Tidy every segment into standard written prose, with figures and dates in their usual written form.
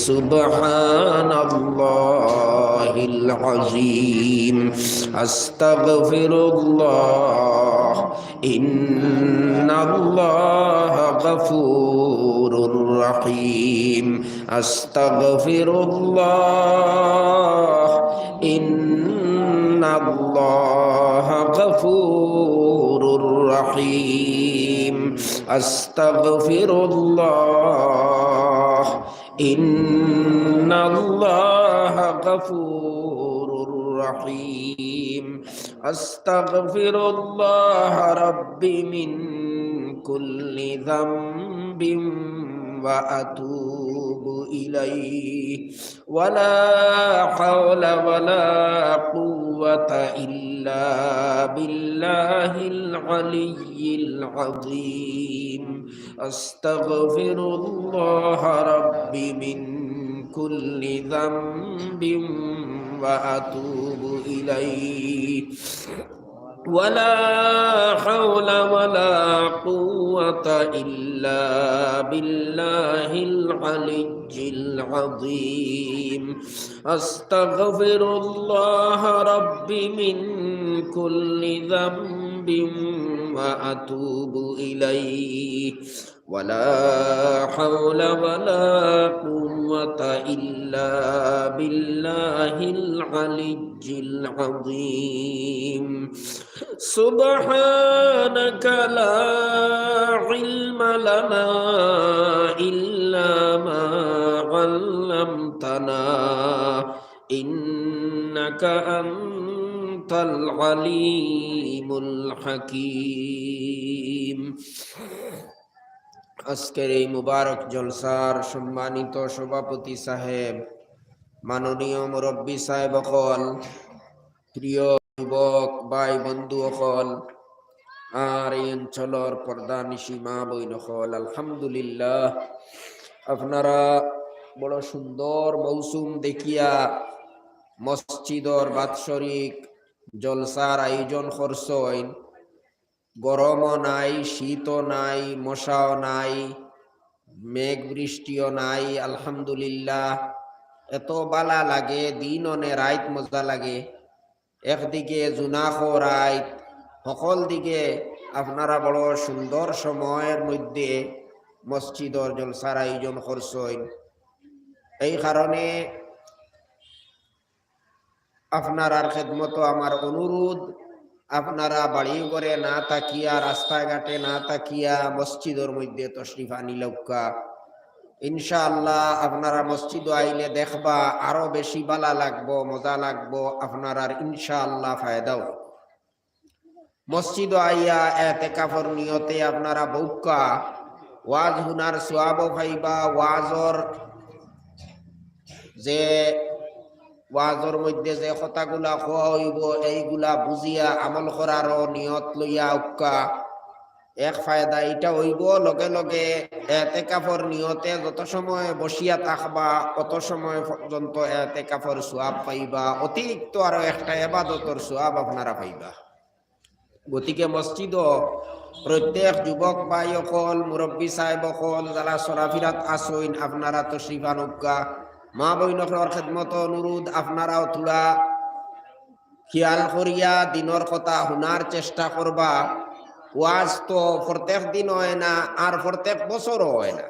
সুবহানাল্লাহিল আযীম। আস্তাগফিরুল্লাহ, ইন্নাল্লাহা গফুরুর রহিম। আস্তাগফিরুল্লাহ, ইন্নাল্লাহা গফুরুর রহিম। আস্তাগফিরুল্লাহ, ইন্নাল্লাহা গফুরুর রহিম। আস্তাগফিরুল্লাহ রাব্বি মিন কুল্লি যামবিন ওয়া আতুবু ইলাইহি ওয়ালা হাওলা ওয়ালা কুওয়াতা ইল্লা বিল্লাহিল আলিয়্যিল আযীম। আস্তাগফিরুল্লাহ রাব্বি মিন কুল্লি যামবিন ওয়া আতুবু ইলাইহি ওয়ালা হাওলা ওয়ালা কুওয়াতা ইল্লা বিল্লাহিল আলিয়্যিল আযীম। আস্তাগফিরুল্লাহ রাব্বি মিন কুল্লি যামবিন ওয়া আতুবু ইলাইহি ওয়ালা হাওলা ওয়ালা কুওয়াতা ইল্লা বিল্লাহিল আলিয়্যিল আযীম। সুবহানাকা লা ইলমা লানা ইল্লা মা আল্লামতানা ইন্নাকা আনতাল আলিমুল হাকীম। আজকের এই মুবারক জলসার সম্মানিত সভাপতি সাহেব, মাননীয় মুরব্বী সাহেব অকল, প্রিয় যুবক ভাই বন্ধু অকল, আর এই অঞ্চলের পর্দানিশী মা বইন অকল, আলহামদুলিল্লাহ আপনারা বড় সুন্দর মৌসুম দেখিয়া মসজিদর বাৎসরিক জলসার আয়োজন করছেন। গরমও নাই, শীতও নাই, মশাও নাই, মেঘ বৃষ্টিও নাই। আলহামদুলিল্লাহ এত বালা লাগে, দিন অনে রাত মজা লাগে। একদিকে জুনাখো রাত, সকল দিকে আপনারা বড় সুন্দর সময়ের মধ্যে মসজিদর জলসার আয়োজন করছেন। এই কারণে আপনার খেদমত আমার অনুরোধ, আপনারা বাড়ি ঘরে না তাকিয়া, রাস্তাঘাটে না তাকিয়া মসজিদের মধ্যে তশরিফ আনিলৌকা। ইনশাআল্লাহ আপনারা মসজিদ আইলে দেখবা আরো বেশি ভালো লাগবো, মজা লাগবো, আপনার আর ইনশাআল্লাহ ফায়দাও। মসজিদ আইয়া এতেকাফর নিয়তে আপনারা বৌকা ওয়াজ হুনার সোয়াবও পাইবা। ওয়াজর মধ্যে যে কথাগুলা কোয়া হইব এইগুলা বুঝিয়া আমল করারও নিয়ত লইয়া উক্কা। এক ফায়দা এটা হইব, লগে লগে এতেকাফর নিয়তে যত সময় বসিয়া থাকবা অত সময় পর্যন্ত এতেকাফর সোয়াব পাইবা, অতিরিক্ত আরো একটা ইবাদতর সোয়াব আপনারা পাইবা। গতিকে মসজিদ প্রত্যেক যুবক ভাই অকল, মুরব্বী সাহেব অকল, যারা সরাফিরাত আসইন আপনারা তশরিফ আনুকা। মা বইনকর খেদমত অনুরোধ, আপনারাও থোড়া খেয়াল করিয়া দিনের কথা শুনার চেষ্টা করবা। ওয়াজ তো প্রত্যেক দিন হয় না, আর প্রত্যেক বছরও হয় না।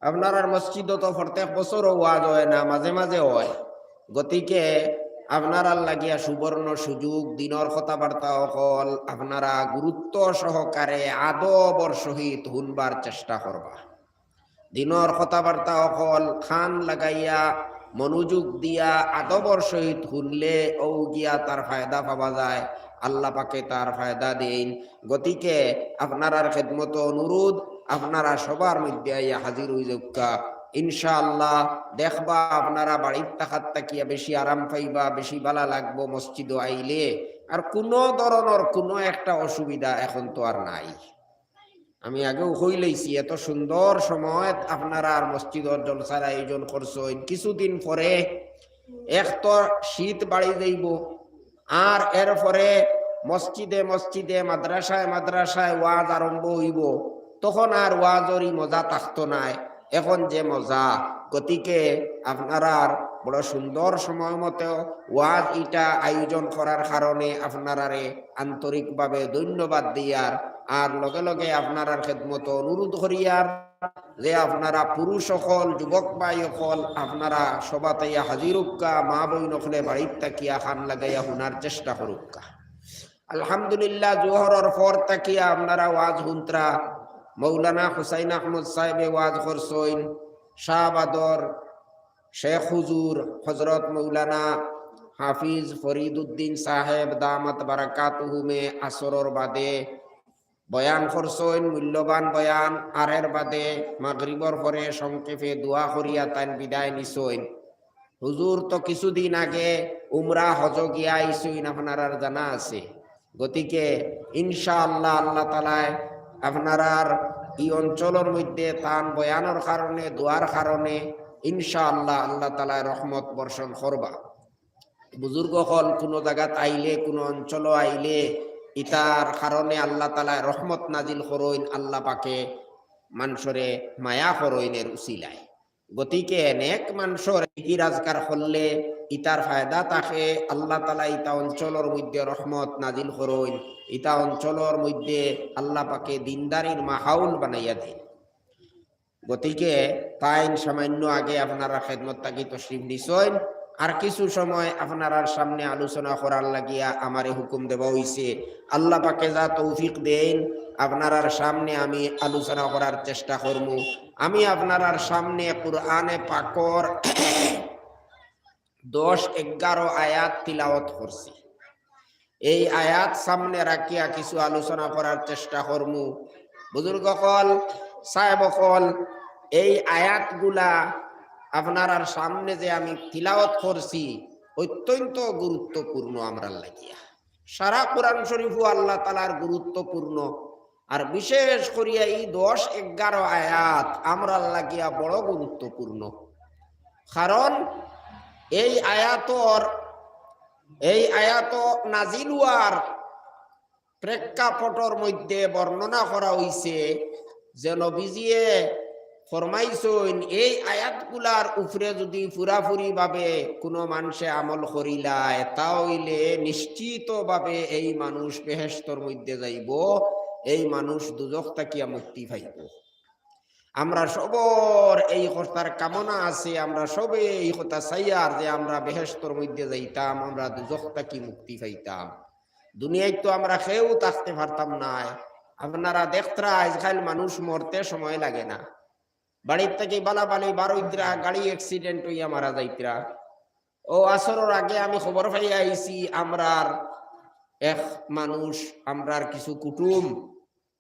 আপনার মসজিদও তো প্রত্যেক বছরও ওয়াজ হয় না, মাঝে মাঝে হয়। গতিকে আপনারা লাগিয়া সুবর্ণ সুযোগ, দিনের কথাবার্তা অকল আপনারা গুরুত্ব সহকারে আদবর সহিত শুনবার চেষ্টা করবা। দিনের কথাবার্তা অকল খান লাগাইয়া মনোযোগ দিয়া আদবর সহিত শুনলে ও গিয়া তার ফায়দা পাওয়া যায়, আল্লাহ পাকে তার ফায়দা দেন। গতিকে আপনার খেদমত অনুরোধ, আপনারা সবার মধ্যে আইয়া হাজির হয়ে যাওকা। ইনশাআল্লাহ দেখবা আপনারা বাড়ির তাকাত তাকিয়া বেশি আরাম পাইবা, বেশি ভালো লাগবো মসজিদ আইলে। আর কোনো ধরনের কোনো একটা অসুবিধা এখন তো আর নাই। আমি আগেও হইলেছি, এত সুন্দর সময় আপনারা আর মসজিদর জলসার আয়োজন করছেন। কিছুদিন পরে এক তো শীত বাড়ি যাইব, আর এরপরে মসজিদে মসজিদে মাদ্রাসায় মাদ্রাসায় ওয়াজ আরম্ভ হইব। তখন আর ওয়াজরই মজা থাকতো নাই। এখন যে মজা, গতিকে আপনারা বড় সুন্দর সময় মতো ওয়াজ ইটা আয়োজন করার কারণে আপনারারে আন্তরিকভাবে ধন্যবাদ দিয়ার, আর লগে লগে আপনারার খেদমত অনুরোধ করিয়ার যে আপনারা পুরুষ সকল, যুবক ভাই সকল, আপনারা সবাতাইয়া হাজির উক্কা, মা বই নখলে বাড়ির তাকিয়া খান লাগাইয়া শুনার চেষ্টা করুক্কা। আলহামদুলিল্লাহ, জোহরের পর তাকিয়া আপনারা ওয়াজ হুন্ত্রা মৌলানা হুসাইন আহমদ সাহেবে ওয়াজ করছইন, শাহবাদর শেখ হুজুর হজরত মৌলানা হাফিজ ফরিদুদ্দিন সাহেব দামাত বারাকাতুহুমে আসরর বাদে বয়ান করছইন, মূল্যবান বয়ান। আরের বাদে মাগরিবর পরে সংক্ষেপে দোয়া করিয়া তাইন বিদায় নিছইন। হুজুর তো কিছুদিন আগে উমরা হজ গিয়া আইসইন, আপনার জানা আছে। গতিকে ইনশাআল্লাহ আল্লাহ তাআলায় আপনার এই অঞ্চলের মধ্যে তান বয়ানের কারণে, দোয়ার কারণে ইনশাআল্লাহ আল্লাহ তাআলায় রহমত বর্ষণ করবা। বুজুর্গ হল কোনো জায়গাত আইলে, কোনো অঞ্চল আইলে ইতার কারণে আল্লাহ তাআলায় রহমত নাজিল করইন, আল্লাহ পাকে মানুষরে মায়া করইনের উসিলায়। গতিকে অনেক মানুষের কি রাজগার করলে ইতার ফায়দা থাকে, আল্লাহ তাআলা ইতা অঞ্চলের মধ্যে রহমত নাজিল করইন, ইতা অঞ্চলের মধ্যে আল্লাহ পাকে দিনদারির মাহাউল বানাইয়া দেন। গতিকে তাইন সামান্য আগে আপনারা খেদমত থাকি তশরিফ নিছইন, আর কিছু সময় আপনার সামনে আলোচনা করার লাগিয়া আমারে হুকুম দেওয়া হইছে। আল্লাহ পাকে যা তৌফিক দেন আপনার সামনে আমি আলোচনা করার চেষ্টা করব। আমি আপনার সামনে কুরআনে পাকর 10-11 আয়াত তিলাওয়াত করছি। এই আয়াত সামনে রাখিয়া কিছু আলোচনা করার চেষ্টা করব। বুজুর্গ হল, সাহেব হল, এই আয়াতগুলা আপনার সামনে যে আমি তিলাওয়াত করছি অত্যন্ত গুরুত্বপূর্ণ আমরা লাগিয়া। সারা কোরআন শরীফও আল্লাহ তাআলার গুরুত্বপূর্ণ, আর বিশেষ করিয়া এই 10-11 আয়াত আমরা লাগিয়া বড় গুরুত্বপূর্ণ। কারণ এই আয়াত নাজিল হওয়ার প্রেক্ষাপটর মধ্যে বর্ণনা করা হইছে যে নবীজিয়ে ফরমাইছেন এই আয়াতগুলার উপরে যদি পুরাপুরি ভাবে কোনো মানুষে আমল করিলায় তাহলে নিশ্চিতভাবে এই মানুষ বেহেশতর মধ্যে যাইব, এই মানুষ দুজখ থাকিয়া মুক্তি পাইব। আমরা সবর এই কথার কামনা আছে, আমরা সবে এই কথা চাইয়ার যে আমরা বেহেশতর মধ্যে যাইতাম, আমরা দুজখ থাকি মুক্তি পাইতাম। দুনিয়ায় তো আমরা কেউ থাকতে পারতাম না। আপনারা দেখতরা আজকাল মানুষ মরতে সময় লাগে না, বাড়ির থেকে বালাবালি বারোইতরা গাড়ি অ্যাক্সিডেন্ট হইয়া মারা যাইতরা। ও আসরের আগে আমি খবর পাইয়া আইছি আমরার এক মানুষ, আমরার কিছু কুটুম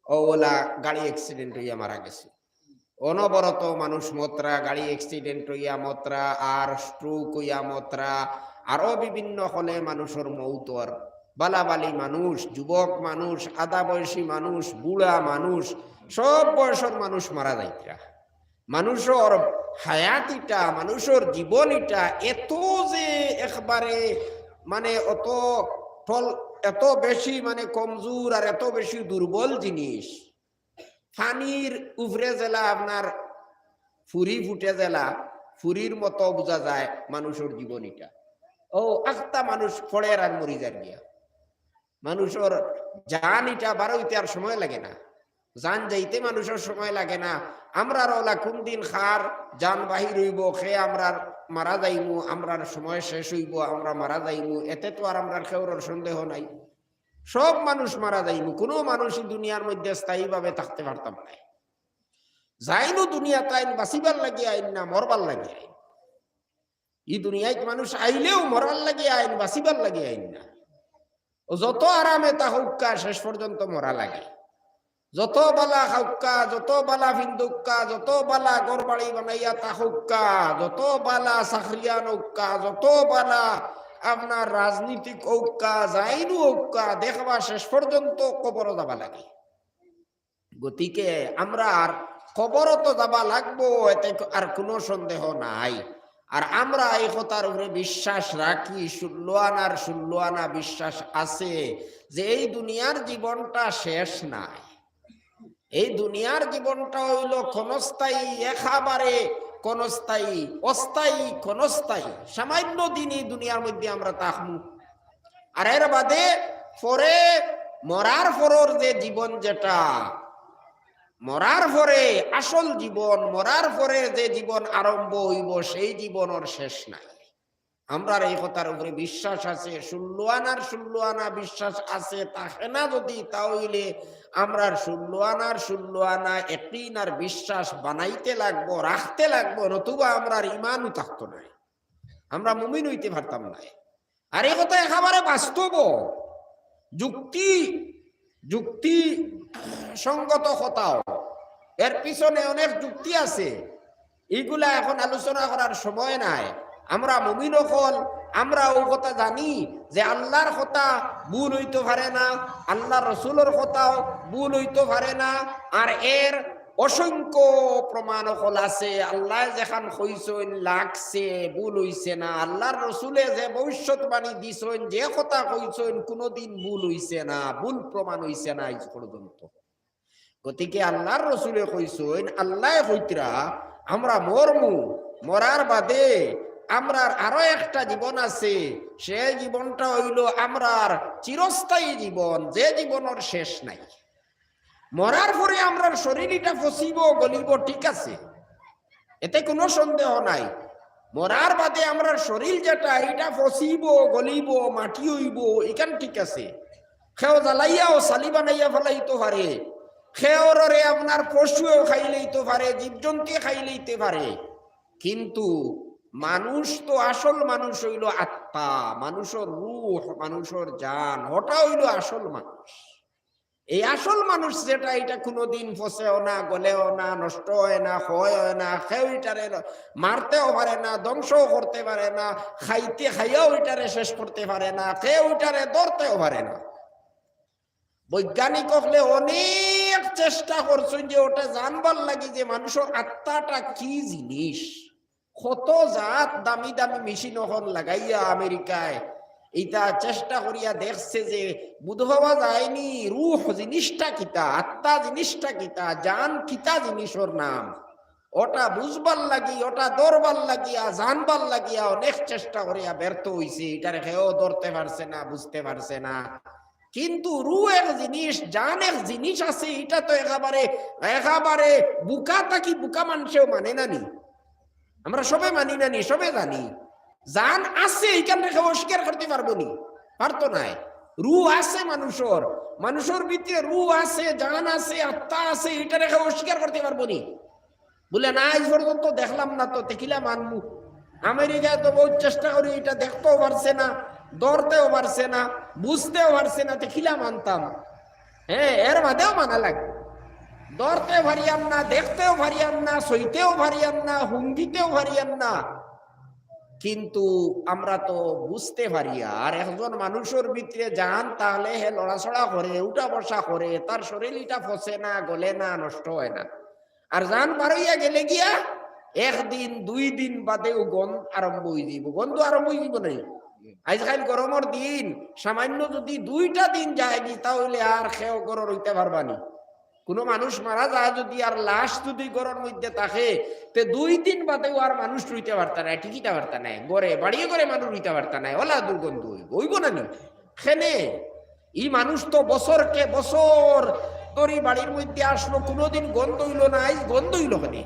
ওলা গাড়ি অ্যাক্সিডেন্ট হইয়া মারা গেছে। অনবরত মানুষ মতরা, গাড়ি অ্যাক্সিডেন্ট হইয়া মতরা, আর স্ট্রোক হইয়া মতরা, আরো বিভিন্ন হলে মানুষের মৌতর। বালাবালি মানুষ, যুবক মানুষ, আধা বয়সী মানুষ, বুড়া মানুষ, সব বয়সের মানুষ মারা যাইতরা। মানুষের হায়াতিটা, মানুষের জীবনীটা এত যে একবারে মানে এত বেশি মানে কমজোর আর এত বেশি দুর্বল জিনিস। পানির উপরে জেলা আপনার ফুরি ফুটে জেলা, ফুরির মতো বোঝা যায় মানুষের জীবনীটা। ও আখতা মানুষ পড়ে আর মরি যার গিয়া। মানুষের জান ইটা বারোইতে আর সময় লাগে না, জান যাইতে মানুষের সময় লাগে না। আমরা ওলা কোন দিন খার জান বাহির হইব, খে আমরা মারা যাইমু, আমরার সময় শেষ হইব, আমরা মারা যাইমু, এতে তো আর আমরা কেউর সন্দেহ নাই। সব মানুষ মারা যাইমু, কোনো মানুষই দুনিয়ার মধ্যে স্থায়ীভাবে থাকতে পারতাম না। যাইনু দুনিয়া তাইন বাঁচিবার লাগে আইন না মরবার লাগে আইন। এই দুনিয়ায় মানুষ আইলেও মরার লাগে আইন, বাঁচিবার লাগে আইন না। যত আরামে তা হউকা শেষ পর্যন্ত মরা লাগে। যত বালা খাউকা, যত বালা ভিন্দুকা, যত বালা ঘর বাড়ি বানাইয়া তা হউকা, যত বালা চাকরিয়া নৌকা, যত বালা আপনার রাজনীতিক ঔকা, যাইনু ঔকা, দেখবা শেষ পর্যন্ত কবর যাবা লাগে। গতিকে আমরা আর কবরও তো যাবা লাগবো, এতে আর কোনো সন্দেহ নাই। আর আমরা এই কথার উপরে বিশ্বাস রাখি, 16 আনা বিশ্বাস আছে যে এই দুনিয়ার জীবনটা শেষ নাই। এই দুনিয়ার জীবনটা হইল ক্ষণস্থায়ী, একেবারে ক্ষণস্থায়ী, অস্থায়ী, ক্ষণস্থায়ী। সামান্য দিন এই দুনিয়ার মধ্যে আমরা থাকবো, আর এর বাদে পরে মরার পরের যে জীবন, যেটা মরার পরে আসল জীবন, মরার পরে যে জীবন আরম্ভ হইব, সেই জীবনের শেষ নাই। আমরা এই কথার উপরে বিশ্বাস আছে, 16 আনার 16 আনা বিশ্বাস আছে। তাকে না যদি, তাহলে আমরা 16 আনার 16 আনা একদিন আর বিশ্বাস বানাইতে লাগবো, রাখতে লাগবো, নতুবা আমরা ইমানও থাকতো না, আমরা মুমিন হইতে পারতাম না। আর এই কথা একেবারে বাস্তব, যুক্তি যুক্তি সঙ্গত কথাও। এর পিছনে অনেক যুক্তি আছে, এইগুলা এখন আলোচনা করার সময় নাই। আমরা মুমিন হল, আমরা ও কথা জানি যে আল্লাহর কথা ভুল হইতে পারে না, আল্লাহ রসুলের কথাও ভুল হইতে পারে না। আর এর অসংখ্য প্রমাণ হল আছে। আল্লাহ যেখান কইছেন লাগছে, ভুল হইছে না। আল্লাহর রসুলে যে ভবিষ্যৎবাণী দিছেন, যে কথা কইছেন, কোনোদিন ভুল হইছে না, ভুল প্রমাণ হইছে না আজ পর্যন্ত। গতিকে আল্লাহর রসুলে কইছেন, আল্লাহ কইতরা আমরা মরমু, মরার বাদে আমরার আরো একটা জীবন আছে। সেই জীবনটা হইল আমরার চিরস্থায়ী জীবন, যে জীবনের শেষ নাই। মরার পরে আমরার শরীরটা ফসিব, গলিব, ঠিক আছে, এতে কোনো সন্দেহ নাই। মরার বাদে আমরার শরীর যেটা, এটা ফসিব, গলিব, মাটি হইব, এখান ঠিক আছে। খেও জ্বালাইয়াও সালি বানাইয়া ফেলাইতে পারে, খেওরে আপনার পশুও খাই লইতে পারে, জীবজন্তু খাই লইতে পারে। কিন্তু মানুষ তো আসল মানুষ হইল আত্মা, মানুষের রূহ, মানুষের জান, ওটা হইল আসল মানুষ। এই আসল মানুষ যেটা, এটা কোনোদিন ফসেও না, গলেও না, নষ্ট হয় না, হয় না। খেও এটারে মারতেও পারে না, ধ্বংসও করতে পারে না, খাইয়াও এটারে শেষ করতে পারে না, খেও এটারে ধরতেও পারে না। বৈজ্ঞানিক হলে অনেক চেষ্টা করছেন যে ওটা জানবার লাগে যে মানুষের আত্মাটা কি জিনিস। কত জাত দামি দামি মেশিন ওখান লাগাইয়া আমেরিকায় এটা চেষ্টা করিয়া দেখছে যে বুধ হওয়া যায়নি রূহ জিনিসটা কিতা, আত্মা জিনিসটা কিতা, জান কিতা জিনিসের নাম। ওটা বুঝবার লাগি, ওটা ধরবার লাগিয়া, জানবার লাগিয়া অনেক চেষ্টা করিয়া ব্যর্থ হইছে। এটার কেউ ধরতে পারছে না, বুঝতে পারছে না। কিন্তু রু এক জিনিস, জান এক জিনিস আছে, এটা তো একেবারে একেবারে বুকা থাকি বুকা মানুষেও মানে নানি, আমরা সবে মানি নানি, সবে জানি। জান আছে, এইখান রেখে অস্বীকার করতে পারবো নি, পারতো নাই। রু আছে মানুষের, মানুষের ভিতরে রু আছে, জান আছে, আত্মা আছে, এটা রেখে অস্বীকার করতে পারবো নি। বলে না আজ পর্যন্ত দেখলাম না, তো দেখিলা মানবো। আমেরিকায় তো বহুত চেষ্টা করি, এটা দেখতেও পারছে না, ধরতেও পারছে না, বুঝতেও পারছে না, দেখিলা মানতাম। হ্যাঁ, এর বাদেও মানা লাগে। ধরতেও পারিয়াম না, দেখতেও পারিয়াম না, সইতেও পারিয়াম না, হুঙ্গিতেও পারিয়াম না, কিন্তু আমরা তো বুঝতে পারি। আর একজন মানুষের ভিতরে যান, তাহলে হে লড়াছড়া করে, উঠা বসা করে, তার শরীরটা ফসে না, গলে না, নষ্ট হয় না। আর জান পারইয়া গেলে গিয়া একদিন 2 দিন বাদেও গন্ধ আরম্ভ হয়ে যাব, গন্ধ আরম্ভ হয়ে যাব নাই। আজকাল গরমের দিন, সামান্য যদি 2টা দিন যায়নি, তাহলে আর খেও গরম হইতে পারবানি। কোনো মানুষ মারা যায় যদি, আর লাশ যদি গরমের মধ্যে থাকে, তে 2 দিন বাদেও আর মানুষ রইতে পারতা নাই, টিকিতে পারতা নাই, গড়ে বাড়িয়ে করে মানুষ রইতে পারতা নাই, ওলা দুর্গন্ধ হইব না নি। খেনে এই মানুষ তো বছরকে বছর তোর বাড়ির মধ্যে আসলো, কোনোদিন গন্ধ হইল না, আজ গন্ধ হইল কেনে?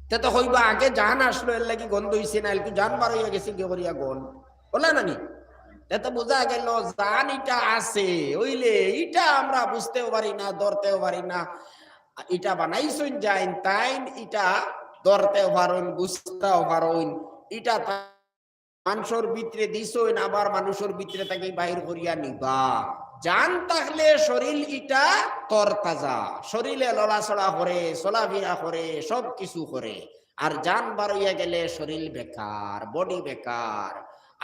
তে তো হইবা আগে জান আসলো, এর লাগি গন্ধ হইছে না, একটু জান বার হইয়া গেছে গে করিয়া গন, বলা নানি। তো বোঝা গেল জান এটা আছে, ওইলে এটা আমরা বুঝতেও পারি না, ধরতেও পারি না। এটা বানাইছেন যাইন তাইন, এটা ধরতেও পারেন, বুঝতেও পারেন। এটা মানুষের ভিতরে দিছেন, আবার মানুষের ভিতরে তাকে বাহির করিয়া নিবা। জান থাকলে শরীর এটা তরতাজা, শরীরে লড়াচড়া করে, চলাফেরা করে, সব কিছু করে। আর জান বার হইয়া গেলে শরীর বেকার, বডি বেকার।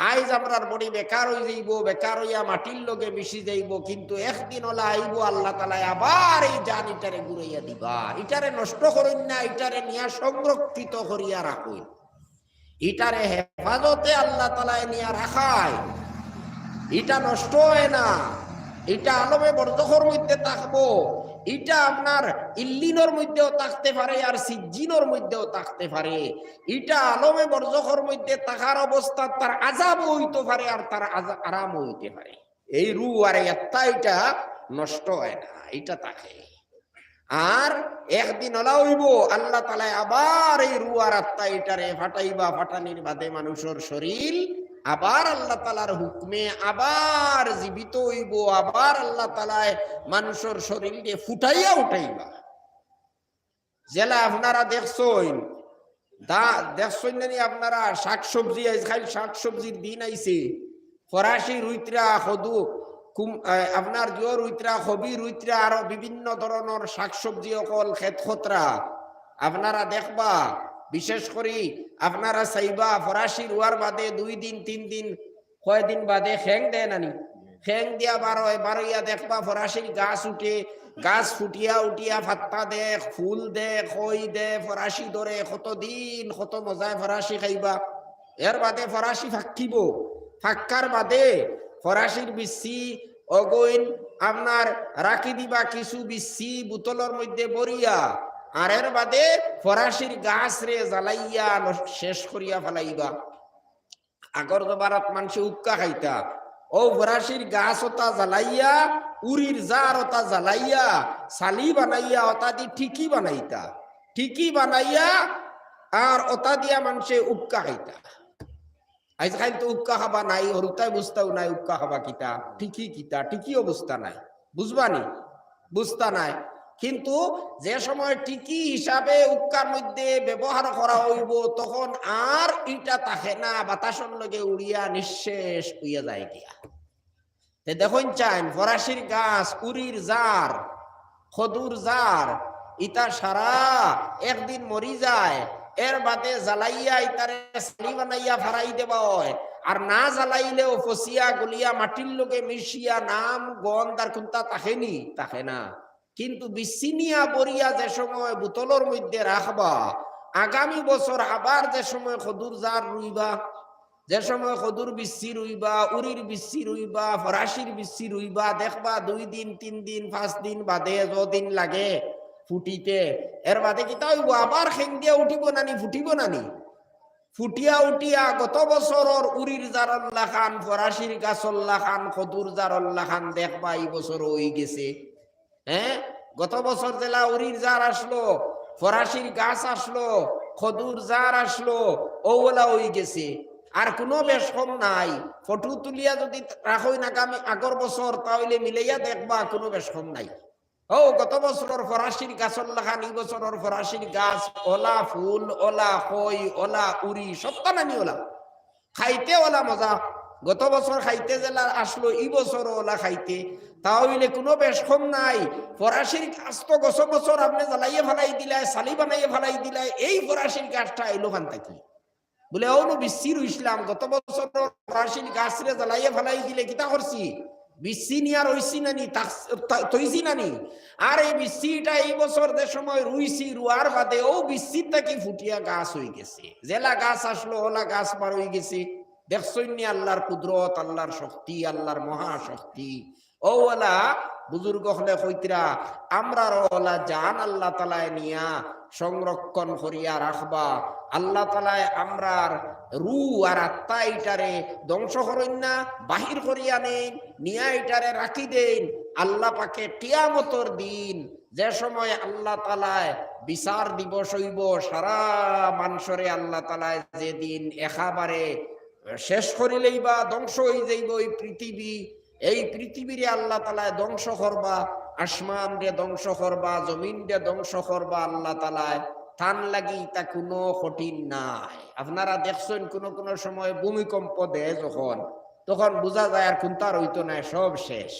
আইজ আমরার বডি বেকার হয়ে যাইব, বেকার হইয়া মাটির লগে মিশি যাইব, কিন্তু একদিন ওলা আইব আল্লাহ তাআলা আবার এই জান ইটারে ঘুরাইয়া দিবা। ইটারে নষ্ট করেন না, ইটারে নিয়া সংরক্ষিত করিয়া রাখুন, ইটারে হেফাজতে আল্লাহ তাআলা নিয়া রাখায়। এটা নষ্ট হয় না, এটা আলমে বরজখের মধ্যে থাকবো। এটা আপনার ইল্লিনের মধ্যেও থাকতে পারে আর সিজ্জিনের মধ্যেও থাকতে পারে। এটা আলমে বরজখর মধ্যে থাকার অবস্থা তার আযাবও হইতে পারে আর তার আরামও হইতে পারে। এই রু আর আত্মা এটা নষ্ট হয় না, এটা থাকে। আর একদিন ওলা হইব আল্লাহ তাআলা আবার এই রু আর আত্মা এটারে ফাটাইবা, ফাটানির বাদে মানুষের শরীর আবার আল্লাহ তাআলার হুকমে আবার জীবিত হইব, আবার আল্লাহ তাআলা মানুষের শরীরকে ফুটাইয়া উঠাইবা। জেলা আপনারা দেখছেন দেখছেন নানি আপনারা শাকসবজি, আজকাল শাকসবজির দিন আইছে, ফরাসি রুইত্রা সদু আপনার জিও রুইত্রা হবি রুইত্রা আরো বিভিন্ন ধরনের শাকসবজি অকল খেত খতরা আপনারা দেখবা। বিশেষ করে আপনারা চাইবা ফরাসি রুয়ার বাদে 2 দিন 3 দিন কয়দিন বাদে খেং দেয় নানি, খেং দিয়া বারোইয়া দেখবা ফরাসির গাছ উঠে, গাছ ফুটিয়া উঠিয়া ফাত্তা দে, ফুল দে, খই দে, ফরাসি ধরে কতদিন কত মজায় ফরাসি খাইবা। এর বাদে ফরাসি ফাঁকিব, ফাক্কার বাদে ফরাসির বিসি অগইন আপনার রাখি দিবা কিছু বিসি বোতলের মধ্যে বরিয়া, আর এর বাদে ফরাসির গাছ রে জ্বালাইয়া শেষ করিয়া ফেলাইবা। আগর জবারত মানুষে উক্কা খাইতা, ও ফরাসির গাছ ওটা জ্বালাইয়া উরির জার ওটা জ্বালাইয়া সালি বানাইয়া ওটা দি ঠিকি বানাইতা, ঠিকি বানাইয়া আর ওটা দিয়া মানুষে উক্কা খাইতা। আজকাল তো উক্কা খাবা নাই, হরুতায় বুঝতাও নাই উক্কা খাবা কিতা, ঠিকই কিতা, ঠিকই অবস্থা নাই, বুঝবানি বুঝতা নাই। কিন্তু যে সময় টিকি হিসাবে উক্কার মধ্যে ব্যবহার করা হইব তখন আর এটা থাকে না, বাতাসের লগে উড়িয়া নিঃশেষ হইয়া যায় গিয়া। দেখুন চান ফরাসির গাছ, উরির জার, খদুর জার, ইটা সারা একদিন মরি যায়, এর বাদে জ্বালাইয়া ইতারে সালি বানাইয়া ফারাই দেবা হয়। আর না জ্বালাইলেও ফসিয়া গলিয়া মাটির লোকে মিশিয়া নাম গন্ধ আর কোনটা তাকেনি, তাকে না। কিন্তু বিসিনিয়া বরিয়া যে সময় বোতলের মধ্যে রাখবা, আগামী বছর আবার যে সময় খদুর জার রুইবা, যে সময় খদুর BC Ruivah, উরির BC Ruivah, ফরাসির BC Ruivah, দেখবা 2 দিন 3 দিন 5 দিন বাদে যদিন লাগে ফুটিতে, এর বাদে কি তাই আবার খেং দিয়া উঠিব নানি, ফুটিব নানি, ফুটিয়া উঠিয়া গত বছরের উরির জারল্লা খান, ফরাসির গাছল্লা খান, খদুর জারল্লা খান দেখবা এই বছর হয়ে গেছে। হ্যাঁ, গত বছর জেলা উরির জার আসলো, ফরাসির গাছ আসলো, খদুর জার আসলো, ওগুলা হয়ে গেছে। আর কোনো বেশ কম নাই, ফটো তুলিয়া যদি রাখই না আগর বছর তাহলে মিলাইয়া দেখবা কোনো বেশ কম নাই। ও গত বছরের ফরাসির গাছল্লা খান এই বছরের ফরাসির গাছ, ওলা ফুল, ওলা খই, ওলা উরি, সবটা নানি ওলা খাইতে, ওলা মজা। গত বছর খাইতে জেলা আসলো এই বছর ওলা খাইতে, তাহলে কোনো বেশ কম নাই। ফরাসির গাছ তো গছ বছর আপনি জ্বালাইয়ে ফেলাই দিলাই, সালি বানাইয়ে ফেলাই দিলাই, এই ফরাসির গাছটা এলো খান থাকি বলে ওনো বিসির ইসলাম। গত বছর ফরাসির গাছ রে জ্বালাইয়ে ফেলাই দিলে কিতা করছি, বিসি নিয়ার হইছি নানি, তৈছি নানি। আর এই বিসিটা এই বছর যে সময় রুইছি, রুয়ার বাদে ও বিসির থাকি ফুটিয়া গাছ হয়ে গেছে, জেলা গাছ আসলো ওলা গাছ বার হয়ে গেছে। দেখছইনি আল্লাহর কুদরত, আল্লাহর শক্তি, আল্লাহর মহাশক্তি। ও ওলা বুজুর্গ হলে কইতরা আমরা ওলা জান আল্লাহ তালায় নিয়া সংরক্ষণ করিয়া রাখবা। আল্লাহ তালায় আমরার রু আর আত্মা ইটারে ধ্বংস করেন না, বাহির করিয়া নেন, নিয়া ইটারে রাখি দেন। আল্লাহ পাকে কিয়ামতের দিন যে সময় আল্লাহ তালায় বিচার দিবস হইব, সারা মানুষরে আল্লাহ তালায় যেদিন একেবারে শেষ করিলেই বা ধ্বংস হয়ে যাইব এই পৃথিবী, এই পৃথিবীরে আল্লাহ তালায় ধ্বংস করবা, আসমান রে ধ্বংস করবা, জমিন রে ধ্বংস করবা আল্লাহ তালায়। থান লাগি তা কোনো কঠিন নাই। আপনারা দেখছেন কোন কোন সময় ভূমিকম্প দেয় যখন, তখন বোঝা যায় আর কোনটার হইতো নাই, সব শেষ।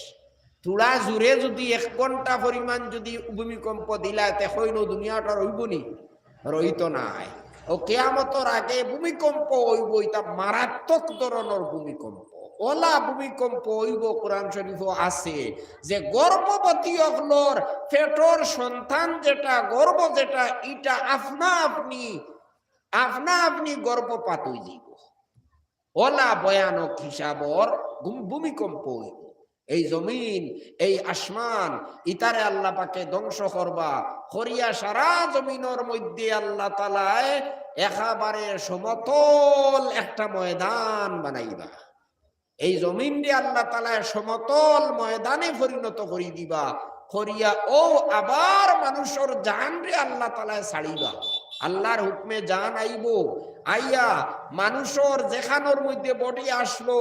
তুলা জুড়ে যদি 1 ঘন্টা পরিমাণ যদি ভূমিকম্প দিলায় তখন দুনিয়াটা রইবনি, রইতো নাই। ও কিয়ামতের আগে ভূমিকম্প হইব, এটা মারাত্মক ধরনের ভূমিকম্প, ওলা ভূমিকম্প হইব। কোরআন শরীফ আছে যে গর্ভবতী অগ্লোর পেটর সন্তান যেটা, গর্ভ যেটা, এটা আপনা আপনি গর্ভপাত হয়ে যাইব। ওলা ভয়ানক হিসাবর ভূমিকম্প হইব। এই জমিন, এই আসমান, ইতারে আল্লাহ পাকে ধ্বংস করবা করিয়া সারা জমিনের মধ্যে আল্লাহ তাআলায় একেবারে সমতল একটা ময়দান বানাইবা। এই জমিন দিয়ে আল্লাহ তাআলা সমতল ময়দানে পরিণত করি দিবা করিয়া ও আবার মানুষের জান রে আল্লাহ তাআলা ছাড়িবা। আল্লাহর হুকমে জান আইব, আইয়া মানুষের যেখানোর মধ্যে বডি আসলো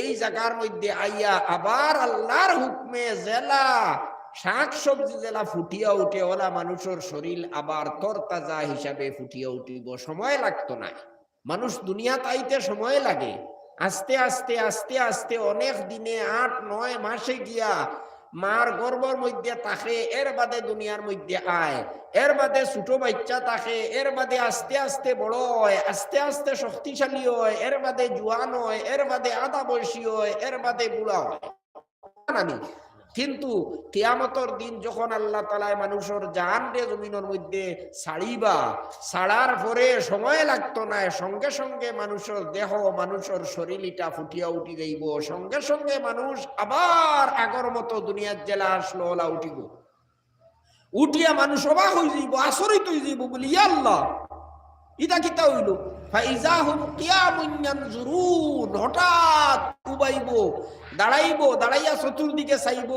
এই জায়গার মধ্যে আইয়া আবার আল্লাহর হুকমে জেলা শাক সবজি জেলা ফুটিয়া উঠে ওলা মানুষের শরীর আবার তরতাজা হিসাবে ফুটিয়া উঠিব। সময় লাগতো না, মানুষ দুনিয়া তাইতে সময় লাগে। আস্তে আস্তে আস্তে আস্তে অনেক দিনে ৮-৯ মাসে গিয়া মার গর্ভের মধ্যে থাকে, এর বাদে দুনিয়ার মধ্যে আয়, এর বাদে ছোট বাচ্চা থাকে, এর বাদে আস্তে আস্তে বড় হয়, আস্তে আস্তে শক্তিশালী হয়, এর বাদে জোয়ান হয়, এর বাদে আধা বয়সী হয়, এর বাদে বুড়া হয়। কিন্তু কিয়ামতের দিন যখন আল্লাহ তাআলা মানুষের জান রে জমিনের মধ্যে ছাড়িবা, ছাড়ার পরে সময় লাগতো না, সঙ্গে সঙ্গে মানুষের দেহ মানুষের শরীরটা ফুটিয়া উঠি যাইব, সঙ্গে সঙ্গে মানুষ আবার আগর মতো দুনিয়ার জেলা আসলো ওলা উঠিব। উঠিয়া মানুষ অবাক হয়ে যাইব, আচরিত হয়ে যাইব, বলি ইয়া আল্লাহ ইটা কিতা হইল। ফাইজাহুম কিয়ামুন ইয়ানজুরুন, হঠাৎ উবাইব, দাঁড়াইব, দাঁড়াইয়া চতুর্দিকে চাইব,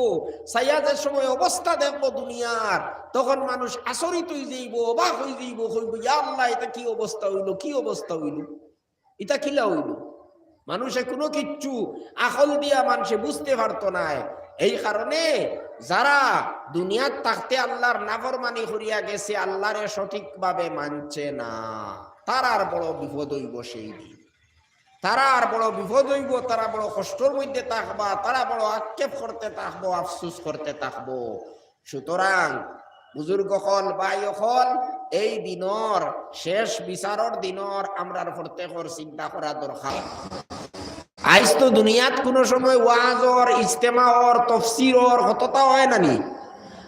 চাইয়া যে সময় অবস্থা দেখবো দুনিয়ার, তখন মানুষ আচরিত হয়ে যাইব, অবাক হয়ে যাইব, কইব ইয়া আল্লাহ এটা কি অবস্থা হইল, কি অবস্থা হইল, এটা কিলা হইল। মানুষে কোনো কিচ্ছু আকল দিয়া মানুষে বুঝতে পারতো না। এই কারণে যারা দুনিয়ার থাকতে আল্লাহর নাফরমানি করিয়া গেছে, আল্লাহরে সঠিকভাবে মানছে না, তারার বড় বিপদ হইব সেই দিন। তারা আর বড় বিপদ হইব, তারা বড় কষ্টের মধ্যে থাকবা, তারা বড় আক্ষেপ করতে থাকবো, আফসুস করতে থাকবো। সুতরাং বুজুর্গ হল ভাই হল, এই দিনর শেষ বিচারর দিনর আমরা প্রত্যেকের চিন্তা করা দরকার। আজ তো দুনিয়াত কোনো সময় ওয়াজর, ইজতেমার, তফসিরর হততা হয় নানি,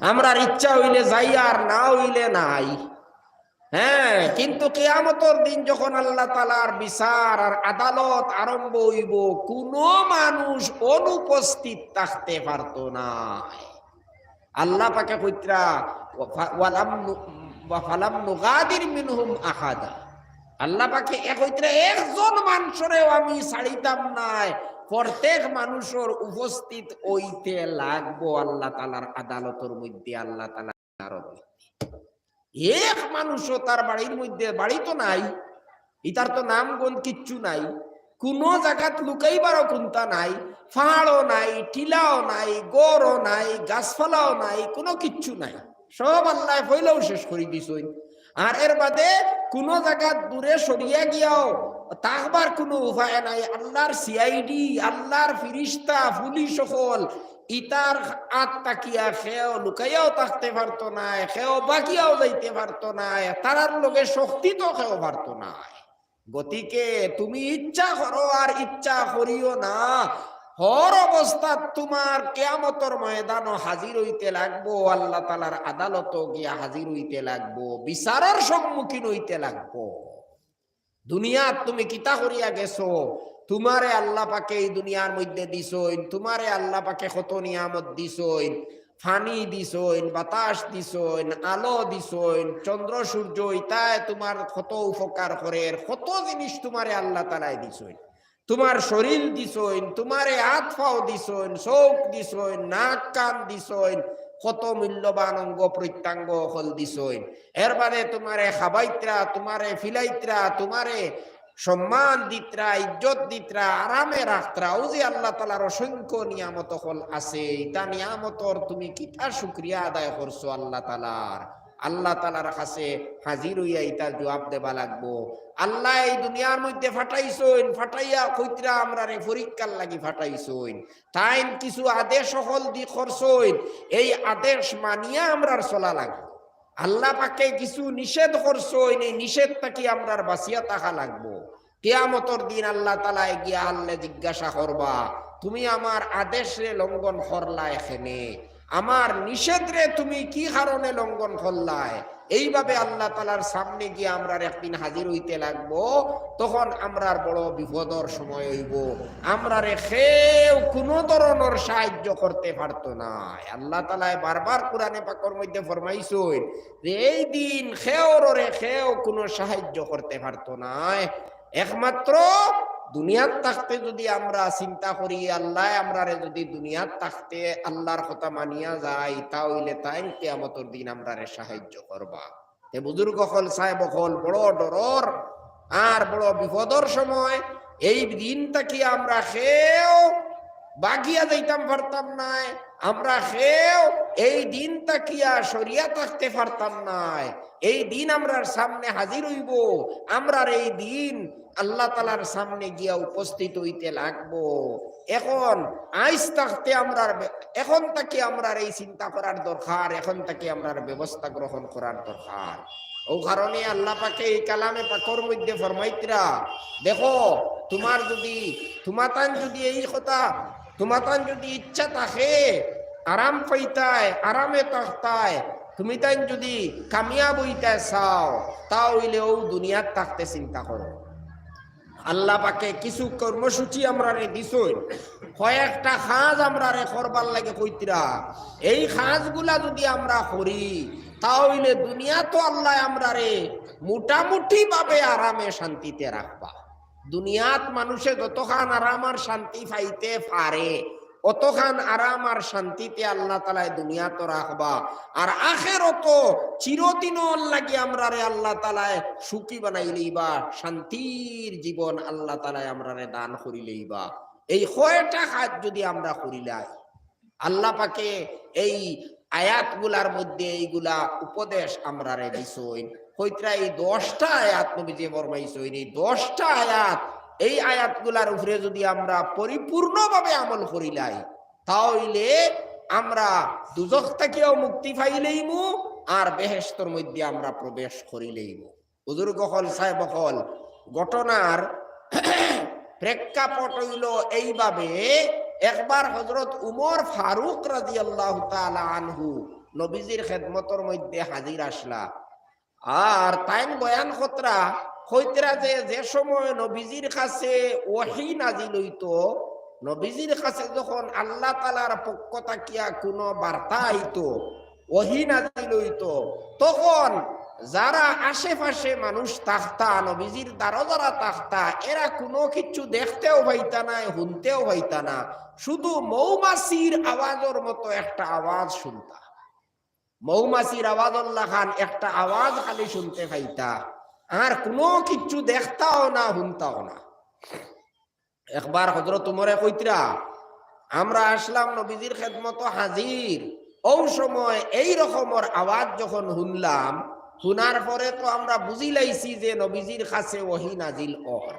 আমরা ইচ্ছা হইলে যাই আর না হইলে নাই। হ্যাঁ, কিন্তু কিয়ামতের দিন যখন আল্লাহ তাআলার বিচার আর আদালত আরম্ভ হইব, কোনো মানুষ অনুপস্থিত থাকতে পারতো না। আল্লাহ পাকে কইত্রা ফালাম নুগাদির মিনহুম আহাদা, আল্লাহ পাকে কইত্রা একজন মানুষেরও আমি ছাড়িতাম নাই, প্রত্যেক মানুষের উপস্থিত হইতে লাগবো আল্লাহ তাআলার আদালতের মধ্যে। আল্লাহ তাআলা এক মানুষও তার বাড়ির মধ্যে, বাড়ি তো নাই, ইতার তো নাম গুণ কিচ্ছু নাই, কোন জায়গাত লুকাইবারও কোনটা নাই, ফাড়ও নাই, টিলাও নাই, গড়ও নাই, গাছপালাও নাই, কোনো কিচ্ছু নাই, সব আল্লাহ ফইলেও শেষ করে দিছই। আর এর বাদে কোন জায়গা দূরে সরিয়া গিয়াও তাকবার কোনো উপায় নাই। আল্লাহর সিআইডি, আল্লাহর ফিরিস্তা, পুলিশ সকল ইতার আত তাকিয়া খেয়েও লুকাইয়াও থাকতে পারতো না, খেয়েও বাকিয়াও যাইতে পারতো না, তারার লগে শক্তি তো খেয়েও পারতো না। গতিকে তুমি ইচ্ছা করো আর ইচ্ছা করিও না, হর অবস্থা তোমার কিয়ামতের ময়দানও হাজির হইতে লাগবো, আল্লাহ তাআলার আদালত গিয়া হাজির হইতে লাগবো, বিচারের সম্মুখীন হইতে লাগবো। দুনিয়াত তুমি কিতা করিয়া গেছো, তোমারে আল্লাহ পাকে এই দুনিয়ার মধ্যে দিছইন, তোমারে আল্লাহ পাকে কত নিয়ামত দিছইন, ফানি দিছইন, বাতাস দিছইন, আলো দিছইন, চন্দ্র সূর্য, ইতায় তোমার কত উপকার করে, কত জিনিস তোমারে আল্লাহ তাআলাই দিছইন। তোমার শরীর দিছইন, তোমারে হাত পাও দিছইন, চোখ দিছইন, নাক কান দিছইন, কত মূল্যবান অঙ্গ প্রত্যঙ্গ হল দিছইন। এর বাদে তোমারে খাবাইত্রা, তোমারে ফিলাইত্রা, তোমারে সম্মান দিত্রা, ইজ্জত দিত্রা, আরামে রাখত্রা, ও যে আল্লাহ তাআলার অসংখ্য নিয়ামত হল আছে, তা নিয়ামতর তুমি কিতা শুকরিয়া আদায় করছো আল্লাহ তাআলার। আল্লাহ তাআলার কাছে হাজির হইয়া ইতার জবাব দেবা লাগবো। আল্লাহ এই দুনিয়ার মধ্যে ফাটাইছইন, ফাটাইয়া কইত্রা আমরা রে পরীক্ষার লাগি ফাটাইছইন, তাই কিছু আদেশ সকল দি করছইন, এই আদেশ মানিয়া আমরার চলা লাগবে। আল্লাহ পাকে কিছু নিষেধ করছইন, এই নিষেধ থাকি আমরার বাঁচিয়া থাকা লাগবো। কিয়ামতের দিন আল্লাহ তাআলা গিয়া আল্লাহ জিজ্ঞাসা করবা, তুমি আমার আদেশে লঙ্ঘন করলা এখানে, আমার নিষেধরে তুমি কি কারণে লঙ্ঘন করলাই। এইভাবে আল্লাহ তাআলার সামনে গিয়ে আমরা একদিন হাজির হইতে লাগবো। তখন আমরার বড় বিপদর সময় হইব। আমরারে কেউ কোনো ধরনের সাহায্য করতে পারতো না। আল্লাহ তাআলা বারবার কোরআনে পাকের মধ্যে ফরমাইছেন যে এই দিন কেউ কোনো সাহায্য করতে পারতো না। একমাত্র দুনিয়াত থাকতে যদি আমরা চিন্তা করি, আল্লাহ আমরারে যদি দুনিয়াত থাকতে আল্লাহর কথা মানিয়া যায়, তাহলে তাই কিয়ামতের দিন আমরারে সাহায্য করবা। তে বুজুর্গ হল সাহেব হল বড় ডরর আর বড় বিপদর সময় এই দিনটা কি আমরা কেউ বাগিয়া যাইতাম পারতাম না। আমরা কেউ এই দিনটা কি সরিয়া থাকতে পারতাম না। এই দিন আমরার সামনে হাজির হইব। আমরার এই দিন আল্লাহ তাআলার সামনে গিয়া উপস্থিত হইতে লাগবো। এখন আইস থাকতে আমরা এখন থেকে আমরা এই চিন্তা করার দরকার, এখন থেকে আমরা ব্যবস্থা গ্রহণ করার দরকার। ও কারণে আল্লাহ পাকে এই কালামে পাকর মধ্যে ফরমাইতরা, দেখো তোমাতান যদি এই কথা তোমাতান যদি ইচ্ছা থাকে আরাম পাইতায়, আরামে থাকতায়, তুমি তাই যদি কামিয়াব হইতে চাও, তাহলেও দুনিয়াত থাকতে চিন্তা করো। আল্লাহ পাকে কিছু কর্মসূচি আমরা দিছই, কয়েকটা কাজ আমরা করবার লাগে কইতরা। এই কাজগুলা যদি আমরা করি তাহলে দুনিয়া তো আল্লাহ আমরা মোটামুটি ভাবে আরামে শান্তিতে রাখবা। দুনিয়াত মানুষে যতখান আরাম আর শান্তি পাইতে পারে অতখান আরাম আর শান্তিতে আল্লাহ তাআলা দুনিয়া তো রাখবা। আর আখিরাত চিরদিন লাগি আমরা আল্লাহ তাআলা সুখী বানাইলেইবা, শান্তির জীবন আল্লাহ তাআলা আমরা দান করিলেইবা। এই কয়টা কাজ যদি আমরা করিলাই, আল্লাহ পাকে এই আয়াতগুলার মধ্যে এইগুলা উপদেশ আমরা দিছই। কইতরা এই 10টা আয়াত নবীজি ফরমাইছেন, এই 10টা আয়াত, এই আয়াতগুলার উপরে যদি আমরা পরিপূর্ণভাবে আমল করিলাই তাহলে আমরা দুজখ থেকেও মুক্তি পাইলেইমু আর বেহেশতের মধ্যে আমরা প্রবেশ করিলেইমু। বুজুর্গ হল সাহেব হল ঘটনার প্রেক্ষাপট হইল এইভাবে, একবার হযরত উমর ফারুক রাদিয়াল্লাহু তাআলা আনহু নবীজির খেদমতের মধ্যে হাজির আসলা। আর তাইন বয়ান খতরা কইতরা যে সময় নবীজির কাছে ওহী নাজিল হইতো, নবীজির কাছে যখন আল্লাহ তাআলার পক্ষ থেকে কোনো বার্তা আইতো, ওহী নাজিল হইতো, তখন যারা আশেপাশে মানুষ থাকতা, নবীজির দ্বারা যারা থাকতা, এরা কোনো কিছু দেখতেও পাইতা না, শুনতেও পাইতা না, শুধু মৌমাছির আওয়াজের মতো একটা আওয়াজ শুনতা। মৌমাছির আওয়াজ খান একটা আওয়াজ খালি শুনতে পাইতা, আর কোনো কিছু দেখতাও না, শুনতাও না। একবার হযরত উমরে কইতরা, আমরা আসলাম নবীজির খেদমত হাজির, ও সময় এই রকমের আওয়াজ যখন শুনলাম, শোনার পরে তো আমরা বুঝি লাইছি যে নবীজির কাছে ওহী নাজিল ওর।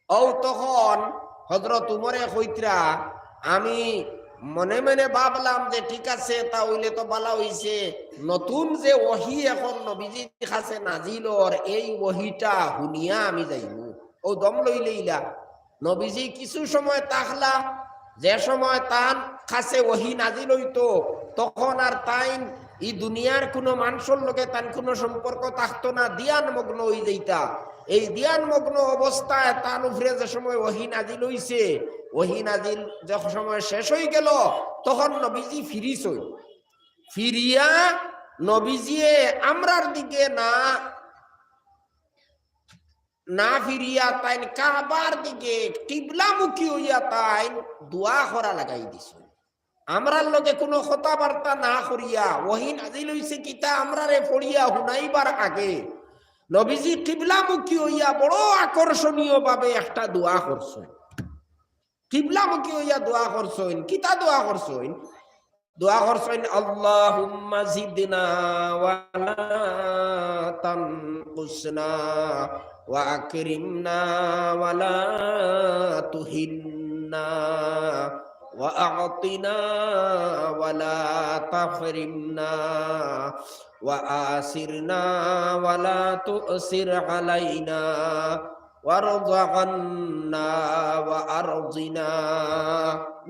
ও তখন হযরত উমরে কইতরা, আমি মনে মনে ভাবলাম যে ঠিক আছে, তাহলে তো ভালো হইছে, নতুন যে ওহী এখন নবীজির কাছে নাজিল ওর, এই ওহীটা শুনিয়া আমি যাইমু। ও দম লইলেইলা। নবীজি কিছু সময় তাকলা, যে সময় তার কাছে ওহী নাজিল হইতো তখন আর তাইন এই দুনিয়ার কোনো মানুষের লগে তার কোনো সম্পর্ক থাকতো না, দিয়ান মগ্ন হয়ে যাইতা। এই দিয়ান মগ্ন অবস্থায় তার উপরে যে সময় ওহী নাজিল হইছে, ওহী নাজিল যখন সময় শেষ হয়ে গেল, তখন নবীজি ফিরিয়া নবীজি আমরার দিকে না ফিরিয়া তাইন কাবার দিকে কিবলামুখী হইয়া তাইন দোয়া করা লাগাই দিছে। আমরার লগে কোনো কথাবার্তা না করিয়া, ওহী নাজিল হইছে কিতা আমরারে পড়িয়া শুনাইবার আগে নবীজি কিবলামুখী হইয়া বড় আকর্ষণীয় ভাবে একটা দোয়া করছেন। কিবলামুখী হইয়া দোয়া করছেন। কিতা দোয়া করছেন? দোয়া করছেন, আল্লাহুম্মা জিদনা ওয়া লা তানকুসনা ওয়া আকরিমনা ওয়া লা তুহিন্না ওয়া আ'তিনা ওয়া লা তাহরিমনা ওয়া আসিরনা ওয়া লা তু'সির আলাইনা ওয়ারযা'না ওয়া আরজিনা।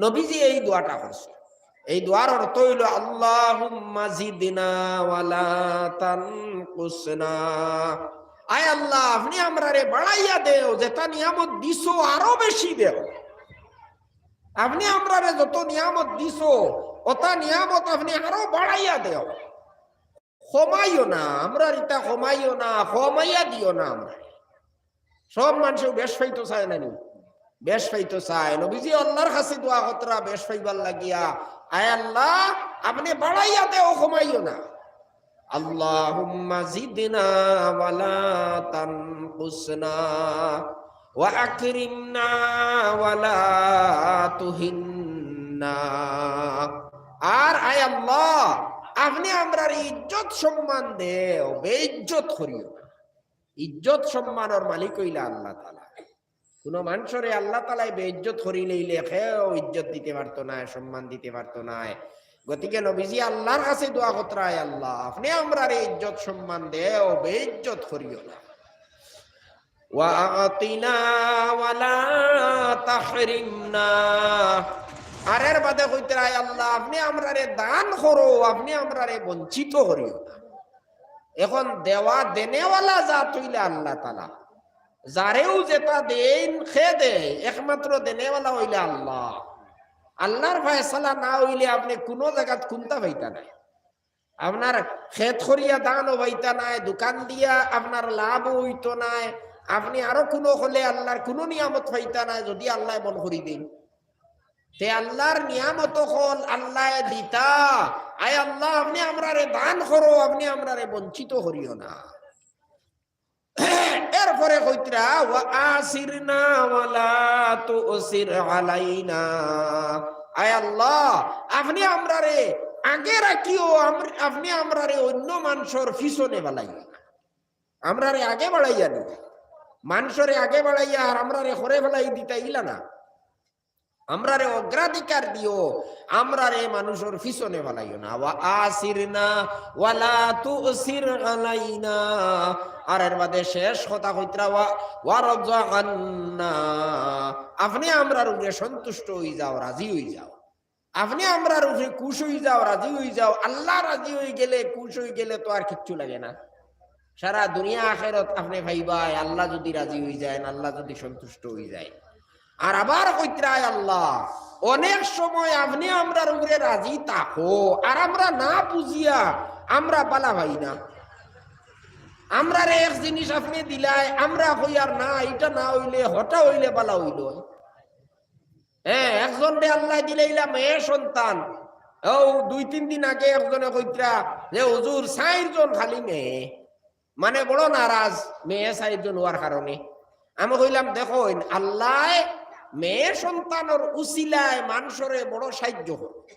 নবীজি এই দোয়াটা করছে। এই দোয়ার অর্থ হইল আল্লাহুম্মা জিদনা ওয়ালা তানকুসনা। আয় আল্লাহ, আপনি আমরারে বাড়াইয়া দেও, যেটা নিয়ামত দিছো আরো বেশি দেও। আপনি আমরারে যত নিয়ামত দিছো ওটা নিয়ামত আপনি আরো বাড়াইয়া দেও। কমাইও না, আমরা এটা কমাইও না, কমাইয়া দিও না। আমরা সব মানুষ বেশ পাইতো চায় না, বেশ পাইতো চায়। নবীজি আল্লাহর কাছে দোয়া কতরা বেশ পাইবার লাগিয়া, আয় আল্লাহ আপনি বাড়াইয়া দেও, কমাইও না। আল্লাহুম্মা জিদনা ওয়ালা তানকুসনা ওয়া আকরিমনা ওয়ালা তুহিন্না। আর আয় আল্লাহ আপনি আমরার ইজ্জত সম্মান দেও, বেইজ্জত করিও না। ইজ্জত সম্মানের মালিক হইলা আল্লাহ তাআলা। কোন মানুষরে আল্লাহ তাআলা বেইজ্জত করিলেইলে কেউ ইজ্জত দিতে পারতো না, সম্মান দিতে পারতো না। গতিকে নবীজি আল্লাহর কাছে দোয়া করতে, আল্লাহ আপনি আমরারে ইজ্জত সম্মান দেও, বেইজ্জত করিও না। ওয়া আতিনা ওয়ালা তাহরিমনা। আর এর বাদে কইতে আল্লাহ আপনি আমরারে দান করো, আপনি আমরারে বঞ্চিত করিও না। এখন দেওয়া দেনেওয়ালা জাত হইলে আল্লাহ তাআলা, যারেও যেটা দেন খে দেয় একমাত্র দেনেওয়ালা হইলে আল্লাহ। আল্লাহর ফয়সালা না হইলে আপনি কোন জায়গাত কুনতা পাইতা নাই। আপনার খেত করিয়া দানও পাইতা নাই, দোকান দিয়া আপনার লাভও হইতো নাই, আপনি আরো কোনো হলে আল্লাহর কোন নিয়ামত পাইতা নাই যদি আল্লাহ মন করি দিন। তে আল্লাহর নিয়ামত হল আল্লাহ দিতা। আয় আল্লাহ আপনি আমরারে দান করো, আপনি আমরারে বঞ্চিত করিও না। এরপরে কইতরা ওয়া আসিরনা ওয়ালা তুসির আলাইনা। আয় আল্লাহ আপনি আমরারে আগে রাখিও, আপনি আমরারে অন্য মানুষের পিছনে বাড়াইয়া না। আমরারে আগে বাড়াইয়া নি, মানুষরে আগে বাড়াইয়া আর আমরারে হরে ফেলাই দিতে ইলা না। আমরারে অগ্রাধিকার দিও, আমরারে মানুষের পিছনে বালাইও না। ওয়া আসিরনা ওয়ালা তুসির আলাইনা। আর এর বাদে শেষ কথা কইতরা ওয়া রাজাকান্না। আপনি আমরার উপরে সন্তুষ্ট হই যাও, রাজি হই যাও। আপনি আমরার উপরে খুশ হই যাও, রাজি হই যাও। আল্লাহ রাজি হয়ে গেলে, খুশ হয়ে গেলে তো আর কিচ্ছু লাগে না। সারা দুনিয়া আখিরাত আপনি ভাইবাই আল্লাহ যদি রাজি হই যায়, আল্লাহ যদি সন্তুষ্ট হই যায়। আর আবার কইতরায় আল্লাহ অনেক সময় আপনি আমরার উপরে রাজি থাকো, আর আমরা না বুঝিয়া আমরা বালা ভাই না। আমরার এক জিনিস আপনি দিলাই, আমরা কই আর না, এটা না হইলে হটা হইলে বালা হইল। হ্যাঁ, একজন রে আল্লাহ দিলাইলা মেয়ে সন্তান। ও 2-3 দিন আগে একজনে কইতরা যে হুজুর 4 জন খালি মেয়ে, মানে বড় নারাজ মেয়ে 4 জন হওয়ার কারণে। আমি কইলাম দেখো আল্লাহ মেয়ে সন্তানের উসিলায় মানুষরে বড় সাহায্য করে।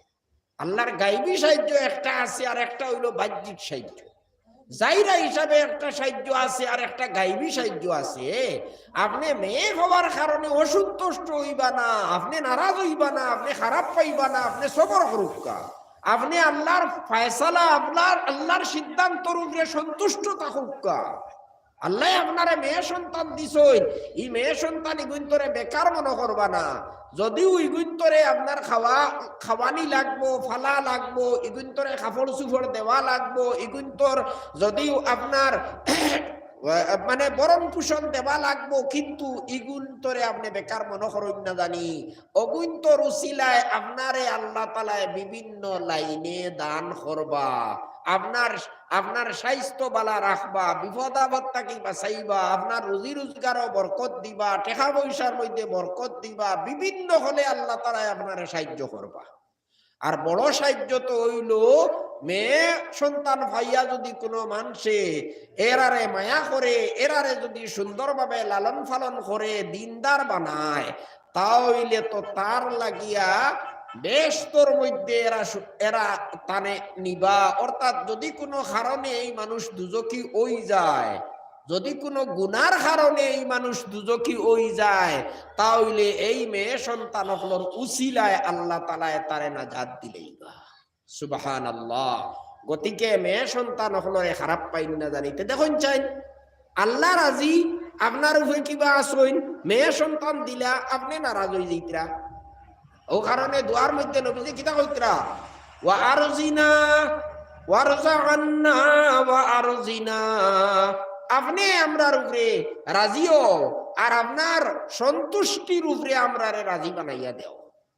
আল্লাহর গাইবী সাহায্য একটা আছে, আর একটা হইল বাহ্যিক সাহায্য। জাইরা হিসাবে একটা সাহায্য আছে, আর একটা গাইবী সাহায্য আছে। আপনি মেয়ে হওয়ার কারণে অসন্তুষ্ট হইবা না, আপনি নারাজ হইবা না, আপনি খারাপ পাইবা না, আপনি সবর করুকা। আপনি আল্লাহর ফয়সালা, আল্লাহর সিদ্ধান্তর উপরে সন্তুষ্ট থাকুকা। আল্লাহ আপনারে মেয়ে সন্তান দিছই, এই মেয়ে সন্তান ইগুন্তরে বেকার মনে করবা না। যদিও ইগুন্তরে আপনার খাওয়ানি লাগবো, ফালা লাগবো, ইগুন্তরে কাপড় চুপড় দেওয়া লাগবো, ইগুন্তর যদিও আপনার মানে বরণ পোষণ দেওয়া লাগবো, কিন্তু ইগুন্তরে আপনি বেকার মনে করেন না জানি। অগুন্তর উসিলায় আপনারে আল্লাহ তাআলায় বিভিন্ন লাইনে দান করবা। আপনার স্বাস্থ্য বালা রাখবা, বিপদ আপদ থাকি বাঁচাইবা, আপনার রুজি রোজগারও বরকত দিবা, টাকা পয়সার মধ্যে বরকত দিবা, বিভিন্ন হলে আল্লাহ তাআলা আপনারে সাহায্য করবা। আর বড় সাহায্য তো হইল মেয়ে সন্তান ভাইয়া যদি কোনো মানুষে এরারে মায়া করে, এরারে যদি সুন্দরভাবে লালন পালন করে, দিনদার বানায়, তাহলে তো তার লাগিয়া বেশতর মধ্যে এরা টানে নিবা। অর্থাৎ যদি কোনো কারণে এই মানুষ দুজকি ওই যায়, যদি কোনো গুনার কারণে এই মানুষ দুজকি ওই যায়, তাহলে এই মেয়ে সন্তান হলোর উসিলায় আল্লাহ তাআলা তারে নাজাত দিলেই বা। সুবহানাল্লাহ। গতিকে মেয়ে সন্তান হলোরে খারাপ পাইন না জানিতে দেখুন চাই আল্লাহ রাজি আপনার উপরে কিবা আসইন, মেয়ে সন্তান দিলা আপনি নারাজ হয়ে যাইতরা। ও কারণে দোয়ার মধ্যে নবীজি কিতা কইতরা ওয়া আরজিনা ওয়ারযাআন্না ওয়া আরজিনা, আপনি আমরার উপরে রাজিও আর আপনার সন্তুষ্টির উপরে আমরারে রাজি বানাইয়া দেও।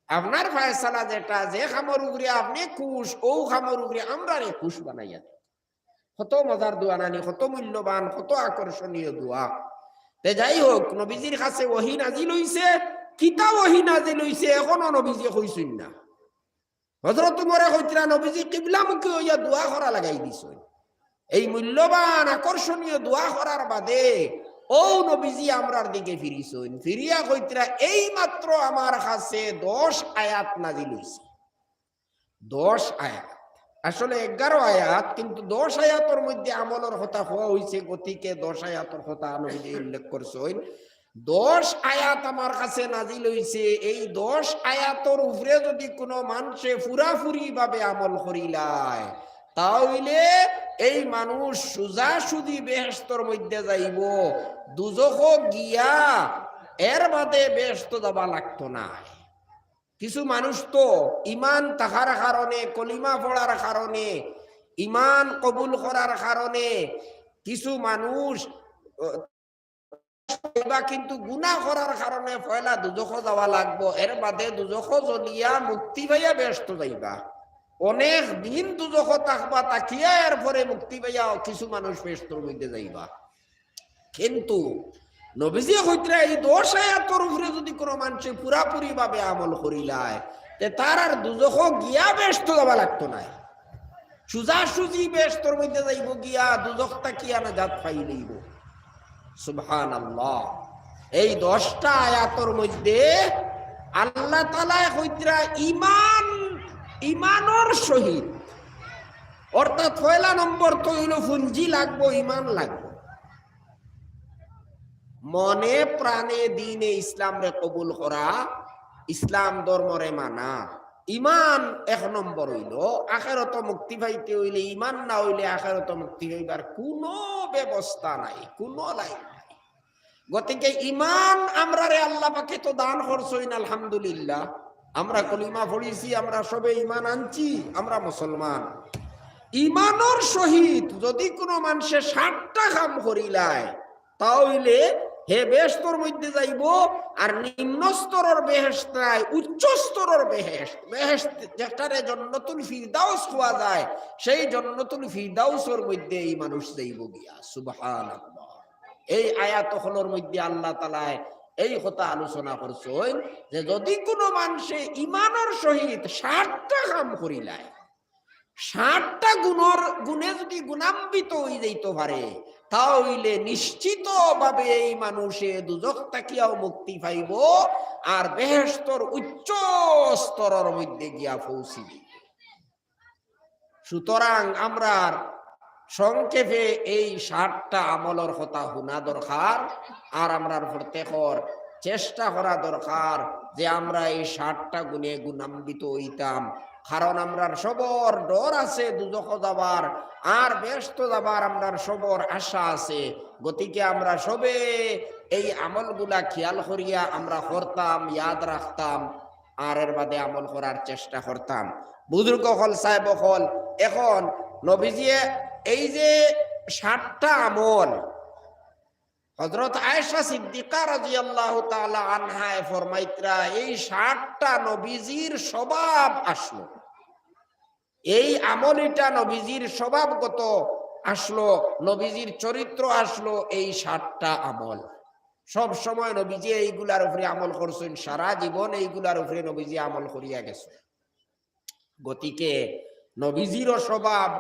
আপনার ফয়সালা যেটা, যে খামর উপরে আপনি খুশ, ও খামর উপরে আমরারে খুশ বানাইয়া দেও। কত মজার দোয়া নানি, কত মূল্যবান, কত আকর্ষণীয় দোয়া। তে যাই হোক, নবীজির কাছে ওহী নাজিল হইছে, কিতা ওহী নাজিল হইছে এখনো নবীজি কইছেন না। হযরত উমরে কইতরা নবীজি কিবলামুখী হইয়া দোয়া করা লাগাই দিছেন। এই মূল্যবান আকর্ষণীয় দোয়া করার বাদে ও নবীজি আমরার দিকে ফিরিছেন, ফিরিয়া কইতরা এই মাত্র আমার কাছে 10 আয়াত নাজিল হইছে। 10 আয়াত, আসলে 11 আয়াত, কিন্তু 10 আয়াতের মধ্যে আমলের কথা হওয়া হইছে, গতিকে 10 আয়াতের কথা নবীজি উল্লেখ করছেন। 10 আয়াত আমার কাছে নাজিল হইছে। এই 10 আয়াতের উপরে যদি কোনো মানুষে পুরাপুরি ভাবে আমল করিলায়, তাহলে এই মানুষ সোজাসুজি বেহেশতের মধ্যে যাইব, দুজখ গিয়া এর বাদে বেহেশত যাবা লাগতো না। কিছু মানুষ তো ইমান থাকার কারণে, কলিমা পড়ার কারণে, ইমান কবুল করার কারণে কিছু মানুষ কিন্তু গুনাহ করার কারণে পয়লা দুজখ যাওয়া লাগবো, এর বাদে দুজখ জ্বলিয়া মুক্তি পাইয়া ব্যস্ত যাইবা। অনেক দিন দুজখ থাকবা, তাকিয়া এর পরে মুক্তি পাইয়া কিছু মানুষ ব্যস্তর মধ্যে যাইবা। কিন্তু নবীজি কইতরা এই 10 আয়াতের উপরে যদি কোনো মানুষে পুরাপুরি ভাবে আমল করিলায়, তে তার আর দুজখ গিয়া ব্যস্ত যাওয়া লাগতো না, সোজাসুজি ব্যস্তর মধ্যে যাইব, গিয়া দুজখ তাকিয়া না জাত পাই লইব। সুবহানাল্লাহ। এই 10টা আয়াতের মধ্যে আল্লাহ তাআলা কইতরা ইমানের সহিত, অর্থাৎ পয়লা নম্বর তো হইল পুঞ্জি লাগবো, ইমান লাগবো, মনে প্রাণে দিনে ইসলাম রে কবুল করা, ইসলাম ধর্মরে মানা। ইমান 1 নম্বর হইল। আখিরাত মুক্তি পাইতে হইলে ইমান না হইলে আখিরাত মুক্তি হইবার কোনো ব্যবস্থা নাই, কোনো লাইন নাই। গতিকে ইমান আমরারে আল্লাহ পাকে তো দান করছেন, আলহামদুলিল্লাহ। আমরা কলিমা পড়িছি, আমরা সবে ইমান আনছি, আমরা মুসলমান। ইমানের সহিত যদি কোনো মানুষে 60টা কাম করিলায়, তাহলে হে বেহেশতের মধ্যে যাইব। আর নিম্ন স্তরের বেহেশত নাই, উচ্চ স্তরের বেহেশত, বেহেশত যেটারে জান্নাতুল ফিরদাউস কোয়া যায়, সেই জান্নাতুল ফিরদাউসের মধ্যে এই মানুষ যাইব গিয়া। সুবহানাল্লাহ। এই আয়াতগুলোর মধ্যে আল্লাহ তাআলা এই কথা আলোচনা করছেন যে যদি কোনো মানুষে ইমানের সহিত 60টা কাম করিলায়, 60টা গুণে যদি গুণান্বিত হয়ে যাইতে পারে, তাহলে নিশ্চিত ভাবে এই মানুষে দুজখ তাকিয়াও মুক্তি পাইব আর বেহেশতের উচ্চ স্তরের মধ্যে গিয়া পৌঁছিবে। সুতরাং আমরা সংক্ষেপে এই 60টা আমলের কথা শোনা দরকার, আর আমরা প্রত্যেকের চেষ্টা করা দরকার যে আমরা এই 60টা গুণে গুণান্বিত হইতাম। কারণ আমরার সবর ডর আছে দুজখ যাবার, আর ব্যস্ত যাবার আমরার সবর আশা আছে। গতিকে আমরা সবে এই আমলগুলা খেয়াল করিয়া আমরা করতাম, ইয়াদ রাখতাম, আর এর বাদে আমল করার চেষ্টা করতাম। বুজুর্গ হল, সাহেব হল, এখন নবীজি এই যে 60টা আমল, হযরত আয়েশা সিদ্দিকা রাদিয়াল্লাহু তাআলা আনহা ফরমাইতরা এই 60টা নবীজির স্বভাব আসলো, এই আমলটা নবীজির স্বভাবগত আসলো, নবীজির চরিত্র আসলো। এই 60টা আমল সব সময় নবীজি এইগুলার উপরে আমল করছেন, সারা জীবন এইগুলার উপরে নবীজি আমল করিয়া গেছে। গতিকে নবীজিরও স্বভাব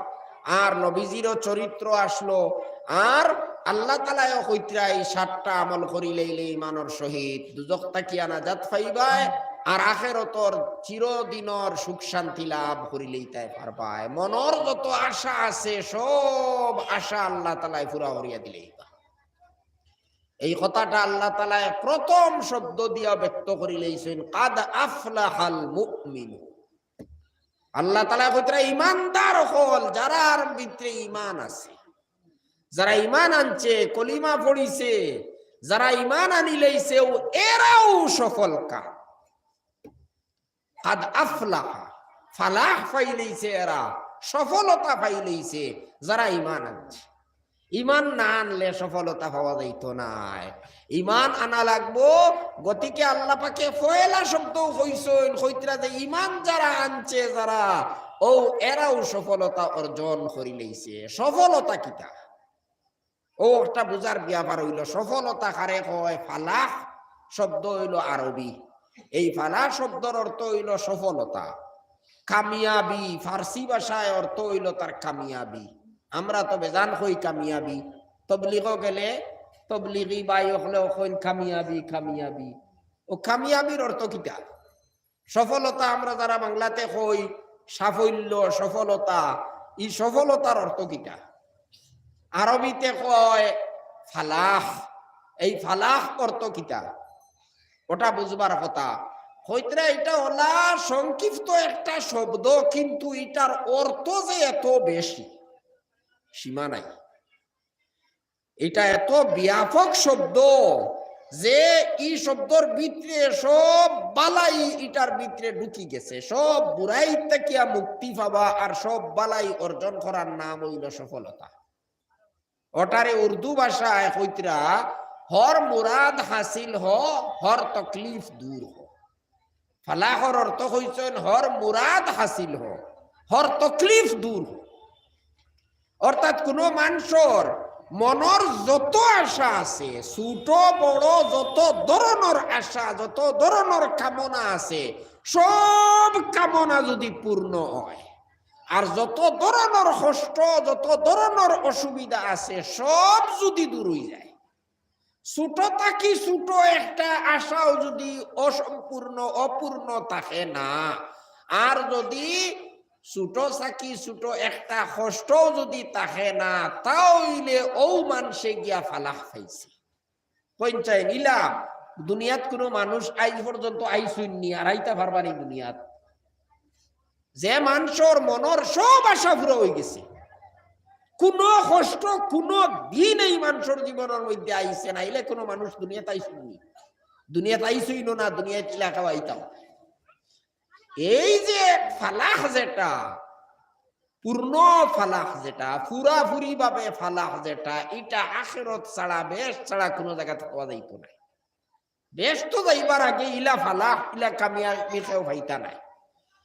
আর নবীজিরও চরিত্র আসলো। আর আল্লাহ তাআলা কইতরা এই 60টা আমল করিলেইলে ইমানের সহিত দুজখ তাকিয়া নাজাত পাইবায়, আর আখিরাতর চিরদিনের সুখ শান্তি লাভ করিলেই তাই পারবায়। মনের যত আশা আছে সব আশা আল্লাহ তাআলা পুরা করিয়া দিলেই। এই কথাটা আল্লাহ তাআলা প্রথম শব্দ দিয়া ব্যক্ত করিলেইছেন, কাদ আফলাহাল মুমিনুন। আল্লাহ তাআলা কইতরা ঈমানদার হল, যারার ভিতরে ঈমান আছে, যারা ঈমান আনছে, কলিমা পড়িছে, যারা ঈমান আনিলেইছে, এরাও সফল কাম। কাদ আফলাহা, ফালাহ পাইলেইছে এরা, সফলতা পাইলেইছে যারা ঈমান আনছে। ঈমান না আনলে সফলতা পাওয়া যাইত না। ঈমান আনা লাগবো। গতিকে আল্লাহ পাকে ফয়লা শব্দ কইছেন, কইতরা যে ঈমান যারা আনছে, যারা ও এরাও সফলতা অর্জন করি লইছে। সফলতা কিটা ও একটা বুঝার ব্যাপার হইল। সফলতা কারে কয়? ফালাহ শব্দ হইল আরবি। এই ফালাহ শব্দের অর্থ হইল সফলতা। কামিয়াবি ফার্সি ভাষায় অর্থ হইল তার কামিয়াবি। আমরা তো বেজান হই কামিয়াবি। তবলিগও গেলে তবলিগি বাই হলেও কইন কামিয়াবি কামিয়াবি। ও কামিয়াবির অর্থ কিটা? সফলতা আমরা যারা বাংলাতে কই সাফল্য, সফলতা, এই সফলতার অর্থ কিটা? আরবিতে কয় ফালাহ। এই ফালাহ অর্থ কিটা ওটা বুঝবার কথা। হইতরা এটা হলা সংক্ষিপ্ত একটা শব্দ, কিন্তু এটার অর্থ যে এত বেশি সীমা নাই। এটা এত ব্যাপক শব্দ যে এই শব্দর ভিতরে সব বালাই এটার ভিতরে ঢুকি গেছে। সব বুড়াই থেকে মুক্তি পাবা আর সব বালাই অর্জন করার নাম হইল সফলতা। ওটারে উর্দু ভাষায় কইতরা হর মুরাদ হাসিল হ, হর তকলিফ দূর হ। ফালাহর অর্থ হইছেন হর মুরাদ হাসিল হ, হর তকলিফ দূর হ। অর্থাৎ কোন মানুষের মনের যত আশা আছে, ছোট বড় যত ধরনের আশা, যত ধরনের কামনা আছে, সব কামনা যদি পূর্ণ হয়, আর যত ধরনের কষ্ট, যত ধরনের অসুবিধা আছে, সব যদি দূর হয়ে যায়, ছোট থাকি ছোট একটা আশাও যদি অসম্পূর্ণ অপূর্ণ থাকে না, আর যদি ছোট থাকি ছোট একটা কষ্টও যদি থাকে না, তাহলে ও মানুষে গিয়া ফালাহ পাইছে। পঞ্চায়েত ইলা দুনিয়াত কোনো মানুষ আজ পর্যন্ত আইসুননি আর আইতা পারবানি দুনিয়াত। যে মানুষের মনের সব আশা পুরো হয়ে গেছে, কোন কষ্ট কোন দিন এই মানুষের জীবনের মধ্যে আইসে না, এলে কোনো মানুষ দুনিয়াতে আইসুননি। দুনিয়াতে আইসই না, দুনিয়াতে লেখা আইতাম। এই যে ফালাহ যেটা পূর্ণ ফালাহ, যেটা পুরাপুরি ভাবে ফালাহ, যেটা এটা আখিরাত ছাড়া বেশ ছাড়া কোনো জায়গা পাওয়া যাইতো না। বেশ তো যাইবার আগে ইলা ফালাহ ইলা কামিয়াবি কেউ ভাইতা নাই।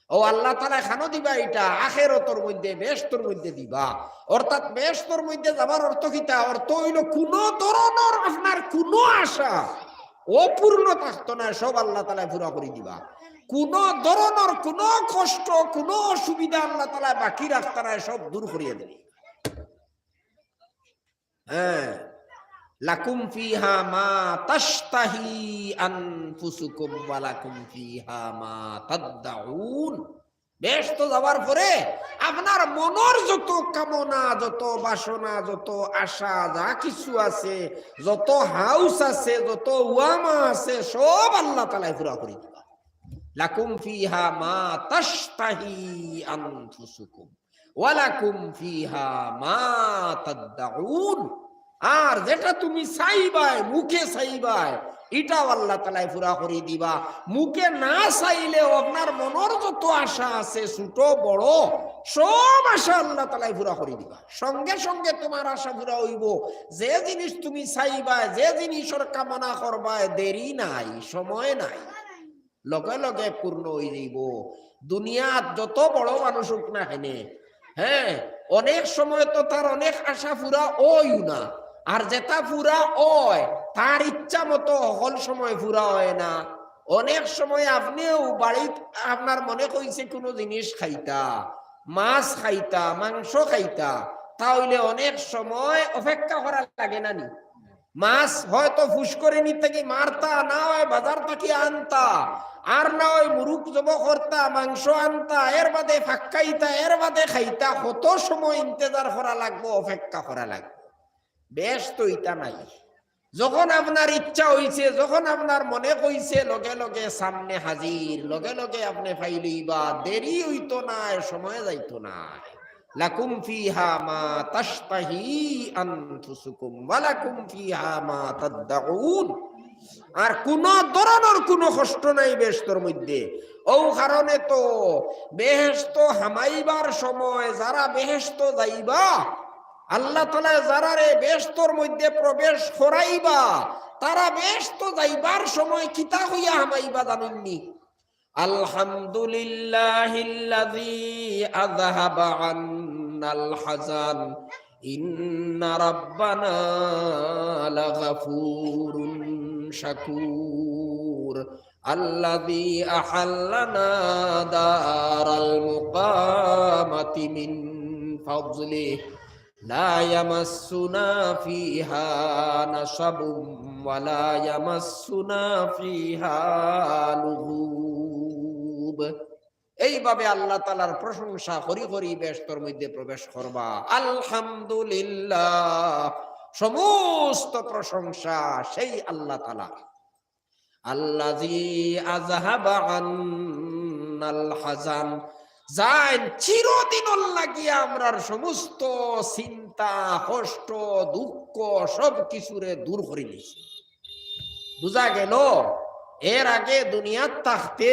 ও আল্লাহ তাআলা খানো দিবা এটা আখিরাতের মধ্যে বেশতর মধ্যে দিবা। অর্থাৎ বেশতর মধ্যে যাবার অর্থ কিটা? অর্থ হইল কোন ধরনের আপনার কোন আশা অপূর্ণ থাকতো না, সব আল্লাহ তাআলা পুরা করে দিবা। কোন ধরনের কোন কষ্ট কোন অসুবিধা আল্লাহ তাআলা বাকি রাখতে না, সব দূর করিয়ে দেবে। হ্যাঁ, লাকুম ফিহা মা তাশতাহি আনফুসুকুম ওয়া লাকুম ফিহা মা তাদউন। বেশ তো যাওয়ার পরে আপনার মনের যত কামনা, যত বাসনা, যত আশা, যা কিছু আছে, যত হাউস আছে, যত ওয়ামা আছে, সব আল্লাহ তাআলা পুরা করে দিবা। লাকুম ফিহা মা তাশতাহি আনফুসুকুম ওয়া লাকুম ফিহা মা তাদউন। আর যেটা তুমি চাইবাই, মুখে চাইবাই, এটাও আল্লাহ তাআলা পুরা করে দিবা। মুখে না চাইলেও আপনার মনের যত আশা আছে, ছোট বড় সব আশা আল্লাহ তাআলা পুরা করে দিবা। সঙ্গে সঙ্গে তোমার আশা পুরা হইব। যে জিনিস তুমি চাইবাই, যে জিনিসের কামনা করবাই, দেরি নাই, সময় নাই, লগে লগে পূর্ণ হয়ে যাইব। দুনিয়াত যত বড় মানুষ হোক না কেন, হ্যাঁ, অনেক সময় তো তার অনেক আশা পুরা ওই না, আর যেটা পুরা হয় তার ইচ্ছা মতো সকল সময় পুরা হয় না। অনেক সময় আপনিও বাড়িতে আপনার মনে কইছে কোনো জিনিস খাইতা, মাছ খাইতা, মাংস খাইতা, তাহলে অনেক সময় অপেক্ষা করা লাগে না নি? মাছ হয়তো ফুসকরিনি থেকে মারতা, না হয় বাজার থেকে আনতা, আর না হয় মুরুখ জব করতা, মাংস আনতা, এর বাদে ফাক্কাইতা, এর বাদে খাইতা। কত সময় ইন্তজার করা লাগবো, অপেক্ষা করা লাগবে। বেশ তো ইটা নাই। যখন আপনার ইচ্ছা হইছে, যখন আপনার মনে কইছে, লগে লগে সামনে হাজির, লগে লগে আপনি পাইলইবা, দেরি হইতো না, সময় যাইতো না। লাকুম ফিহা মা তাশতাহি আনফুসুকুম ওয়া লাকুম ফিহা মা তাদউন। আর কোন ধরনের কোনো কষ্ট নাই বেহেশতের মধ্যে। ও কারণে তো বেহেশত হামাইবার সময় যারা বেহেশত যাইবা, আল্লাহ তাআলা যারা রে বেহেশতর মধ্যে প্রবেশ করাইবা, তারা বেহেশত যাইবার সময় কিতা হইয়া হামাইবা জানেননি? আলহামদুলিল্লাহিল্লাযী আযহাবা আন্নাল হাযান ইন্না রাব্বানা লাগাফুরুন শাকুর আল্লাযী আহাল্লানা দারাল মুকামাতি মিন ফাযলিহি লা ইয়ামাসসুনা ফিহা নাসাবুম ওয়া লা ইয়ামাসসুনা ফিহা লুগুব। এইভাবে আল্লাহ তাআলার প্রশংসা করি করি বেহেশতের মধ্যে প্রবেশ করবা। আলহামদুলিল্লাহ, সমস্ত প্রশংসা সেই আল্লাহ তাআলা। আল্লাযী আযহাবা আন্নাল হাযান, যাই চিরদিন লাগিয়া আমরার সমস্ত চিন্তা কষ্ট দুঃখ সব কিছুরে দূর করে দিয়েছে। বুঝা গেল? এর আগে দুনিয়াত থাকতে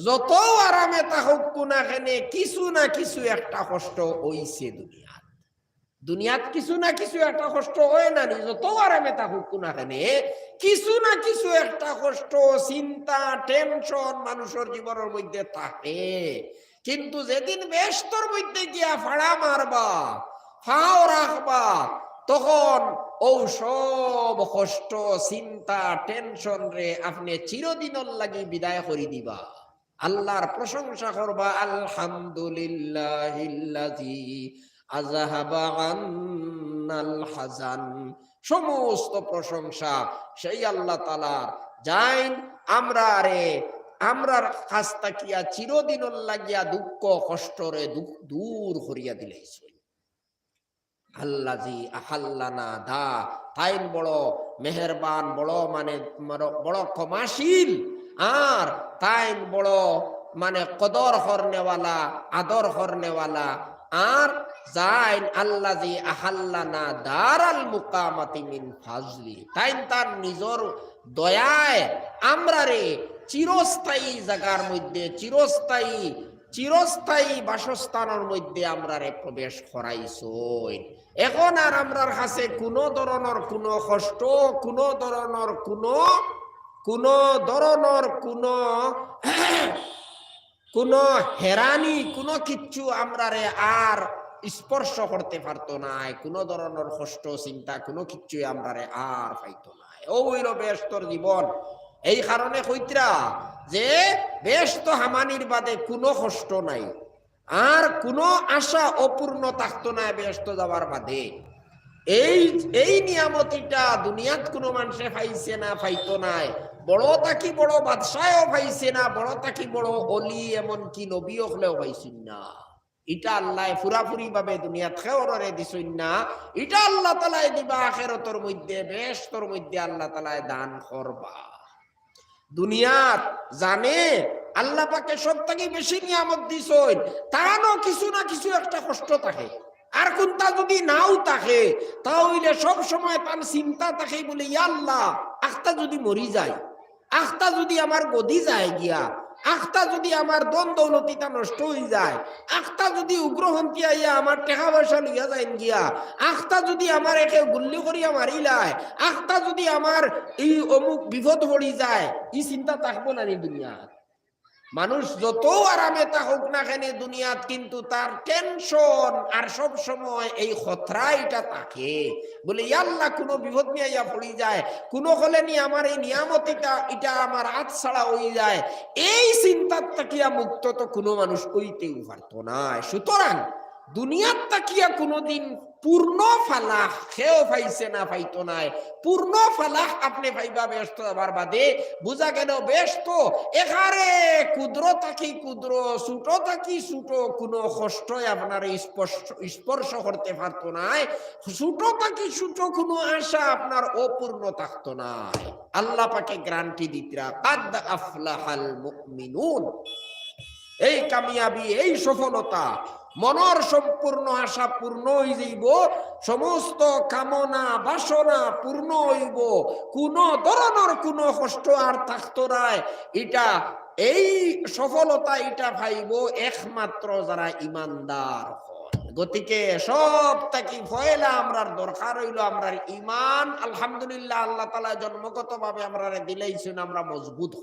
যত আরামে থাকুক না কেন কিছু না কিছু একটা কষ্ট হইছে। দুনিয়াত কিছু না কিছু একটা কষ্ট হয় না, যত আরামে থাকুক না কেন কিছু না কিছু একটা কষ্ট চিন্তা টেনশন মানুষের জীবনের মধ্যে থাকে। কিন্তু যেদিন বেহেশতের মধ্যে গিয়া ফাড়া মারবা, ফাও রাখবা, তখন ও সব কষ্ট চিন্তা টেনশন রে আপনি চিরদিনের লাগি বিদায় করে দিবা। আল্লাহর প্রশংসা করবা। আলহামদুলিল্লাহিল্লাযী আযহাবা আন্নাল হাযান, সমস্ত প্রশংসা সেই আল্লাহ তাআলার। যাইন আমরার কাছ তাকিয়া চিরদিনের লাগিয়া দুঃখ কষ্ট রে দূর করিয়া দিলাইছে। আল্লাযী আহাল্লানা দা, তাইন বড় মেহেরবান, বড় মানে বড় ক্ষমাশীল, আর তাইন বড় মানে কদর করনেওয়ালা, আদর করনেওয়ালা। আর যাইন আল্লাযী আহাল্লানা দারাল মুকামাতি মিন ফাজলি, তাইন তার নিজর দয়ায় আমরা রে চিরস্থায়ী জায়গার মধ্যে চিরস্থায়ী বাসস্থানের মধ্যে আমরা রে প্রবেশ করাইছই। এখন আর আমরার কাছে কোনো ধরনের কোনো কষ্ট, কোনো ধরনের কোনো হেরানি, কোনো কিচ্ছু আমরা রে আর স্পর্শ করতে পারতো না। কোনো ধরনের কষ্ট চিন্তা কোনো কিচ্ছু আমরা রে আর পাইতো না। ও হইল বেহেশতর জীবন। এই কারণে কইত্রা যে বেহেশত হামানির বাদে কোনো কষ্ট নাই, আর কোনো আশা অপূর্ণ থাকতো না বেহেশত যাওয়ার বাদে। এই নিয়ামতিটা দুনিয়াত কোনো মানুষে পাইছে না, পাইতো নাই। বড় তাকি বড় বাদশাহও পাইছে না, বড় তাকি বড় অলি এমনকি নবীও হলেও পাইছেন না। এটা আল্লাহ পুরাপুরি ভাবে দুনিয়াত খেওরে দিছেন না। এটা আল্লাহ তাআলা দিবা আখিরাতের মধ্যে, বেহেশতের মধ্যে আল্লাহ তাআলা দান করবা। দুনিয়াত জানে আল্লাহ পাকে সব থেকে বেশি নিয়ামত দিছেন, তারও কিছু না কিছু একটা কষ্ট থাকে। আর কোনটা যদি নাও থাকে তাহলে সব সময় তার চিন্তা থাকে বলে, ইয়া আল্লাহ আখতা যদি মরি যায়, আখতা যদি আমার গদি যায় গিয়া, আখতা যদি আমার দন দৌলতিটা নষ্ট হয়ে যায়, আখতা যদি উগ্রপন্থী আইয়া আমার টাকা পয়সা লইয়া যায় গিয়া, আখতা যদি আমার একে গুল্লি করিয়া মারিলায়, আখতা যদি আমার এই অমুক বিপদ পড়ি যায়, এই চিন্তা থাকবো না নি দুনিয়াত। মানুষ যত আরামে থাকুক না কেন দুনিয়াত, কিন্তু তার টেনশন আর সব সময় এই খতরাইটা থাকে বলে, ইয়া আল্লাহ কোনো বিপদ নিয়ে ইয়া পড়ি যায়, কোনো হলে নি আমার এই নিয়ামতিটা এটা আমার হাত ছাড়া হয়ে যায়, এই চিন্তার তাকিয়া মুক্ত তো কোনো মানুষ কইতেও পারতো না। সুতরাং দুনিয়ার তাকিয়া কোনোদিন পূর্ণ ফালাহ খেয়েও পাইছে না, পাইতো নাই। পূর্ণ ফালাহ আপনি পাইবা বেহেশত যাবার বাদে। বুঝা গেল বেহেশত এখানে ক্ষুদ্র থাকি ক্ষুদ্র, ছোট থাকি ছোট, কোনো কষ্টই আপনার স্পর্শ করতে পারতো নাই। ছোট থাকি ছোট কোনো আশা আপনার অপূর্ণ থাকতো না। আল্লাহ পাকে গ্যারান্টি দিতরা, কাদ আফলাহাল মুমিনুন, এই কামিয়াবি এই সফলতা মনের সম্পূর্ণ আশা পূর্ণ হয়ে যাইব, সমস্ত কামনা বাসনা পূর্ণ হইব, কোন ধরনের কোন কষ্ট আর থাকতো নাই। এটা এই সফলতা এটা পাইব একমাত্র যারা ইমানদার হয়। গতিকে সব থেকে পয়লা আমরার দরকার হইল আমরার ইমান। আলহামদুলিল্লাহ, আল্লাহ তাআলা জন্মগত ভাবে আমরারে দিলাইছেন, আমরা মজবুত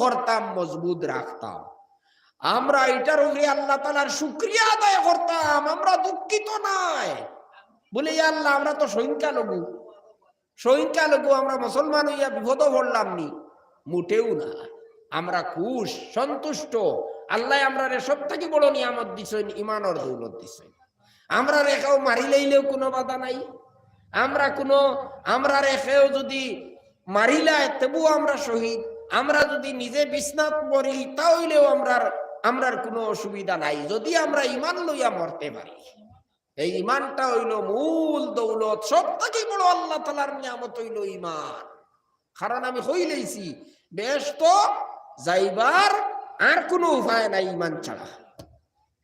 করতাম, মজবুত রাখতাম। আমরা এটার উপরে আল্লাহ তাআলার শুকরিয়া আদায় করতাম। আমরা দুঃখিত নাই বলে, আল্লাহ আমরা তো সংখ্যালঘু, আমরা মুসলমান হইয়া বিপদ পড়লাম নি, মোটেও না। আমরা খুশ, সন্তুষ্ট। আল্লাহ আমরা সব থেকে বড় নিয়ামত দিছেন, ইমানের দৌলত দিছেন। আমরা রেখেও মারি লাইলেও কোনো বাধা নাই। আমরা রেখেও যদি মারিলায় তবু আমরা শহীদ। আমরা যদি নিজে বিছনাত মরি তাহলেও আমরার কোনো অসুবিধা নাই, যদি আমরা ইমান লইয়া মরতে পারি। এই ইমানটা হইল মূল দৌলত। সব থেকে বড় আল্লাহ তাআলার নিয়ামত হইল ইমান। কারণ আমি হইলেইছি বেহেশত যাইবার আর কোনো উপায় নাই ইমান ছাড়া।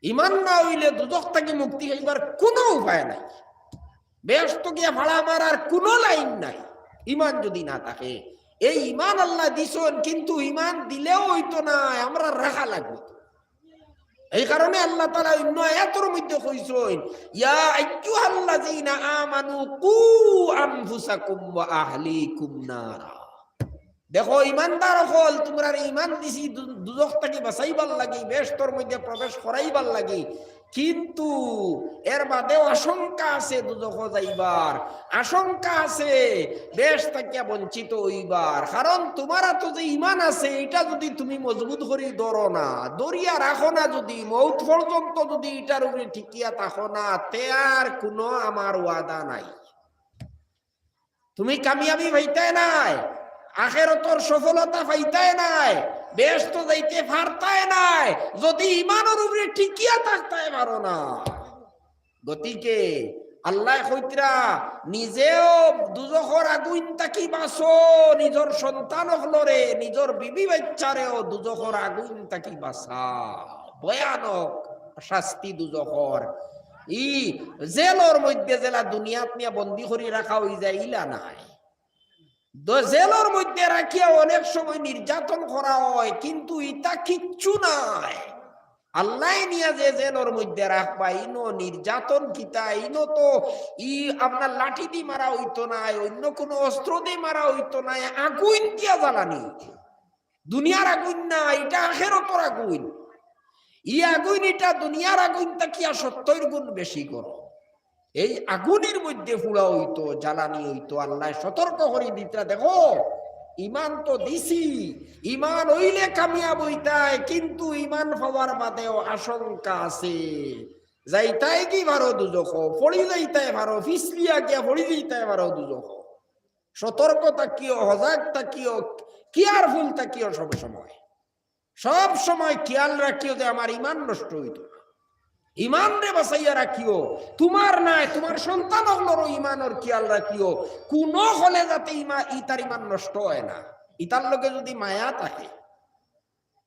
ইমান না হইলে দুজখ থেকে মুক্তি হইবার কোনো উপায় নাই। বেহেশত গিয়া ভাড়া মারার কোনো লাইন নাই ইমান যদি না থাকে। এই ইমান আল্লাহ দিছেন, কিন্তু ইমান দিলেও হইতো না, আমরা রাখা লাগবে। এই কারণে আল্লাহ তাআলা অন্য আয়াতের মধ্যে কইছেন, ইয়া আইয়ুহাল্লাযীনা আমানু কু আনফুসাকুম ওয়া আহলিকুম নারা। দেখো ইমানদার হল, তোমরা ইমান দিছি দুজখ থেকে বাঁচাইবার লাগি, বেহেশতের মধ্যে প্রবেশ করাইবার লাগি, কিন্তু এর বাদেও আশঙ্কা আছে দুজখ যাইবার, আশঙ্কা আছে বেহেশত থেকে বঞ্চিত হইবার। কারণ তোমারা তো যে ইমান আছে এটা যদি তুমি মজবুত করে ধরো না, দরিয়া রাখো না, যদি মৌত পর্যন্ত যদি এটার উপরে ঠিকিয়া থাকো না, তে আর কোনো আমার ওয়াদা নাই, তুমি কামিয়াবি হইতে নাই, আখিরাতের সফলতা পাইতে নাই, বেহেশত যাইতে পারতে নাই, যদি ইমানের উপরে টিকিয়া থাকতে পারো না। গতিকে আল্লাহ কইতরা নিজেও দুজখর আগুন থাকি বাঁচো, নিজের সন্তান হলরে, নিজের বিবি বাচ্চারেও দুজখর আগুন থাকি বাঁচা। ভয়ানক শাস্তি দুজখর। ই জেলর মধ্যে জেলা দুনিয়াত নিয়ে বন্দি করে রাখা হয়ে যায়, ইলা নাই। জেলের মধ্যে রাখিয়া অনেক সময় নির্যাতন করা হয়, কিন্তু ইটা কিচ্ছু নাই। আল্লাহ নিয়া যে জেলের মধ্যে রাখবা, ইনো নির্যাতন কিতা, ইনো তো আপনার লাঠি দিয়ে মারা হইতো নাই, অন্য কোনো অস্ত্র দিয়ে মারা হইতো নাই, আগুন দিয়া জ্বালানি। দুনিয়ার আগুন না, এটা আখিরাতের আগুন। ই আগুন এটা দুনিয়ার আগুন তাকিয়া 70 গুণ বেশি করো। এই আগুনের মধ্যে ফুড়া হইতো, জ্বালানি হইতো। আল্লাহ সতর্ক করে দিতে, দেখো ইমান তো দিছি, ইমান হইলে কামিয়াব হইতায়, কিন্তু ইমান পাওয়ার বাদেও আশঙ্কা আছে। যাইতাই কি ভারো দুজখ, পড়ি যাইতাই ভারো, ফিসলিয়া গিয়া পড়ি যাইতাই ভারো দুজখ। সতর্ক থাকিও, হজাগ থাকিও, কেয়ারফুল থাকিও, সব সময় খেয়াল রাখিও যে আমার ইমান নষ্ট হইতো না। ইমান রে বাঁচাইয়া রাখিও, তোমার নাই তোমার সন্তান হলোর ইমানের খেয়াল রাখিও, কোন হলে যাতে ইতার ইমান নষ্ট হয় না। ইতার লোকে যদি মায়া থাকে,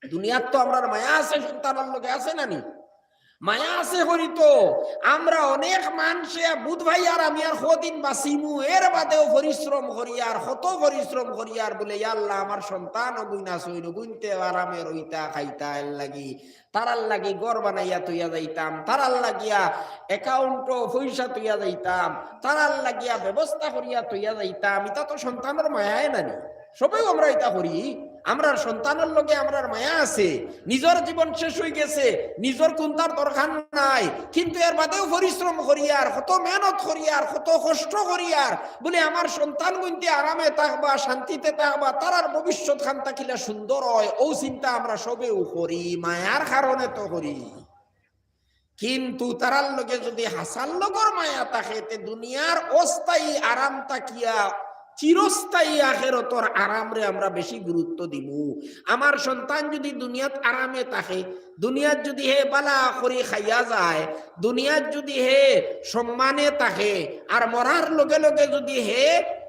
দুনিয়ার তো আমরা মায়া আছে, সন্তানের লোকে আছে না নি, মায়া আছে হরিত। আমরা অনেক মানুষে বুধ ভাই আর আমি আর কদিন বাঁচিমু, এর বাদেও পরিশ্রম করিয়ার, কত পরিশ্রম করিয়ার বলে, আল্লাহ আমার সন্তান গুইনা সইন গুনতে আরামে রইতা খাইতা, এর লাগি তারার লাগি গড় বানাইয়া তৈয়া যাইতাম, তারার লাগিয়া অ্যাকাউন্ট পয়সা তৈয়া যাইতাম, তারার লাগিয়া ব্যবস্থা করিয়া তৈয়া যাইতাম। এটা তো সন্তানের মায়ায় নানি, সবাই আমরা এটা করি। আমরার সন্তানের লগে আমরার মায়া আছে, নিজের জীবন শেষ হয়ে গেছে, নিজের কোনটার দরকার নাই, কিন্তু এর বাদেও পরিশ্রম করিয়ার, কত মেহনত করিয়ার, কত কষ্ট করিয়ার বলে আমার সন্তান গুনতে আরামে থাকবা, শান্তিতে থাকবা, তারার ভবিষ্যৎ খান থাকিলে সুন্দর হয়, ও চিন্তা আমরা সবেও করি, মায়ার কারণে তো করি। কিন্তু তারার লগে যদি হাসার লগর মায়া থাকে, দুনিয়ার অস্থায়ী আরাম তাকিয়া চিরস্থায়ী আখিরাতের আরামরে আমরা বেশি গুরুত্ব দিব। আমার সন্তান যদি দুনিয়াত আরামে থাকে, দুনিয়াত যদি হে বালা করি খাইয়া যায়, দুনিয়াত যদি হে সম্মানে থাকে, আর মরার লগে লগে যদি হে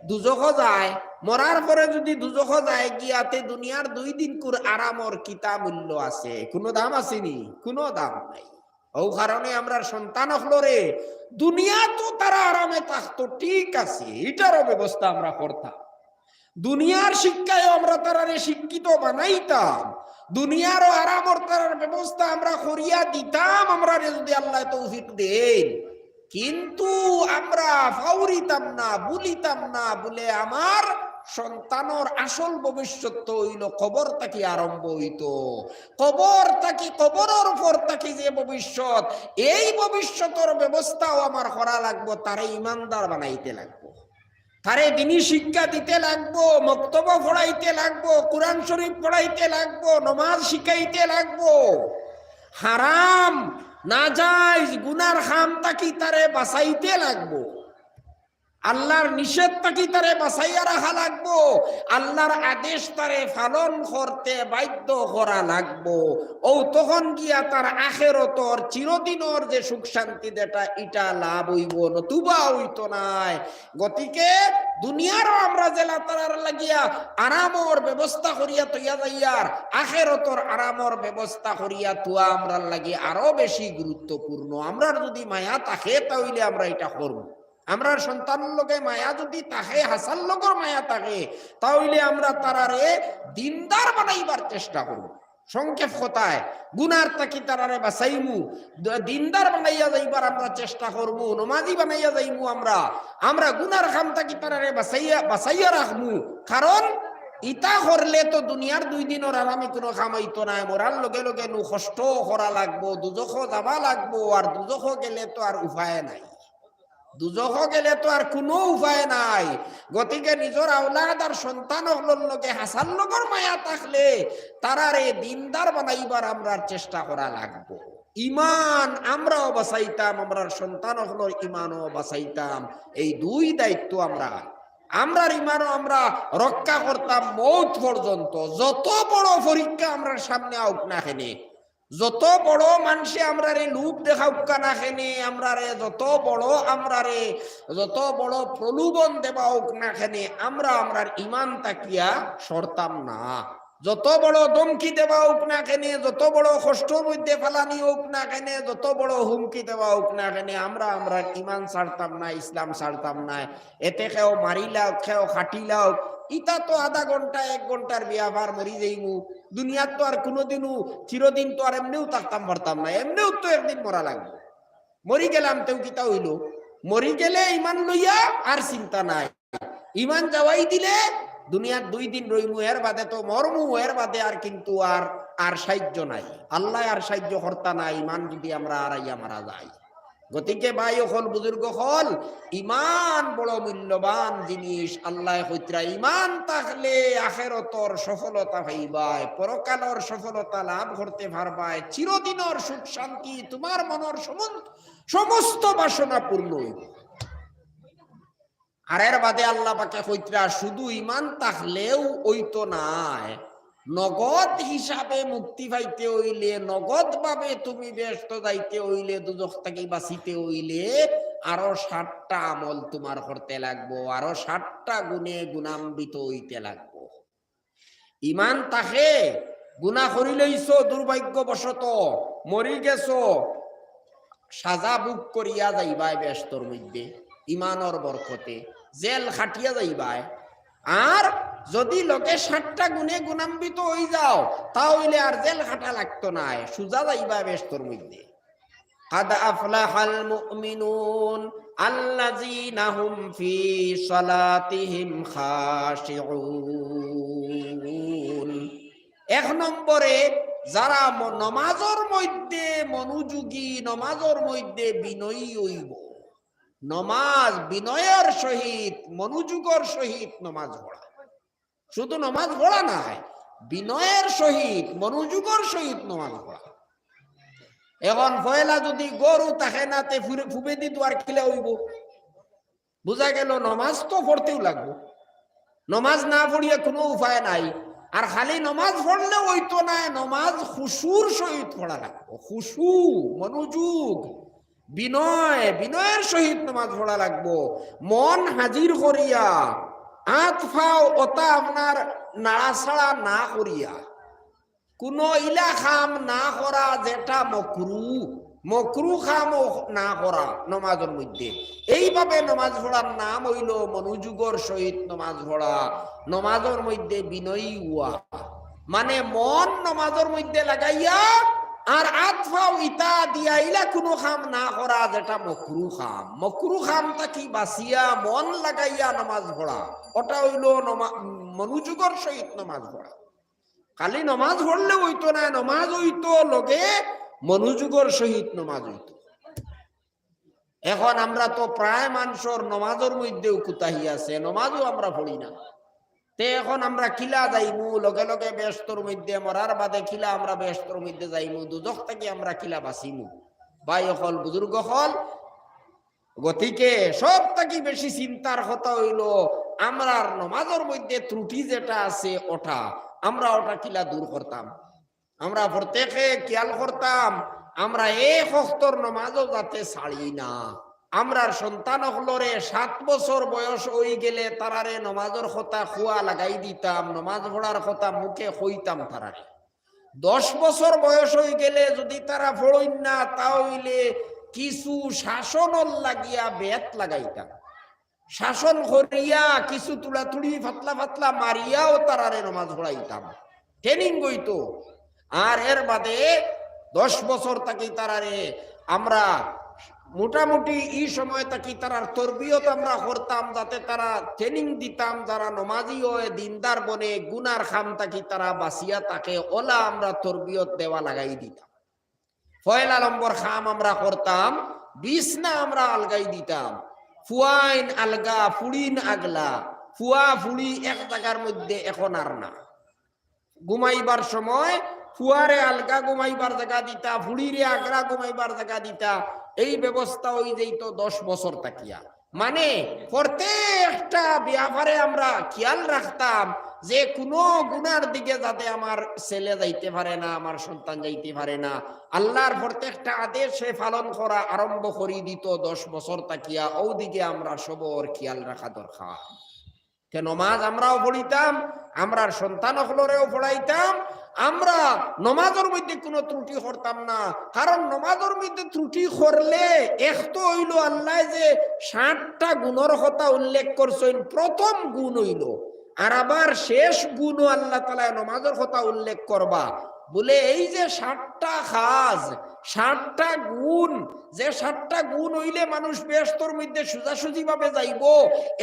দুজখ যায়, মরার পরে যদি দুজখ যায় গিয়াতে দুনিয়ার 2 দিন কুর আরামর কিতা মূল্য আছে? কোনো দাম আসেনি? কোনো দাম নাই। ও কারণে আমরা সন্তান হলরে দুনিয়া তো তারা আরামে থাকতো, ঠিক আছে, এটারও ব্যবস্থা আমরা করতাম। দুনিয়ার শিক্ষায় আমরা তারারে শিক্ষিত বানাইতাম, দুনিয়ারও আরামর তারার ব্যবস্থা আমরা করিয়া দিতাম, আমরা যদি আল্লাহ তৌফিক দেন। কিন্তু আমরা ফাউরিতাম না, বলিতাম না, বলে আমার সন্তানের আসল ভবিষ্যৎ হইল কবর তাকি আরম্ভ হইত। কবর তাকি, কবরের উপর তাকি যে ভবিষ্যৎ, এই ভবিষ্যতের ব্যবস্থাও আমার করা লাগবো। তারে ইমানদার বানাইতে লাগবো, তারে দিনী শিক্ষা দিতে লাগবো, মক্তব পড়াইতে লাগবো, কোরআন শরীফ পড়াইতে লাগবো, নমাজ শিখাইতে লাগবো। হারাম নাজায়েজ গুনার খাম তাকি তারে বাঁচাইতে লাগবো, আল্লাহর নিষেধ তাকি তারে বাঁচাইয়া রাখা লাগবো, আল্লাহর আদেশ তারে পালন করতে বাধ্য করা লাগবো। ও তখন গিয়া তার আখিরাতর চিরদিনের যে সুখ শান্তি যেটা, এটা লাভ হইব, নতুবা হইতো নাই। গতিকে দুনিয়ারও আমরা জেলা তারার লাগিয়া আরামর ব্যবস্থা করিয়া তৈয়া যাইয়ার, আখিরাতর আরামর ব্যবস্থা করিয়া তুয়া আমরা লাগি আরো বেশি গুরুত্বপূর্ণ। আমরা যদি মায়া থাকে তাহলে আমরা এটা করব। আমরা সন্তানের লগে মায়া যদি থাকে, হাসান লগর মায়া থাকে, তাহলে আমরা তারারে দিনদার বানাইবার চেষ্টা করব। সংক্ষেপ কথায় গুনার তাকি তারারে বাঁচাইমু, দিনদার বানাইয়া যাইবার আমরা চেষ্টা করবো, নমাজি বানাইয়া যাইমু। আমরা গুনার খাম তাকি তারারে বাঁচাইয়া রাখবো। কারণ ইটা করলে তো দুনিয়ার 2 দিনের আরামে কোনো কামাইতো নাই, মরার লগে লগে নু কষ্ট করা লাগবো, দুজখ যাবা লাগবো, আর দুজখ গেলে তো আর উপায় নাই, দুজখ গেলে তো আর কোনো উপায় নাই। গতিকে নিজের আওলাদ আর সন্তান হলর লগে হাসান লগর মায়া থাকলে তারারে দিনদার বানাইবার আমরা চেষ্টা করা লাগবো। ইমান আমরাও বাঁচাইতাম, আমরা সন্তান হলর ইমানও বাঁচাইতাম। এই 2 দায়িত্ব আমরার ইমানও আমরা রক্ষা করতাম মৌত পর্যন্ত। যত বড় পরীক্ষা আমরা সামনে আউক না খেনে, যত বড় মানুষে আমরা রে লুপ দেখাউক না খেনে, আমরা রে যত বড় প্রলোভন দেবা হোক না খেনে, আমরা আমরার ইমান তাকিয়া সরতাম না। যত বড় দমকি দেওয়া হোক না কেনে, যত বড় কষ্টর মধ্যে ফেলানি হোক না কেনে, যত বড় হুমকি দেওয়া হোক না কেনে, আমরা ইমান ছাড়তাম না, ইসলাম ছাড়তাম না। এতে কেউ মারিলাও, কেউ খাটিলাও, ইটা তো আধা ঘন্টা 1 ঘন্টার বিয়াভার, মরি যাইমু। দুনিয়ার তো আর কোনোদিনও চিরদিন তো আর এমনিও থাকতাম পারতাম না, এমনিও তো একদিন মরা লাগবে। মরি গেলাম তেও কিতা হইল, মরি গেলে ইমান লইয়া আর চিন্তা নাই। ইমান যাওয়াই দিলে দুনিয়ার 2 দিন রইমু, এর বাদে তো মরমু, এর বাদে আর কিন্তু আর সাহায্য নাই, আল্লাহ আর সাহায্য কর্তা নাই, ইমান যদি আমরা আড়াইয়া মারা যাই। গতিকে ভাই হল, বুজুর্গ হল, ইমান বড় মূল্যবান জিনিস। আল্লাহ কইতরা ইমান থাকলে আখিরাতর সফলতা পাইবাই, পরকালের সফলতা লাভ করতে পারবাই, চিরদিনের সুখ শান্তি, তোমার মনের সমস্ত বাসনা পূর্ণ হইবে। আর এর বাদে আল্লাহ পাকে কইতরা শুধু ইমান থাকলেও ওইতো নাই, নগদ হিসাবে মুক্তি পাইতে হইলে, নগদ ভাবে তুমি ব্যস্ত যাইতে হইলে, দুজখ থেকে বাঁচিতে হইলে আরো 7টা আমল তোমার করতে লাগবো, আরো 7টা গুণে গুণান্বিত হইতে লাগবো। ইমান তাকে গুনাহ করি লইছো, দুর্ভাগ্যবশত মরি গেছো, সাজা বুক করিয়া যাইবাই ব্যস্তর মধ্যে ইমানর বরকতে, জেল খাটিয়া যাইবাই। আর যদি লোকে 7টা গুণে গুণান্বিত হয়ে যাও, তাহলে আর জেল খাটা লাগতো না, সুজা যাইবা ব্যস্তর মধ্যে। قد أفلح المؤمنون الذين هم في صلاتهم خاشعون। 1 নম্বরে যারা নমাজের মধ্যে মনোযোগী, নমাজের মধ্যে বিনয়ী হইব। নমাজ বিনয়ের সহিত, মনোযোগের সহিত নমাজ পড়া, শুধু নমাজ পড়া নাই, বিনয়ের সহিত মনোযোগের সহিত নমাজ পড়া। এখন পয়লা যদি গরু থাকে না, তে ফুবে দি দুয়ার খিলে হইব, বুঝা গেল নমাজ তো পড়তেও লাগবো। নমাজ না পড়িয়া কোনো উপায় নাই। আর খালি নমাজ পড়লে হইতো না, নমাজ খুশুর সহিত পড়া লাগবো। খুশু, মনোযোগ, বিনয়, বিনয়ের সহিত নমাজ পড়া লাগবো। মন হাজির করিয়া, হাত ফাও ওটা আপনার নাড়াছাড়া না করিয়া, কোন ইলা খাম না করা যেটা মকরু, মকরু খাম না করা নমাজের মধ্যে। এইভাবে নমাজ পড়ার নাম হইল মনোযোগের সহিত নমাজ পড়া, নমাজের মধ্যে বিনয়ী হওয়া। মানে মন নমাজের মধ্যে লাগাইয়া আর আতফাও ইতা দিয়া ইলা কোনো খাম না করা যেটা মকরু খাম। মকরু খামটা কি বাসিয়া মন লাগাইয়া নমাজ পড়া, ওটা হইল মনোযোগের সহিত নমাজ পড়া। খালি নমাজ পড়লে হইতো না, নমাজ হইতো লগে মনোযোগের সহিত নমাজ হইতো। এখন আমরা তো প্রায় মানুষের নমাজের মধ্যেও কুতাহি আছে, নমাজও আমরা পড়ি না। তে এখন আমরা কিলা যাইমু, লগে লগে ব্যস্তর মধ্যে মরার বাদে কিলা আমরা ব্যস্তর মধ্যে যাইমু, দুজক থেকে আমরা কিলা বাঁচিমু। ভাই হল, বুজুর্গ হল, গতিকে সব থেকে বেশি চিন্তার কথা হইল আমরা নমাজের মধ্যে ত্রুটি যেটা আছে ওটা আমরা ওটা কিলা দূর করতাম। আমরা প্রত্যেকে খেয়াল করতাম আমরা এই হস্তর নমাজও যাতে ছাড়ি না। আমরার সন্তান হলরে 7 বছর বয়স হয়ে গেলে তারারে নমাজের কথা খুয়া লাগাই দিতাম, নমাজ পড়ার কথা মুখে কইতাম তারারে। 10 বছর বয়স হয়ে গেলে যদি তারা পড়ইন না, তাহলে কিছু শাসন লাগিয়া বেত লাগাইতাম, শাসন করিয়া কিছু তুলাতুলি ফাতলা ফাতলা মারিয়াও তারারে নমাজ পড়াইতাম, ট্রেনিং গইতো। আর এর বাদে 10 বছর থাকি তারারে আমরা মোটামুটি এই সময় থাকি তারার তরবিয়ত আমরা করতাম, যাতে তারা ট্রেনিং দিতাম যারা নমাজি হয় দিনদার বনে গুনার খাম থাকি তারা বাঁচিয়া থাকে, ওলা আমরা তরবিয়ত দেওয়া লাগাই দিতাম। পয়লা নম্বর খাম আমরা করতাম, বিছনা আমরা আলগাই দিতাম। ফুয়াইন আলগা, ফুড়িন আগলা, ফুয়া ফুড়ি এক জায়গার মধ্যে এখন আর না। ঘুমাইবার সময় ফুয়ারে আলগা ঘুমাইবার জায়গা দিতা, ফুড়িরে আগরা ঘুমাইবার জায়গা দিতা। এই ব্যবস্থা হয়ে যেত 10 বছর তাকিয়া। মানে প্রত্যেকটা ব্যাপারে আমরা খেয়াল রাখতাম যে কোনো গুনার দিকে যাতে আমার ছেলে যাইতে পারে না, আমার সন্তান যাইতে পারে না। আল্লাহর প্রত্যেকটা আদেশে পালন করা আরম্ভ করে দিত 10 বছর তাকিয়া। ওদিকে আমরা সবর খেয়াল রাখা দরকার। নমাজ আমরাও পড়িতাম, আমরা সন্তান হলরেও পড়াইতাম। আমরা নমাজের মধ্যে কোনো ত্রুটি করতাম না, কারণ নমাজের মধ্যে ত্রুটি করলে এক তো হইল আল্লাহ যে 60টা গুণের কথা উল্লেখ করছেন, প্রথম গুণ হইল। আর আবার শেষ গুণও আল্লাহ তাআলা নমাজের কথা উল্লেখ করবা বলে এই যে 60টা কাজ, 60টা গুণ, যে 60টা গুণ হইলে মানুষ বেহেশতের মধ্যে সোজাসুজি ভাবে যাইব,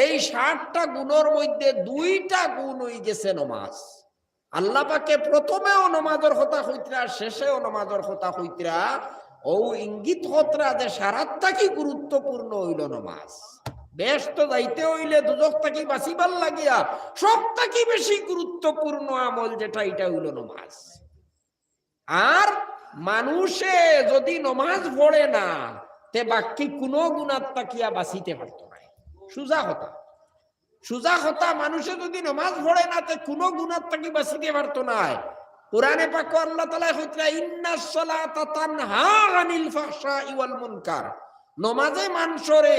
এই 60টা গুণের মধ্যে 2টা গুণ হই গেছে নমাজ। আল্লাহ পাকে প্রথমেও নমাজের কথা কইতরা, শেষেও নমাজের কথা কইতরা, ও ইঙ্গিত হতরা যে সারাতটা কি গুরুত্বপূর্ণ হইল নমাজ। বেহেশত যাইতে হইলে দুজক থাকি বাঁচিবার লাগিয়া সব থাকি বেশি গুরুত্বপূর্ণ আমল যেটা, এটা হইল নমাজ। আর মানুষে যদি নমাজ পড়ে না, তে বাকি কোনো গুণাত তাকিয়া বাঁচিতে পারত না। সুজা কথা, সুজা কথা, মানুষে যদি নমাজ পড়ে না, তে কোনো গুণাত তাকি বাঁচিতে পারত না। কুরআনে পাক আল্লাহ তাআলা কইতরা ইন্নাস সালাতা তানহা আনিল ফাহশাই ওয়াল মুনকার, নমাজে মানুষরে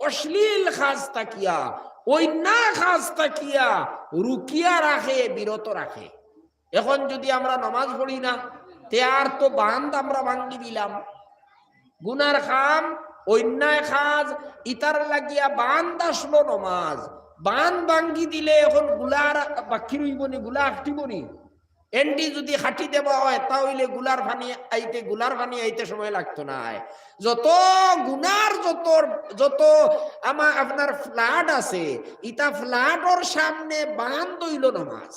অশ্লীল কাজ তাকিয়া, অন্যায় কাজ তাকিয়া রুকিয়া রাখে, বিরত রাখে। এখন যদি আমরা নমাজ পড়ি না, তে আর তো বান্ধ আমরা ভাঙ্গি দিলাম। গুনার খাম, অন্যায় কাজ, ইতার লাগিয়া বান্ধ আসলো নমাজ, বান্ধ ভাঙ্গি দিলে এখন গুলার বাকি রইবনি, গুলা আটটিবনি। এন্ডি যদি খাটি দেওয়া হয় তাহলে গুলার পানি আইতে সময় লাগতো না। যত গুনার যত আপনার ফ্লাড আছে, ইটা ফ্লাডর সামনে বান্ধ হইল নমাজ।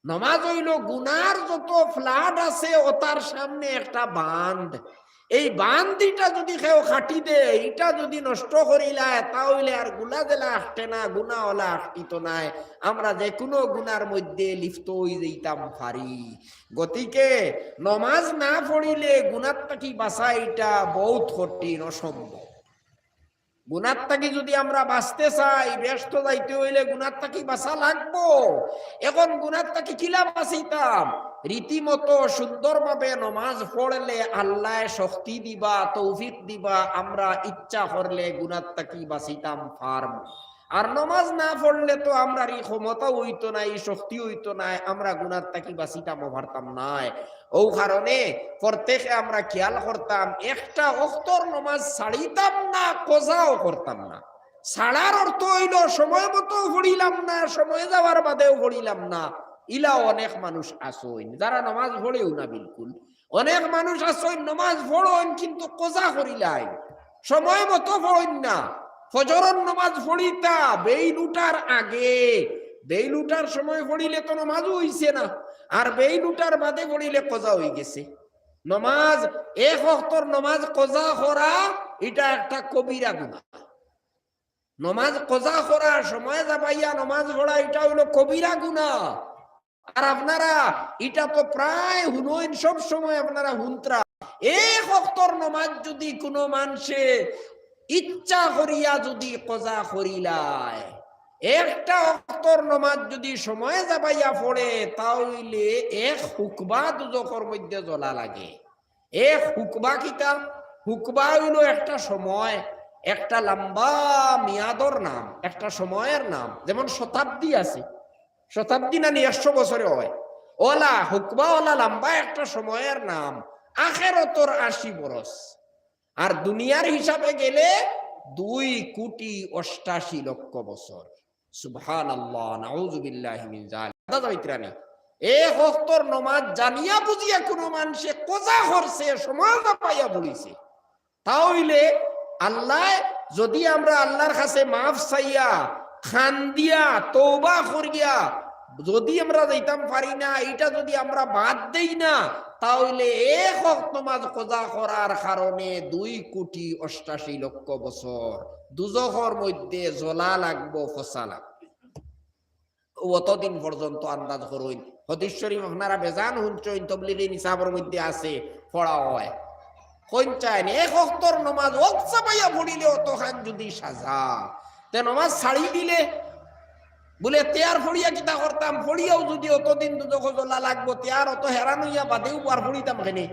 নমাজ হইল গুনার যত ফ্লাড আছে ওটার সামনে একটা বাঁধ। এই বান্ধিটা যদি কেউ খাটি দে, এটা যদি নষ্ট করিলায়, তাহলে আর গুলা জেলা আসতে না, গুনা ওলা আসতিত নাই। আমরা যে কোনো গুনার মধ্যে লিপ্ত হয়ে যেতাম পারি। গতিকে নমাজ না পড়িলে গুনার থাকি বাঁচা এটা বহুত কঠিন, অসম্ভব। গুনার থাকি যদি আমরা বাঁচতে চাই, ব্যস্ত যাইতে হইলে গুনার থাকি বাঁচা লাগবো। এখন গুনার থাকি কিলা বাঁচিতাম? রীতিমতো সুন্দরভাবে নমাজ পড়লে আল্লাহ শক্তি দিবা, তৌফিক দিবা, আমরা ইচ্ছা করলে গুনার থাকি বাঁচিতাম পারব। আর নমাজ না পড়লে তো আমরা এই ক্ষমতা হইতো নাই, শক্তি হইতো নাই, আমরা গুনার থাকি বাঁচিতাম পারতাম নাই। ও কারণে প্রত্যেকে আমরা খেয়াল করতাম, একটা ওয়াক্তর নমাজ ছাড়িতাম না, কজাও করতাম না। ছাড়ার অর্থ হইল সময় মতো পড়িলাম না, সময় যাওয়ার বাদেও পড়িলাম না। ইলা অনেক মানুষ আসইন যারা নমাজ পড়েও না বিলকুল। অনেক মানুষ আসইন নমাজ পড়েন কিন্তু কজা করিলাই, সময় মতো পড়েন না। ফজরের নমাজ পড়িতা বেইল উঠার আগে, বেইল উঠার সময় পড়িলে তো নমাজ হইছে না, আর বেইল উঠার বাদে পড়িলে কজা হয়ে গেছে। নমাজ এক ওয়াক্তর নমাজ কজা করা এটা একটা কবিরা গুনাহ। নমাজ কজা করা, সময় যাবাইয়া নমাজ পড়া এটা হইলো কবিরা গুনাহ। আর আপনারা এটা তো প্রায় হুনইন, সব সময় আপনারা হুনত্রা। এক ওয়াক্তর নমাজ যদি কোনো মানুষে ইচ্ছা করিয়া যদি কজা করিলায়, একটা ওয়াক্তর নমাজ যদি সময় যাবাইয়া পড়ে, তাহলে এক হুকবা দুজকের মধ্যে জ্বলা লাগে। এক হুকবা কিতা? হুকবা হইল একটা সময়, একটা লম্বা মেয়াদর নাম, একটা সময়ের নাম। যেমন শতাব্দী আছে, শতাব্দী না 100 বছরে হয়। ওলা হুকবা ওলা লম্বা একটা সময়ের নাম। আখেরতর 80 বরস, আর দুনিয়ার হিসাবে গেলে 2,88,00,000 বছর। সুবহানাল্লাহ, নাউযুবিল্লাহি মিন যালিক। এক ওয়াক্তর নমাজ জানিয়া বুঝিয়া কোনো মানুষে কজা করছে, সময় পাইয়া বলিছে, তাহলে আল্লাহ যদি আমরা আল্লাহর কাছে মাফ চাইয়া, খান দিয়া, তওবা করিয়া যদি আমরা যাইতাম পারি না, এটা যদি আমরা বাদ দেই না, তাহলে এক ওয়াক্ত নামাজ কজা করার কারণে 2,88,00,000 বছর দুজখের মধ্যে জ্বলা লাগবো, ফসা লাগবো। অতদিন পর্যন্ত আন্দাজ করুন। হাদিস শরীফ আপনারা বেজান শুনছেন, তাবলীগী নিসাবের মধ্যে আছে, পড়া হয়। কোন চাইন এক ওয়াক্তর নামাজ ওয়াক্ত পাইয়া পড়িলে অতখান যদি সাজা, তে নামাজ ছাড়ি দিলে বলে তেয়ার ফড়িয়া কিতা করতাম, ফড়িয়াও যদি অতদিন দুজখ জ্বলা লাগবো, তেয়ার অত হেরান হইয়া বাদেও বার ফড়িতাম কেনে?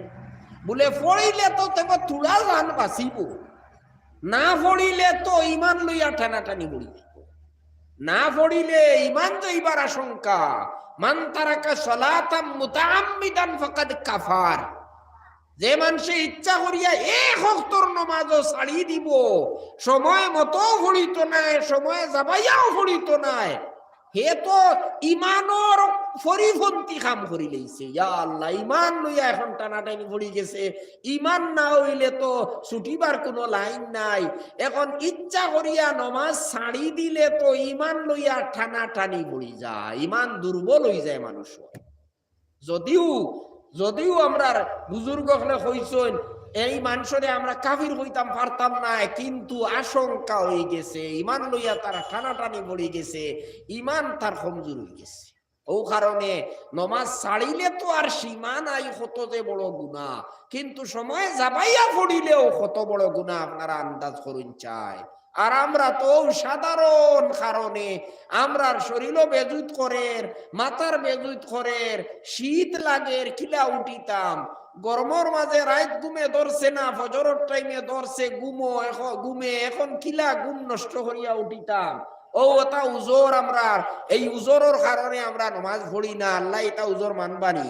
বলে ফড়িলে তো তেমন থোড়া জান বাঁচিব, না ফড়িলে তো ইমান লইয়া টানাটানি বলি, না পড়িলে ইমান যাইবার আশঙ্কা। মান তারাকা সালাতাম মুতাআম্মিদান ফাকাদ কাফার। যে মানুষে ইচ্ছা করিয়া এক ওয়াক্তর নামাজও ছাড়ি দিব, সময় মতো পড়িত নাই, সময় যাবাইয়াও পড়িত নাই, হে তো ইমানর পরিপন্থী কাম করি লইছে। ইয়া আল্লাহ, ইমান লইয়া এখন টানাটানি পড়ি গেছে। ইমান না হইলে তো ছুটিবার কোনো লাইন নাই। এখন ইচ্ছা করিয়া নমাজ ছাড়ি দিলে তো ইমান লইয়া টানাটানি পড়ি যায়, ইমান দুর্বল হয়ে যায় মানুষ। যদিও আমরা বুজুর্গ হইছেন এই মানুষরে আমরা কাফির হইতাম পারতাম না, কিন্তু আশঙ্কা হয়ে গেছে, ইমান লইয়া তারা টানাটানি পড়ে গেছে, ইমান তার কমজোর হয়ে গেছে। ও কারণে নমাজ ছাড়িলে তো আর সীমা নাই, কত যে বড় গুনাহ, কিন্তু সময় যাবাইয়া পড়িলেও কত বড় গুনাহ আপনারা আন্দাজ করুন চাই। আর আমরা তো সাধারণ কারণে আমরা শরীরও বেজুত করের, মাথার বেজুত করের, শীত লাগের, কিলা উঠিতাম। গরমের মাঝে রাত ঘুমে ধরছে না, ফজরের টাইমে ধরছে ঘুমে, এখন কিলা ঘুম নষ্ট করিয়া উঠিতাম। ও এটা উজোর, আমরা এই উজোরের কারণে আমরা নমাজ পড়ি না। আল্লাহ এটা উজোর মানবানি,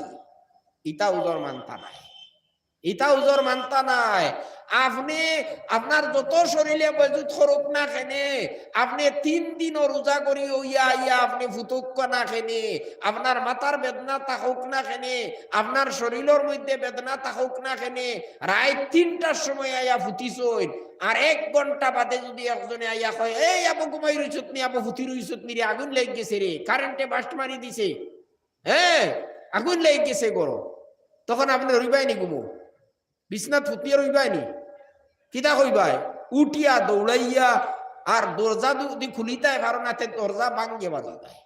ইটা উজোর মানতা নাই, ইটা উজোর মানতা নাই। আপনি আপনার যত শরীরে বেজুত করুক না কেনে, আপনি 3 দিন রোজা করি হইয়া ইয়া আপনি ফুতুক না কেনে, আপনার মাথার বেদনা থাকুক না কেনে, আপনার শরীরের মধ্যে বেদনা থাকুক না কেনে, রাত 3টার সময় আয়া ফুটিছইন, আর 1 ঘন্টা বাদে যদি একজনে আইয়া কয়, এই আবু ঘুমাই রইছত নি, আবু ফুটি রইছত নি রে, আগুন লেগে গেছে রে, কারেন্টে বাস্ট মারি দিছে, হ্যাঁ আগুন লেগে গেছে গরম, তখন আপনি রইবাই নি ঘুমো? বিছনাত ফুটিয়া রইবাই নি? কিতা কইবাই? উঠিয়া দৌড়াইয়া আর দরজা যদি খুলিতাই কারণ হাতে দরজা ভাঙ্গে বাজায়,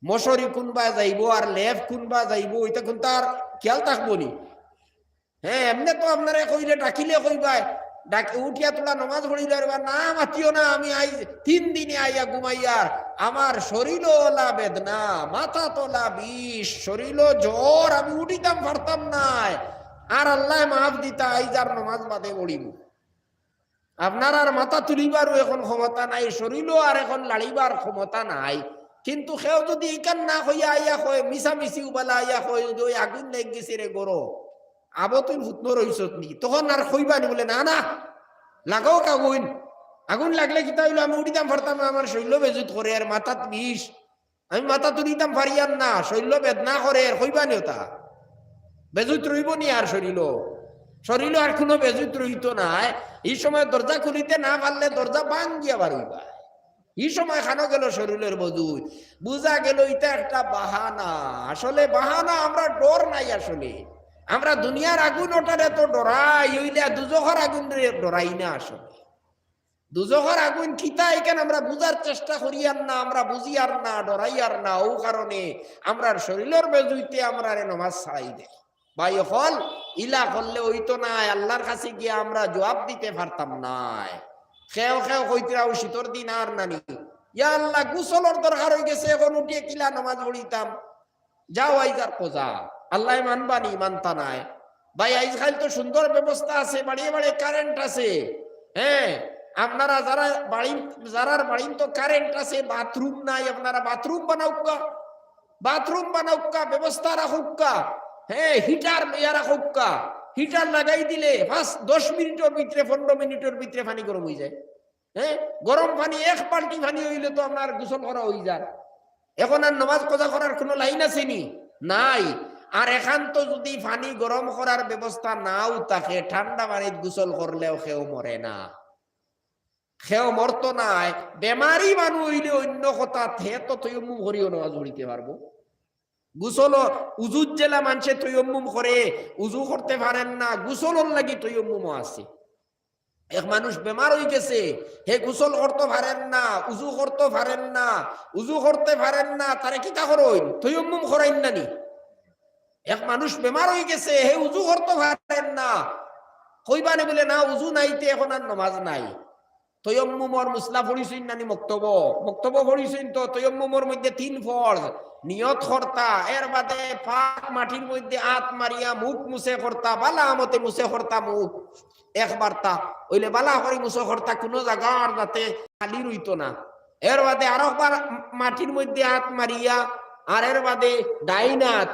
মশারি কোনবা যাইব আর লেফ কোনবা যাইব, এটা কোন তার খেয়াল থাকবো নি? হ্যাঁ, এমনি তো আপনারা কইলে ডাকিলে কইবাই ডাকে উঠিয়া তোলা নমাজ পড়িল না মাতিও না, আমি আই 3 দিনে আইয়া ঘুমাইয়ার আমার শরীর ওলা বেদনা, মাথা তোলা বিষ, শরীর জ্বর, আমি উঠিতাম পারতাম নাই। আর আল্লাহ মাফ দিতা আইজার নমাজ বাদে পড়িব। আপনার আর মাথা তুলিবারও এখন ক্ষমতা নাই, শরীরও আর এখন লাড়িবার ক্ষমতা নাই। কিন্তু সেও যদি ইকান না হইয়া আইয়া কয় মিছামিছি উবালা আইয়া কয় যে ওই আগুন লেগ গেছে রে গরো, আবো তুই ভূত রইছত নি, তখন আর কইবানি বলে না না লাগাও আগুন, আগুন লাগলে কিতা হইলো আমি উঠিতাম পারতাম না, আমার শৈল্য বেজুত করে আর মাথাত বিষ, আমি মাথা তুলিতাম পারিয়ার না, শৈল্য বেদনা করে আর কইবানি ওটা বেজুত রইব নি আর শরীর, শরীর আর কোনো বেজুত রইত নাই। এই সময় দরজা খুলিতে না পারলে দরজা ভাঙ্গিয়া বাড়িবা, এই সময় খানো গেল শরীরের বজুই, বুঝা গেল এটা একটা বাহানা। আসলে বাহানা, আমরা ডর নাই। আসলে আমরা দুনিয়ার আগুন ওটারে তো ডরাই, হইলে দুজখর আগুন ডরাই না। আসলে দুজখর আগুন খিতা এখানে আমরা বুঝার চেষ্টা করি আর না, আমরা বুঝি আর না, ডরাই আর না। ও কারণে আমরা শরীরের বেজুইতে আমরা নমাজ ছাড়াই দেয় ভাই হল ইলা করলে হইতো নাই, আল্লাহর কাছে গিয়ে আমরা জবাব দিতে পারতাম নাই। খেও খেও হইতাও শীতর দিন আর নানি ইয়া আল্লাহ গোসলের দরকার হয়ে গেছে, এখন উঠিয়ে কিলা নামাজ পড়িতাম, যাও আইজার কোজা আল্লাহ মানবানি, মানতা নাই ভাই। আজকাল তো সুন্দর ব্যবস্থা আছে, বাড়িয়ে বাড়িয়ে কারেন্ট আছে। হ্যাঁ, আপনারা যারার বাড়ি তো কারেন্ট আছে, বাথরুম নাই, আপনারা বাথরুম বানাউকা, বাথরুম বানাউকা, ব্যবস্থা রাখুকা। হ্যাঁ, হিটার লইয়া রাখুকা, হিটার লাগাই দিলে 10 মিনিটের ভিতরে 15 মিনিটের ভিতরে পানি গরম হয়ে যায়। হ্যাঁ, গরম পানি 1 বালতি পানি হইলে তো আপনার গোসল করা হয়ে যায়। এখন আর নামাজ কাজা করার কোনো লাইন আছে নি? নাই। আর একান্ত যদি পানি গরম করার ব্যবস্থা নাও থাকে, ঠান্ডা পানিত গোসল করলেও কেউ মরে না, কেউ মরতো নাই। বেমারি মানুষ হইলে অন্য কথা, হে তো তৈমুম করিও নামাজ পড়িতে পারবো। গোসল উজুর জেলা মানুষে তৈমুম করে, উজু করতে পারেন না, গোসলর লাগি তৈমুমও আছে। এক মানুষ বেমার হয়ে গেছে, হে গোসল করতে পারেন না, উজু করতে পারেন না, উজু করতে পারেন না, তারে কিতা করইন? তৈমুম করাইন নানি? এক মানুষ বেমার হয়ে গেছে, হে উজু করতে পারেন না, কইবানে বলে না উজু নাইতে এখন আর নামাজ নাই। তৈমুমর মুসলা পড়িছেন নানি? বক্তব্য পড়িছেন তো। তৈমুমর মধ্যে 3 ফরজ, নিয়ত করতা, এর বাদে পাক মাটির মধ্যে হাত মারিয়া মুখ মুছে করতা, বালা আমতে মুছে করতা মুখ একবার, তা ওইলে বালা করে মুছে করতা, কোনো জায়গার যাতে খালি রইতো না। এর বাদে আরেকবার মাটির মধ্যে হাত মারিয়া, আর এর বাদে ডাইন হাত,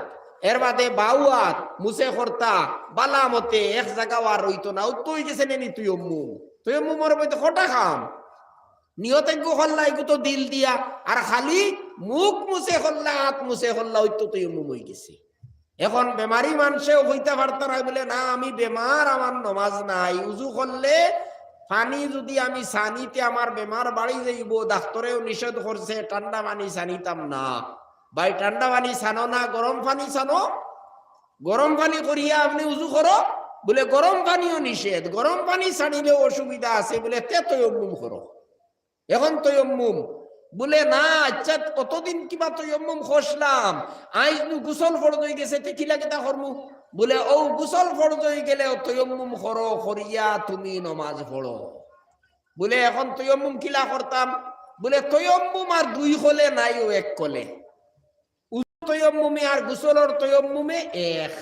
এর বাদে বাউ হাত মুছে করতা, বালা মতে এক জায়গাও আর রইতো না। তুই গেছে নেনি তৈমুমর মধ্যে কটা খাম, নিয়ত করলা এগু তো দিল দিয়া, আর খালি মুখ মুছে করলা, হাত মুছে করলা, ওই তো তৈমুম হয়ে গেছে। এখন বেমারি মানুষেও হইতে পারতো না, বলে না আমি বেমার, আমার নমাজ নাই। উজু করলে পানি যদি আমি সানিতে আমার বেমার বাড়ি যাইব, ডাক্তারেও নিষেধ করছে ঠান্ডা পানি সানিতাম না। ভাই ঠান্ডা পানি সানো না, গরম পানি সানো। গরম পানি করিয়া আপনি উজু করো, বলে গরম পানিও নিষেধ, গরম পানি ছাড়িলেও অসুবিধা আছে, বলে তে তৈমুম করো। এখন তৈমুম বলে না, আচ্ছা কতদিন কিবা তৈমুম খসলাম, আইজ নু গোসল ফরজ হয়ে গেছে, তে কি লাগে তা করমু? বলে ও গোসল ফরজ হয়ে গেলে তৈমুম করো, করিয়া তুমি নমাজ পড়ো। বলে এখন তৈমুম কিলা করতাম? বলে তৈমুম আর 2 কলে নাই, ও 1 কলে। তৈমুমে আর গোসলর তৈমুমে 1।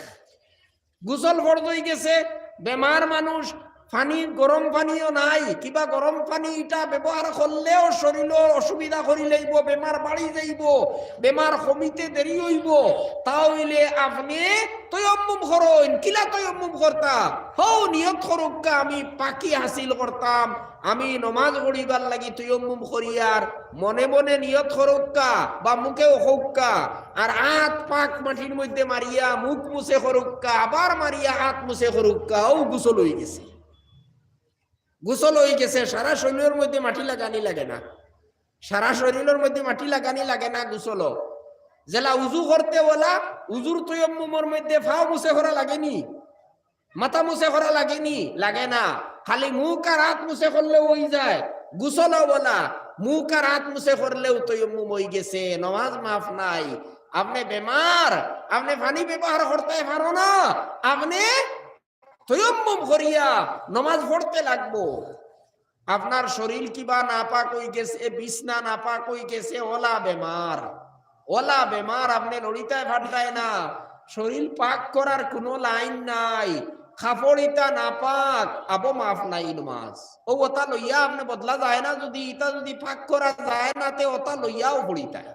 গোসল ফরজ হয়ে গেছে, বেমার মানুষ, পানি গরম পানিও নাই, কিবা গরম পানি এটা ব্যবহার করলেও শরীর অসুবিধা করি লইব, বেমার বাড়ি যাইব, বেমার কমিতে দেরি হইব। তাহলে আপনি তৈমুম করেন। কিলা তৈমুম করতা? হও নিয়ত করুক, আমি পাকি হাসিল করতাম, আমি নমাজ পড়িবার লাগি তৈমুম করিয়ার মনে মনে নিয়ত করুকা বা মুখেও হোক্কা, আর হাত পাক মাটির মধ্যে মারিয়া মুখ মুছে করুকা, আবার মারিয়া হাত মুছে করুকা, ও গোসল হয়ে গেছে। গোসল হয়ে গেছে, সারা শরীরের মধ্যে মাটি লাগানি লাগে না, সারা শরীরের মধ্যে মাটি লাগানি লাগে না গোসল। জেলা উজু করতে বলা, উজুর তৈমুমের মধ্যে ফাও মুছে করা লাগেনি, মাথা মুছে করা লাগেনি, লাগে না। খালি মুখ আর হাত মুছে করলেও হয়ে যায়। গোসল বলা মুখ আর হাত মুছে করলেও তৈমুম হয়ে গেছে, নমাজ মাফ নাই। আপনি বেমার, আপনি পানি ব্যবহার করতে পারো না, আপনি তয়াম্মুম করিয়া নমাজ পড়তে লাগবো। আপনার শরীর কিবা নাপাক হয়ে গেছে, বিছনা নাপাক হয়ে গেছে, ওলা বেমার আপনি লড়িতায় ফাটায় না, শরীর পাক করার কোনো লাইন নাই, খাপড়িতা নাপাক আবো মাফ নাই নমাজ। ও ওটা লইয়া আপনি বদলা যায় না, যদি ইটা যদি পাক করা যায় না তে ওটা লইয়াও পড়িতায়।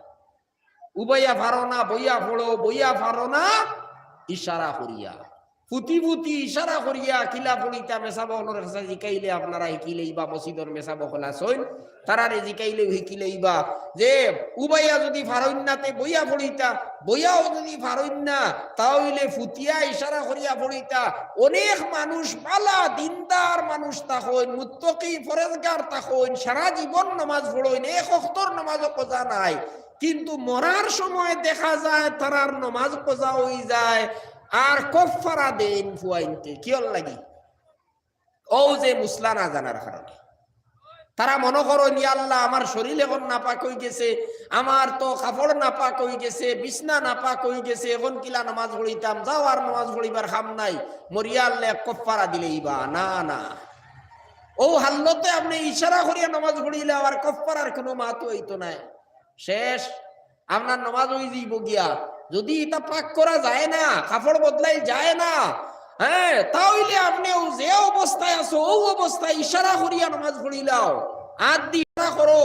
উবাইয়া ফারো না বইয়া পড়ো, বইয়া ফারো না ইশারা করিয়া, ফুটি ফুটি ইশারা করিয়া কিলা পড়িতা মেসা বহলের কাছে জিকাইলে আপনারা শিকিলেইবা, মসজিদর মেসা বহলা সইন তারারে জিকাইলে শিকিলেইবা যে উবাইয়া যদি ফারইন নাতে বইয়া পড়িতা, বইয়াও যদি ফারইন না তাহলে ফুটিয়া ইশারা করিয়া পড়িতা। অনেক মানুষ পালা দিনদার মানুষ তাহইন, মুত্তকি ফরেজগার তাহইন, সারা জীবন নামাজ পড়ইন, এক ওয়াক্তর নামাজও কজা নাই, কিন্তু মরার সময় দেখা যায় তারার নামাজ কজা হয়ে যায় আর কফারা দেন ফুয়াইনতে কিয়র লাগি? ও যে মুসলা না জানার কারণে। তারা মনে করো নি আল্লাহ আমার শরীর এখন নাপাক হয়ে গেছে, আমার তো কাপড় নাপাক হয়ে গেছে, বিছনা নাপাক হয়ে গেছে, এখন কিলা নামাজ পড়িতাম, যাও আর নামাজ পড়িবার খাম নাই, মরিয়া আল্লাহ কফারা দিলেই বা না না। ও হাল্লতে আপনি ইশারা করিয়া নামাজ পড়িলে আর কফারার কোনো মাত হইতো নাই, শেষ আপনার নামাজ হয়ে যাইব গিয়া। যদি এটা পাক করা যায় না, কাপড় বদলাই যায় না, হ্যাঁ, তাহলে আপনি যে অবস্থায় আছো ও অবস্থায় ইশারা করিয়া নামাজ পড়িলাও, হাত দিয়ে ইশারা করো,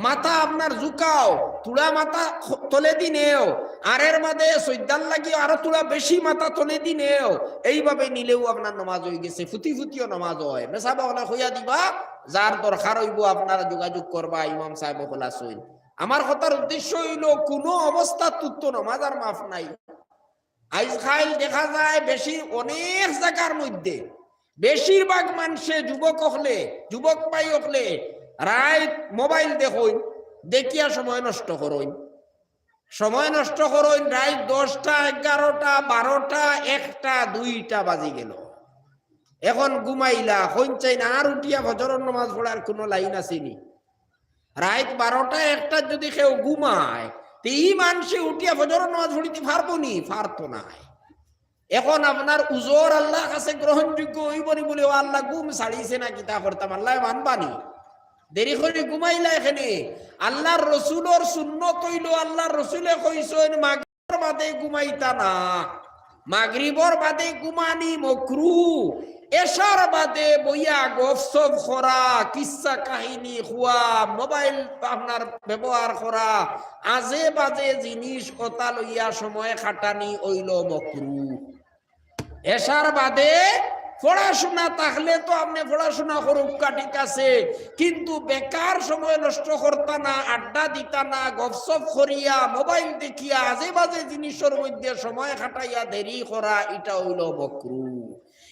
মাথা আপনার ঝুকাও, তুলা মাথা তলে দি নেও, আর এর মাঝে সৈদান লাগিয়ে আরো তুলা বেশি মাথা তলে দি নেও, এইভাবে নিলেও আপনার নামাজ হয়ে গেছে। ফুটি ফুটিও নামাজ হয়, মেসাবা হলে হইয়া দিবা, যার দরকার হইব আপনারা যোগাযোগ করবা, ইমাম সাহেব বলা সইন। আমার কথার উদ্দেশ্য হইল কোনো অবস্থা তুত্ত নামাজ আর মাফ নাই। আজকাল দেখা যায় বেশি অনেক জায়গার মধ্যে বেশিরভাগ মানুষে যুবক হলে, যুবক পাই হলে রাত মোবাইল দেখইন, দেখিয়া সময় নষ্ট করইন, সময় নষ্ট করইন, রাত 10টা 11টা 12টা 1টা 2টা বাজি গেল, এখন ঘুমাইলা, হইন চাই না আর উঠিয়া ফজরের নামাজ পড়ার কোনো লাইন আসেনি। রাত 12টা 1টা যদি কেউ ঘুমায় এই মানুষে উঠিয়া ফজরের নামাজ পড়িতে পারবো নি? পারতো না। এখন আপনার উজোর আল্লাহ কাছে গ্রহণযোগ্য হইবনি বলে ও আল্লাহ ঘুম ছাড়িয়েছে না কিতা করতাম, আল্লাহ মানবানি? দেরি করে ঘুমাইলা এখানে। আল্লাহর রসুলের সুন্নত হইল, আল্লাহর রসুলে কইছেন মাগরিবের বাদে ঘুমাইতা না, মাগরিবের বাদে ঘুমানি মাকরুহ, এশার বাদে বইয়া গপসপ করা, কিচ্ছা কাহিনী খুয়া, মোবাইল আপনার ব্যবহার করা, আজে বাজে জিনিস কথা লইয়া সময় খাটানি হইল মাকরুহ। এশার বাদে পড়াশোনা থাকলে তো আপনি পড়াশোনা করুক, ঠিক আছে, কিন্তু বেকার সময় নষ্ট করতা না, আড্ডা দিতা না, গপসপ করিয়া মোবাইল দেখিয়া আজে বাজে জিনিসের মধ্যে সময় খাটাইয়া দেরি করা, এটা হইল মাকরুহ।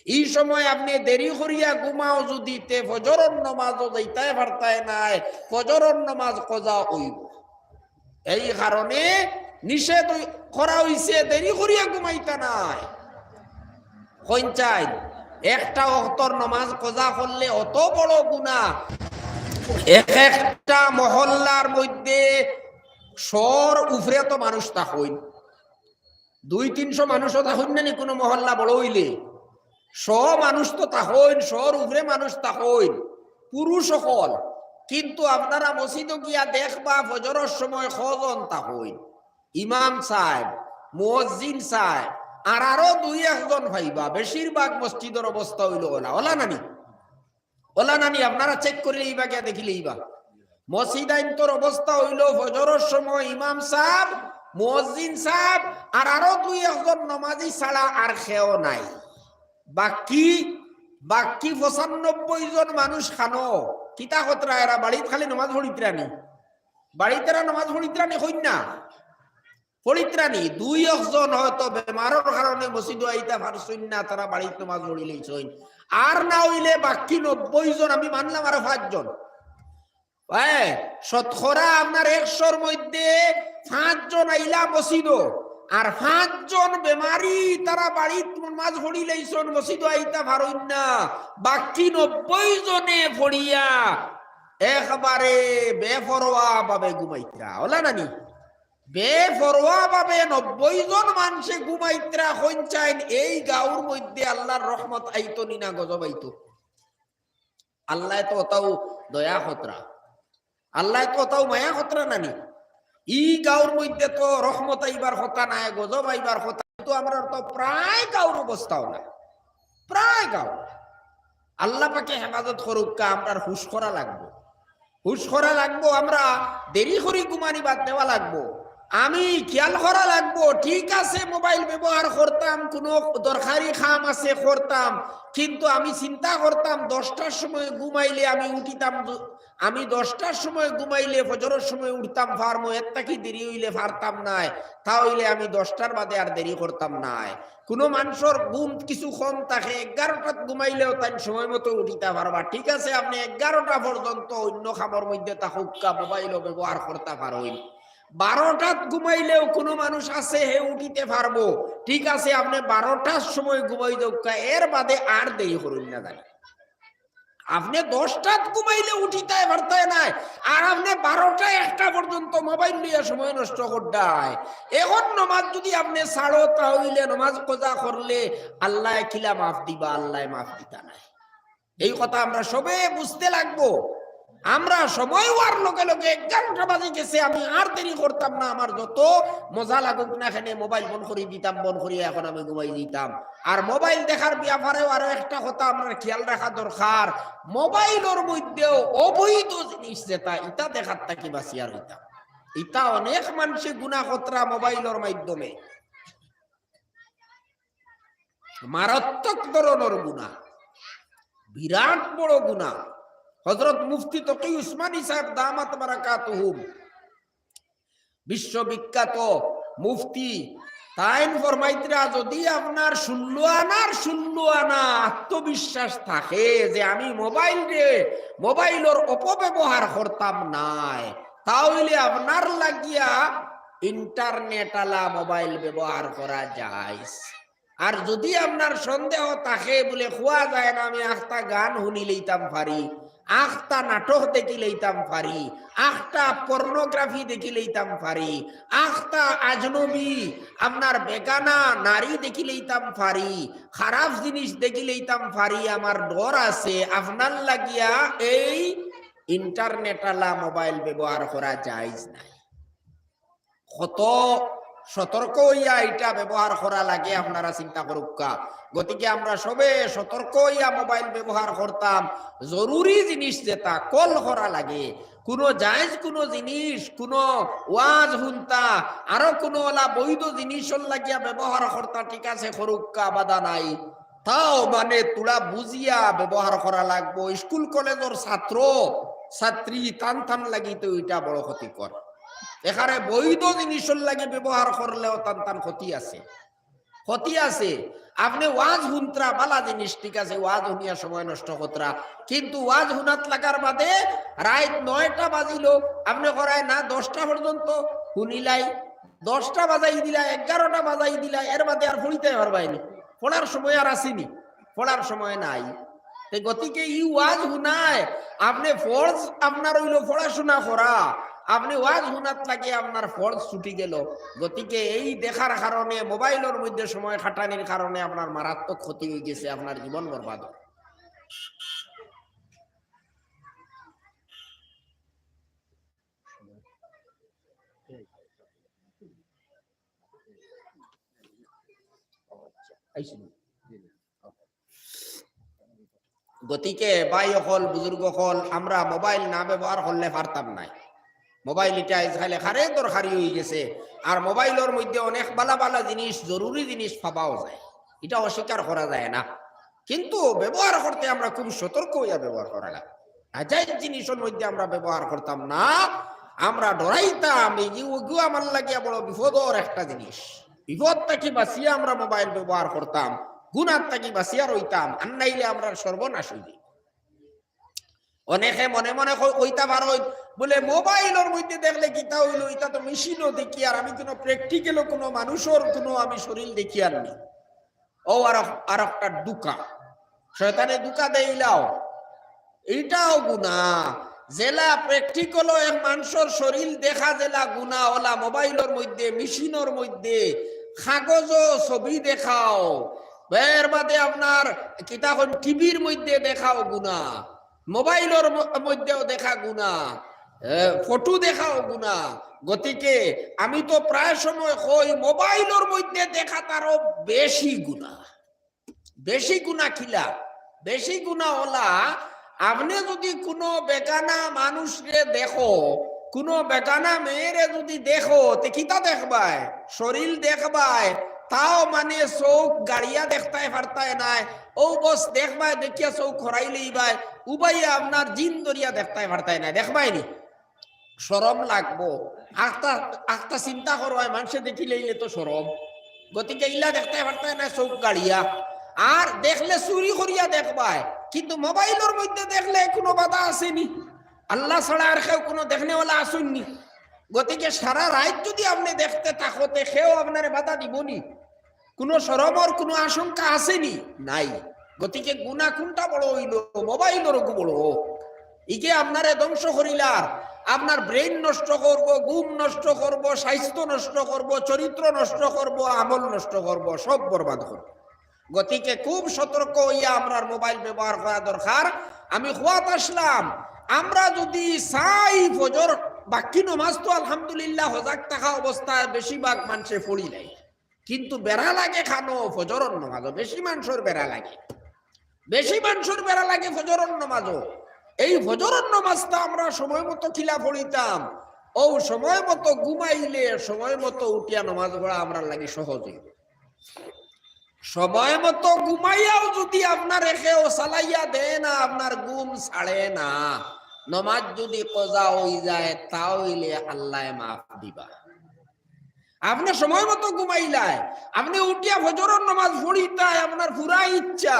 এই সময় আপনি দেরি করিয়া ঘুমাও যদি, তে ফজরের নামাজও যাইতাই পারতাই নাই, ফজরের নামাজ কজা হইব। এই কারণে নিষেধ করা হইছে দেরি করিয়া ঘুমাইতা নাই। পঞ্চায়েত একটা ওয়াক্তর নামাজ কজা করলে অত বড় গুনাহ। এক একটা মহল্লার মধ্যে শর উফরে তো মানুষ থাকুন, 200-300 মানুষও থাকুন না, কোনো মহল্লা বড় হইলে মানুষ তো তাহইন, শহর উভরে মানুষ তাহইন, পুরুষ সকল, কিন্তু আপনারা মসজিদে গিয়া দেখবা ফজরের সময় কজন তাহইন, ইমাম সাহেব, মুয়াজ্জিন সাহেব, আর আরো 2-1 জন ভাইবা। বেশিরভাগ মসজিদের অবস্থা হইল ওলা ওলা নানি, ওলা নানি আপনারা চেক করে লইবা, গিয়া দেখি লইবা মসজিদ আইনতর অবস্থা হইল ফজরের সময় ইমাম সাহেব, মুয়াজ্জিন সাহেব, আর আরো 2-1 জন নামাজি ছাড়া আর কেউ নাই। বাকি 95 জন মানুষ খানো কিতা কতরা, এরা বাড়িত খালি নামাজ পড়িত্রানি, বাড়িতে নামাজ পড়িত্রানি হইন না, পড়িত্রানি 2-1 জন হয়তো বেমারের কারণে মসজিদ আইতা পারছইন না, তারা বাড়িতে নামাজ পড়ি লইছইন, আর না হইলে বাকি 90 জন, আমি মানলাম আরো 5 জন, হ্যাঁ, শতকরা আপনার 100-র মধ্যে 5 জন আইলা মসজিদ, আর 5 জন বেমারি, তারা বাড়িত নামাজ পড়ি লইছন, মসজিদ আইতা পারইন না, বাকি 90 জনে পড়িয়া একবারে বেপরোয়া ভাবে ঘুমাইতা ওলা নানি। বেপরোয়া ভাবে 90 জন মানুষে ঘুমাইত্রা হইন এই গাঁওর মধ্যে আল্লাহর রহমত আইতো নিনা গজব আইতো। আল্লাহ তো ওটাও দয়া খতরা, আল্লাহ তো ওটাও মায়া খতরা নানি। ই গাঁওর মধ্যে তো রহমত আইবার কথা নাই, গজব আইবার কথা, কিন্তু আমরা তো প্রায় গাঁওর অবস্থাও না, প্রায় গাঁও। আল্লাহ পাকে হেফাজত করুক, আমরা হুশ করা লাগবো, হুশ করা লাগবো। আমরা দেরি করি ঘুমানি বাদ দেওয়া লাগবো। আমি খেয়াল করা লাগবো, ঠিক আছে মোবাইল ব্যবহার করতাম, কোনো দরকারি কাম আছে করতাম, কিন্তু আমি চিন্তা করতাম 10টার সময় ঘুমাইলে আমি উঠিতাম, আমি 10টার সময় ঘুমাইলে ফজরের সময় উঠতাম পারমো, এর থেকে দেরি হইলে পারতাম নাই, তাহলে আমি 10টার বাদে আর দেরি করতাম নাই। কোনো মানুষের ঘুম কিছু কম থাকে, 11টাত ঘুমাইলেও তাই সময় মতো উঠিতে পারবা, ঠিক আছে আপনি 11টা পর্যন্ত অন্য খাবার মধ্যে তাহুক্কা মোবাইলও ব্যবহার করতে পারেন। 12টাত ঘুমাইলেও কোনো মানুষ আছে হে উঠিতে পারবো, ঠিক আছে আপনি 12টার সময় ঘুমাই দৌকা, এর বাদে আর দেরি করুন না জানি। আপনি 10টাত ঘুমাইলে উঠিতে পারতে নাই, আর আপনি 12টা 1টা পর্যন্ত মোবাইল নিয়ে সময় নষ্ট করতাই। এখন নমাজ যদি আপনি ছাড়ো, তাহলে নমাজ কজা করলে আল্লাহ কিলা মাফ দিবা, আল্লাহ মাফ দিতা নাই। এই কথা আমরা সবে বুঝতে লাগবো। আমরা সময় হওয়ার লগে লগে 11টা বাজে গেছে, আমি আর দেরি করতাম না, আমার যত মজা লাগুক না এখানে মোবাইল বন্ধ করে দিতাম, বন্ধ করিয়া এখন আমি ঘুমাই দিতাম। আর মোবাইল দেখার ব্যাপারেও আরো একটা কথা আমরা খেয়াল রাখা দরকার, মোবাইলের মধ্যেও অবৈধ জিনিস যেটা, ইটা দেখার থাকি বাঁচিয়ার হইতাম। ইটা অনেক মানুষে গুনাহ খতরা মোবাইলের মাধ্যমে, মারাত্মক ধরনের গুনাহ, বিরাট বড় গুনাহ। হযরত মুফতি তকি উসমানী সাহেব দামাত বারাকাতুহুম, বিশ্ববিখ্যাত মুফতি, তাইন ফরমাইতরা, যদি আপনার 16 আনা আত্মবিশ্বাস থাকে যে আমি মোবাইলের অপব্যবহার করতাম নাই, তাহলে আপনার লাগিয়া ইন্টারনেট আলা মোবাইল ব্যবহার করা যায়। আর যদি আপনার সন্দেহ থাকে বলে খোয়া যায় না, আমি একটা গান শুনি লইতাম পারি, 8টা নাটক দেখি লইতাম পারি, 8টা পর্নোগ্রাফি দেখি লইতাম পারি, 8টা আজনবী আপনার বেগানা নারী দেখি লইতাম পারি, খারাপ জিনিস দেখি লইতাম পারি, আমার ডর আছে আপনার লাগিয়া এই ইন্টারনেট আলা মোবাইল ব্যবহার করা যাইজ নাই। কত সতর্ক হইয়া এটা ব্যবহার করা লাগে আপনারা চিন্তা করুকা। গতিকে আমরা সবে সতর্ক হইয়া মোবাইল ব্যবহার করতাম। জরুরি জিনিস যেটা কল করা লাগে, কোন জায়েজ কোন জিনিস, কোন ওয়াজ শুনতা, আরো কোন ওলা বৈধ জিনিস লাগিয়া ব্যবহার করতা, ঠিক আছে করুকা, বাধা নাই, তাও মানে তোরা বুঝিয়া ব্যবহার করা লাগবো। স্কুল কলেজের ছাত্র ছাত্রী টান লাগি তো এটা বড় ক্ষতিকর। এখানে বৈধ জিনিসের লাগে ব্যবহার করলেও টান ক্ষতি আছে, ক্ষতি আছে। আপনি ওয়াজ হুনত্রা বালা জিনিস, ঠিক আছে ওয়াজ হুনিয়া সময় নষ্ট করতরা, কিন্তু ওয়াজ হুনাত লাগার বাদে রাত 9টা বাজিল, আপনি করায় না 10টা পর্যন্ত শুনিলাই, 10টা বাজাই দিলা, 11টা বাজাই দিলা, এর বাদে আর পড়িতে পারবাইনি, পড়ার সময় আর আসেনি, পড়ার সময় নাই। গতিকে ই ওয়াজ হুনায় আপনি ফরজ আপনার হইল পড়াশোনা করা, আপনি ওয়াজ হুনাত লাগে আপনার ফরজ ছুটি গেল। গতিকে এই দেখার কারণে, মোবাইলের মধ্যে সময় খাটানির কারণে আপনার মারাত্মক ক্ষতি হয়ে গেছে, আপনার জীবন বরবাদ। গতিকে ভাই হল, বুজুর্গ হল, আমরা মোবাইল না ব্যবহার করলে পারতাম নাই। মোবাইল এটা আজকালে খারে দরকারি হয়ে গেছে। আর মোবাইলের মধ্যে অনেক বালা বালা জিনিস, জরুরি জিনিস পাওয়াও যায়, এটা অস্বীকার করা যায় না, কিন্তু ব্যবহার করতে আমরা খুব সতর্ক হইয়া ব্যবহার করা লাগে। নাজায়েজ জিনিসের মধ্যে আমরা ব্যবহার করতাম না, আমরা ডরাইতাম, এগুলো আমার লাগিয়া বড় বিপদর একটা জিনিস। বিপদ থেকে বাঁচিয়ে আমরা মোবাইল ব্যবহার করতাম, গুনার থেকে বাঁচিয়া রইতাম, আর নাইলে আমরা সর্বনাশ হইবে। অনেকে মনে মনে কইতা পারো বলে মোবাইলের মধ্যে দেখলে কিতা হইলো, এটা তো মেশিনও দেখি, আর আমি কোনো প্র্যাকটিক্যালও কোনো মানুষের কোনো আমি শরীর দেখি আর নি। ও আর একটা দুকা, শয়তানে দুকা দেইলাও, এইটাও গুনাহ। জেলা প্র্যাকটিক্যাল এক মানুষের শরীর দেখা জেলা গুণা ওলা মোবাইলের মধ্যে মেশিনের মধ্যে কাগজ ছবি দেখাও এর বাদে আপনার কিতাব টিভির মধ্যে দেখাও গুণা মোবাইলের মধ্যেও দেখা গুণা ফটো দেখাও গুণা গতিকে আমি তো প্রায় সময় কই মোবাইলের মধ্যে দেখা তারও বেশি গুণা খিলা বেশি গুণা হলা আপনি যদি কোনো বেগানা মানুষকে দেখো কোনো বেগানা মেয়েরে যদি দেখো তে কিতা দেখবায় শরীর দেখবায় তাও মানে চৌক গাড়িয়া দেখতাই পারতায় নাই ও বস দেখবায় দেখিয়া চৌক খরাই লইবাই উবাইয়া আপনার জিন দরিয়া দেখতাই পারতায় নাই দেখবাই নি শরম লাগবো আখটা চিন্তা করবায় মানুষে দেখি লইলে তো শরম গতিকে ইলা দেখতাই পারতায় না চৌক গাড়িয়া আর দেখলে চুরি করিয়া দেখবায় কিন্তু মোবাইলের মধ্যে দেখলে কোনো বাধা আসেনি আল্লাহ ছাড়া আর কেউ কোনো দেখনেওয়ালা আসেননি গতিকে সারা রাত যদি আপনি দেখতে থাকতে সেও আপনার বাধা দিবনি কোনো শরমর কোনো আশঙ্কা আসেনি নাই গতিকে গুণা কোনটা বড় হইল মোবাইলের বড় ইকে আপনারে ধ্বংস করিলার আপনার ব্রেন নষ্ট করব ঘুম নষ্ট করব স্বাস্থ্য নষ্ট করব চরিত্র নষ্ট করব আমল নষ্ট করব সব বরবাদ করব গতিকে খুব সতর্ক হইয়া আমরা মোবাইল ব্যবহার করা দরকার আমি খুয়াত আসলাম আমরা যদি চাই ফজর বাকি নমাজ তো আলহামদুলিল্লাহ হজাক থাকা অবস্থায় বেশিরভাগ মানুষে পড়ি নাই কিন্তু বেড়া লাগে খানো ফজরের নমাজও বেশি মানুষের বেড়া লাগে ফজরের নমাজও এই ফজরের নমাজটা আমরা সময় মতো খিলা পড়িতাম ও সময় মতো ঘুমাইলে সময় মতো উঠিয়া নমাজ পড়া আমরা লাগে সহজ সময় মতো ঘুমাইয়াও যদি আপনার রেখেও চালাইয়া দেয় না আপনার ঘুম ছাড়ে না নমাজ যদি কজা হয়ে যায় তাহলে আল্লাহ মাফ দিবা আপনি সময় মতো ঘুমাইলায় আপনি উঠিয়া ফজরের নমাজ পড়িতায় আপনার পুরা ইচ্ছা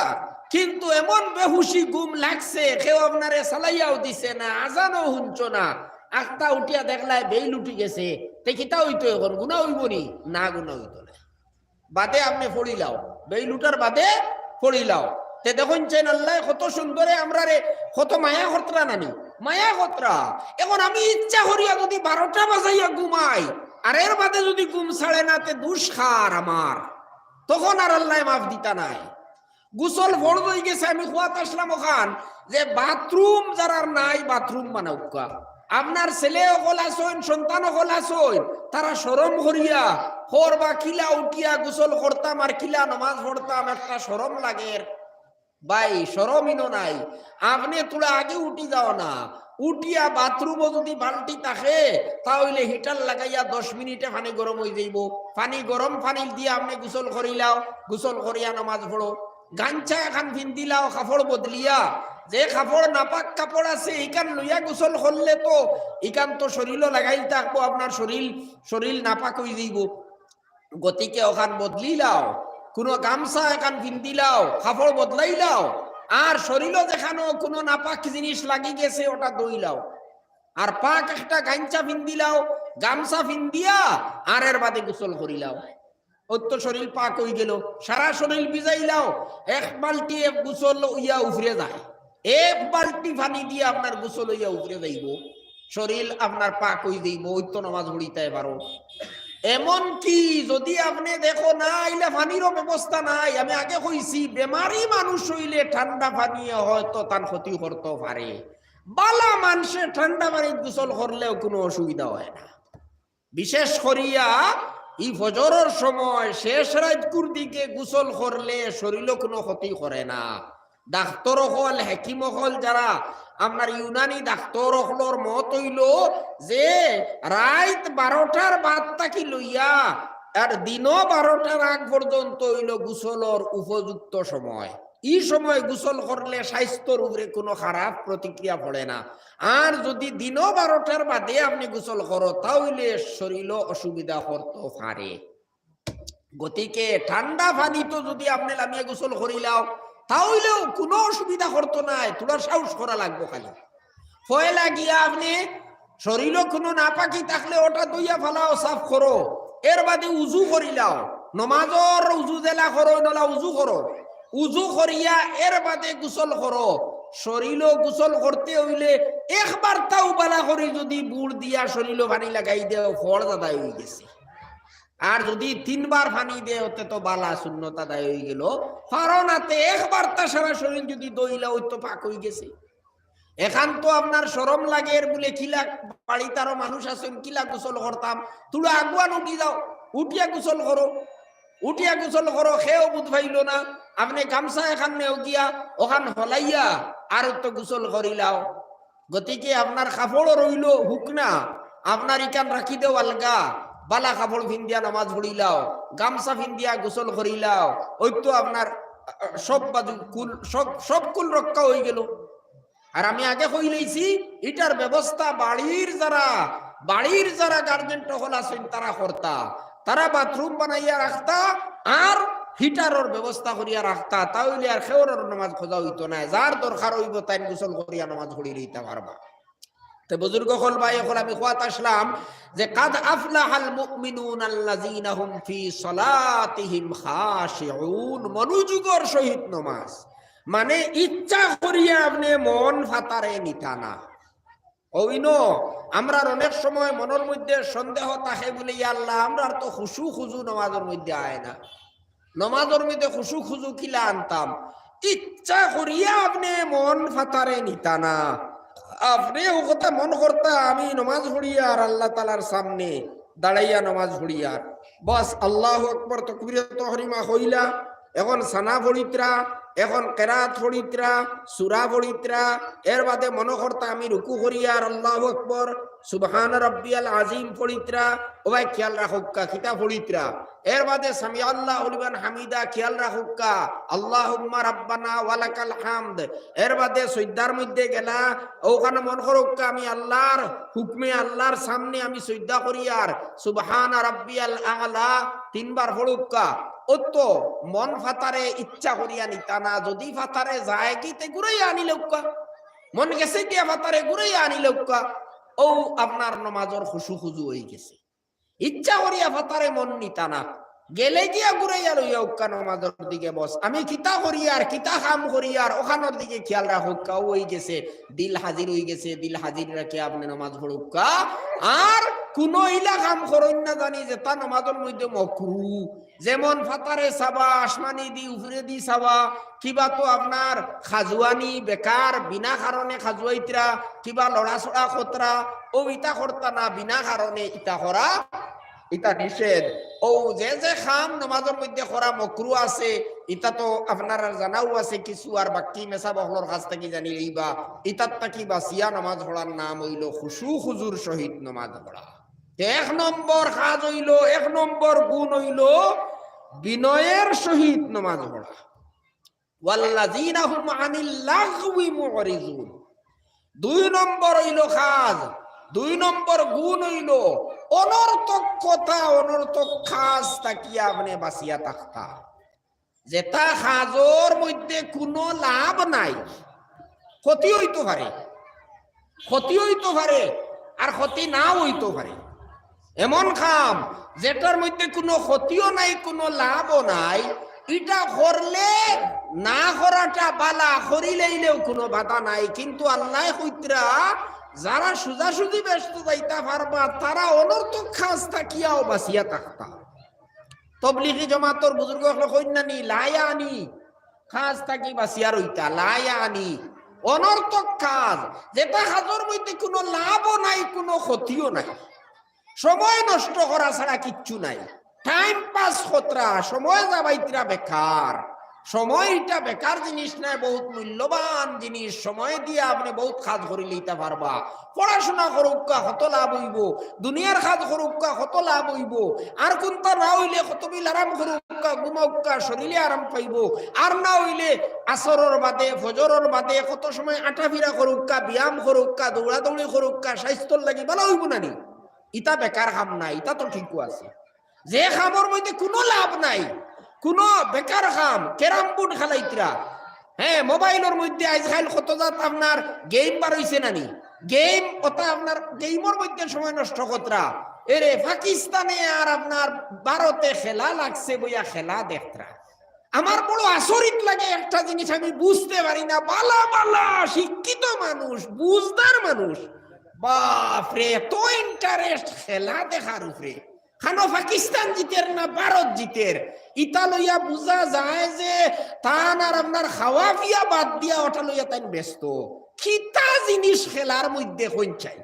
কিন্তু এমন বেহুশি ঘুম লাগছে কেউ আপনারে চালাইয়াও দিছে না আজানও শুনছ না আখটা উঠিয়া দেখলায় বেইল উঠি গেছে তে কিতা হইতো এখন গুণা হইব নি না গুণা হইতো না বাদে আপনি পড়িলাও বেইলুটার বাদে পড়িলাও তে দেখুন চেন আল্লাহ কত সুন্দরে আমরা রে কত মায়া খতরা নানি মায়া খতরা এখন আমি ইচ্ছা করিয়া যদি 12টা বাজাইয়া ঘুমাই আর এর বাদে যদি ঘুম ছাড়ে না তে দুষ্কার আমার তখন আর আল্লাহ মাফ দিতা নাই গোসল ফরজ হয়ে গেছে আমি খুয়াত আসলাম ওখান যে বাথরুম যারা নাই বাথরুম বানাউকা আপনার ছেলে অকল আসইন সন্তান অকল আসইন তারা শরম করিয়া হর বা কিলা উঠিয়া গোসল করতাম আর কিলা নামাজ পড়তাম একটা শরম লাগে ভাই শরমিনও নাই আপনি তোরা আগে উঠি যাও না উঠিয়া বাথরুমও যদি বালতি থাকে তাহলে হিটার লাগাইয়া 10 মিনিটে পানি গরম হয়ে যাইব পানি গরম পানি দিয়ে আপনি গোসল করিলাও গোসল করিয়া নামাজ পড়ো গাঞ্চা এখন পিন্দিলাও কাপড় বদলিয়া যে কাপড় নাপাক কাপড় আছে ইকান লইয়া গোসল করলে তো ইকান তো শরীরও লাগাই থাকবো আপনার শরীর নাপাক হয়ে যাইব গতিকে ওখান বদলিলাও কোনো গামছা এখান পিন্দিলাও কাপড় বদলাইলাও আর শরীরও দেখানো কোনো নাপাক জিনিস লাগি গেছে ওটা দইলাও আর পাক একটা গাঞ্চা পিন্দিলাও গামছা পিন্দিয়া আর এর বাদে গোসল করিলাও অত শরীর পাক হয়ে গেল সারা শরীর ভিজাইলাও এক বালতি গোসল ইয়া উফরে যায় এক বালতি পানি দিয়ে আপনার গোসল ইয়া উফরে যাইব শরীর আপনার পাক হয়ে যাইব ওই তো নামাজ পড়িতে পারো এমন কি যদি আপনি দেখো না আইলে পানিরও ব্যবস্থা নাই আমি আগে কইছি বেমারি মানুষ হইলে ঠান্ডা পানি হয়তো তার ক্ষতি করতে পারে বালা মানুষে ঠান্ডা পানিতে গোসল করলেও কোনো অসুবিধা হয় না বিশেষ করিয়া এই ফজরের সময় শেষ রাতকুর দিকে গোসল করলে শরীরও কোনো ক্ষতি করে না ডাক্তার হল হাকিম হল যারা আপনার ইউনানি ডাক্তার হলর মত হইল যে রাত 12টার বাদ থাকি লইয়া আর দিনও 12টার আগ পর্যন্ত হইল গোসলর উপযুক্ত সময় এই সময় গোসল করলে স্বাস্থ্যর উপরে কোনো খারাপ প্রতিক্রিয়া পড়ে না আর যদি দিনও 12টার বাদে আপনি গোসল করো তাহলে শরীরও অসুবিধা করতে পারে গতিকে ঠান্ডা পানি তো যদি আপনি নামিয়ে গোসল করিলাও তাহলেও কোনো অসুবিধা করতো নাই তোরা সাহস করা লাগবো খালি ফয়লা গিয়া আপনি শরীরও কোনো নাপাকি থাকলে ওটা দইয়া ফেলাও সাফ করো এর বাদে উজু করিলাও নমাজর উজু জেলা করো নলা উজু করো উজু করিয়া এর বাদে গোসল করো শরীর গোসল করতে হইলে একবার তাও বালা করে যদি বুড় দিয়া শরীর পানি লাগাই দেও ফল দাদাই হয়ে গেছে। আর যদি 3 বার পানি দেয় ওতে তো বালা শূন্যতা দায় হয়ে গেল। ফারনাতে একবার তা সারা শরীর যদি দইলা ওই তো পাক হয়ে গেছে। এখন তো আপনার শরম লাগে এর বলে কিলা বাড়িতে আরো মানুষ আছেন কিলা গোসল করতাম, তুলা আগুয়ান উঠি যাও, উঠিয়া গোসল করো, উঠিয়া গোসল করো। খেয়েও বুধ পাইল না, আপনি গামছা এখান নেও গিয়া ওখান হলাইয়া আর তো গোসল করিলাও। গতিকে আপনার কাপড়ও রইল হুক না, আপনার ইকান রাখি দেও আলগা, বালা কাপড় ভিন্দিয়া নামাজ পড়িলাও, গামছা ভিন্দিয়া গোসল করিলাও, ওই তো আপনার সব বাজু কুল সব কুল রক্ষা হয়ে গেল। আর আমি আগে কইলেইছি এটার ব্যবস্থা বাড়ির যারা গার্জেন টহল আছেন তারা করতা, তারা বাথরুম বানাইয়া রাখতা আর হিটারের ব্যবস্থা করিয়া রাখতা, তাহলে আর খেওরের নামাজ খোঁজা হইতো না। যার দরকার হইব তাই গোসল করিয়া নামাজ পড়ি লইতে পারবা। তো বুজুর্গ হল ভাই, এখন আমি কোয়াত আসলাম যে কাদ আফলাহাল মুমিনুন আল্লাযীনা হুম ফি সালাতিহিম খাশিউন, মনোযোগের সহিত নামাজ মানে ইচ্ছা করিয়া আপনি মন ফাতারে নিতা না। ওইন আমরা অনেক সময় মনের মধ্যে সন্দেহ থাকে বলে আল্লাহ আমরা তো খুশু খুজু নামাজের মধ্যে আয় না, নামাজের মধ্যে খুশু খুজু কিলা আনতাম। ইচ্ছা করিয়া আপনি মন ফাতারে নিতা না, আপনি ও কথা মন করতা আমি নামাজ পড়িয়ার আল্লাহ তাআলার সামনে দাঁড়াইয়া নামাজ পড়িয়ার বস আল্লাহু আকবার তাকবীরাত তাহরিমা হইলা, এখন সানা পড়িত্রা, এখন কেরাত পড়িত্রা, সূরা পড়িত্রা, এর বাদে মনে করতা আমি রুকু করিয়ার আল্লাহু আকবার সুবহান রাব্বিয়াল আযীম পড়িত্রা। ও ভাই খেয়াল রাখুকা কিতা পড়িত্রা, এর বাদে সামি আল্লাহু লিমান হামিদা খেয়াল রাখুকা আল্লাহুম্মা রাব্বানা ওয়ালাকাল হামদ। এর বাদে সজদার মধ্যে গেলা, ওখানে মন করুকা আমি আল্লাহর হুকমে আল্লাহর সামনে আমি সজদা করিয়ার সুবহান রাব্বিয়াল আ'লা 3 বার পড়ুকা। ও তো মন ফাতারে ইচ্ছা করিয়া নিতা না, যদি ফাতারে যায় কি তে ঘুরাইয়া আনিলৌকা, মন গেছে গিয়া ফাতারে ঘুরাইয়া আনিলৌকা, ও আপনার নামাজের খুশু খুজু হয়ে গেছে। ইচ্ছা করিয়া ফাতারে মন নিতা না, গেলে গিয়া ঘুরাইয়া লইয়া উক্কা নামাজের দিকে বস আমি কিতা করিয়ার কিতা কাম করিয়ার ওখানোর দিকে খেয়াল রাখুকা, হয়ে গেছে দিল হাজির হয়ে গেছে, দিল হাজির রাখে আপনি নামাজ পড়ুকা। আর কোন ইলা কাম করেন না জানি যে তা নামাজের মধ্যে মকরু, যেমন ফাতারে সাবা আসমানি দি উপরে দি সাবা, কিবা তো আপনার খাজুয়ানি বেকার বিনা কারণে খাজুয়াইতরা, কিবা লড়াছড়া খতরা, ও ইটা করতা না, বিনা কারণে ইটা করা ইটা নিষেধ। ও যে খাম নামাজের মধ্যে করা মকরু আছে ইটা তো আপনার জানাও আছে কিছু, আর বাকি মেসা বহলর কাছ থেকে জানি লইবা। ইটার তাকি বাসিয়া নামাজ পড়ার নাম হইল খুশু খুজুর সহিত নামাজ পড়া। 1 নম্বর কাজ হইল, 1 নম্বর গুণ হইল বিনয়ের সহিত নামাজ পড়া। ওয়াল্লাযীনা হুম আনিল লাগওয়ি মুরিজুন। 2 নম্বর হইল কাজ, 2 নম্বর গুণ হইল অনর্থক কথা অনর্থক কাজ তাকিয়া আপনি বাঁচিয়া থাকতা, যেটা কাজের মধ্যে কোনো লাভ নাই, ক্ষতি হইতে পারে, ক্ষতি হইতে পারে আর ক্ষতি নাও হইতে পারে। এমন কাম যেটার মধ্যে কোনো ক্ষতিও নাই কোনো লাভও নাই, এটা করলে না করাটা বালা, করিলেইলেও কোনো বাধা নাই। কিন্তু আল্লাহ কইতরা যারা সোজাসুজি ব্যস্ত যাইতা পারবা তারা অনর্থক কাজ তাকিয়াও বাঁচিয়া থাকতা। তবলিগি জমাতর বুজুর্গ কইনানি লায়া আনি কাজ তাকি বাঁচিয়া রইতা, লায়া আনি অনর্থক কাজ যেটা কাজের মধ্যে কোনো লাভও নাই কোনো ক্ষতিও নাই, সময় নষ্ট করা ছাড়া কিচ্ছু নাই, টাইম পাস খতরা, সময় যাবাইতরা বেকার। সময়টা বেকার জিনিস নাই, বহুত মূল্যবান জিনিস। সময় দিয়ে আপনি বহুত কাজ করে লইতে পারবা। পড়াশোনা করুকা কত লাভ হইব, দুনিয়ার কাজ করুকা কত লাভ হইব, আর কোনটা না হইলে কত বিল আরাম করুকা ঘুমাউকা শরীরে আরাম পাইব, আর না হইলে আসরের বাদে ফজরের বাদে কত সময় আটাফিরা করুকা, ব্যায়াম করুকা, দৌড়াদৌড়ি করুকা, স্বাস্থ্যর লাগি ভালো হইব না নি? ইটা বেকার কাম নাই, ইটা তো ঠিকও আছে। যে কামের মধ্যে কোনো লাভ নাই, কোন বেকার কাম, ক্যারাম বোর্ড খেলাইতরা, হ্যাঁ মোবাইলের মধ্যে আজকাল কত জাত আপনার গেম বার হইছে নানি, গেম ওটা আপনার গেমের মধ্যে সময় নষ্ট কতরা। এরে পাকিস্তানে আর আপনার ভারতে খেলা লাগছে বইয়া খেলা দেখতরা, আমার বড় আচরিত লাগে একটা জিনিস আমি বুঝতে পারি না, বালা বালা শিক্ষিত মানুষ, বুঝদার মানুষ, বাপরে এত ইন্টারেস্ট খেলা দেখার উপরে। খানো পাকিস্তান জিতের না ভারত জিতের, ইতা লইয়া বুঝা যায় যে তান আর আপনার খাওয়া পিয়া বাদ দিয়া ওটা লইয়া তাই ব্যস্ত। খিতা জিনিস খেলার মধ্যে কইনচাই,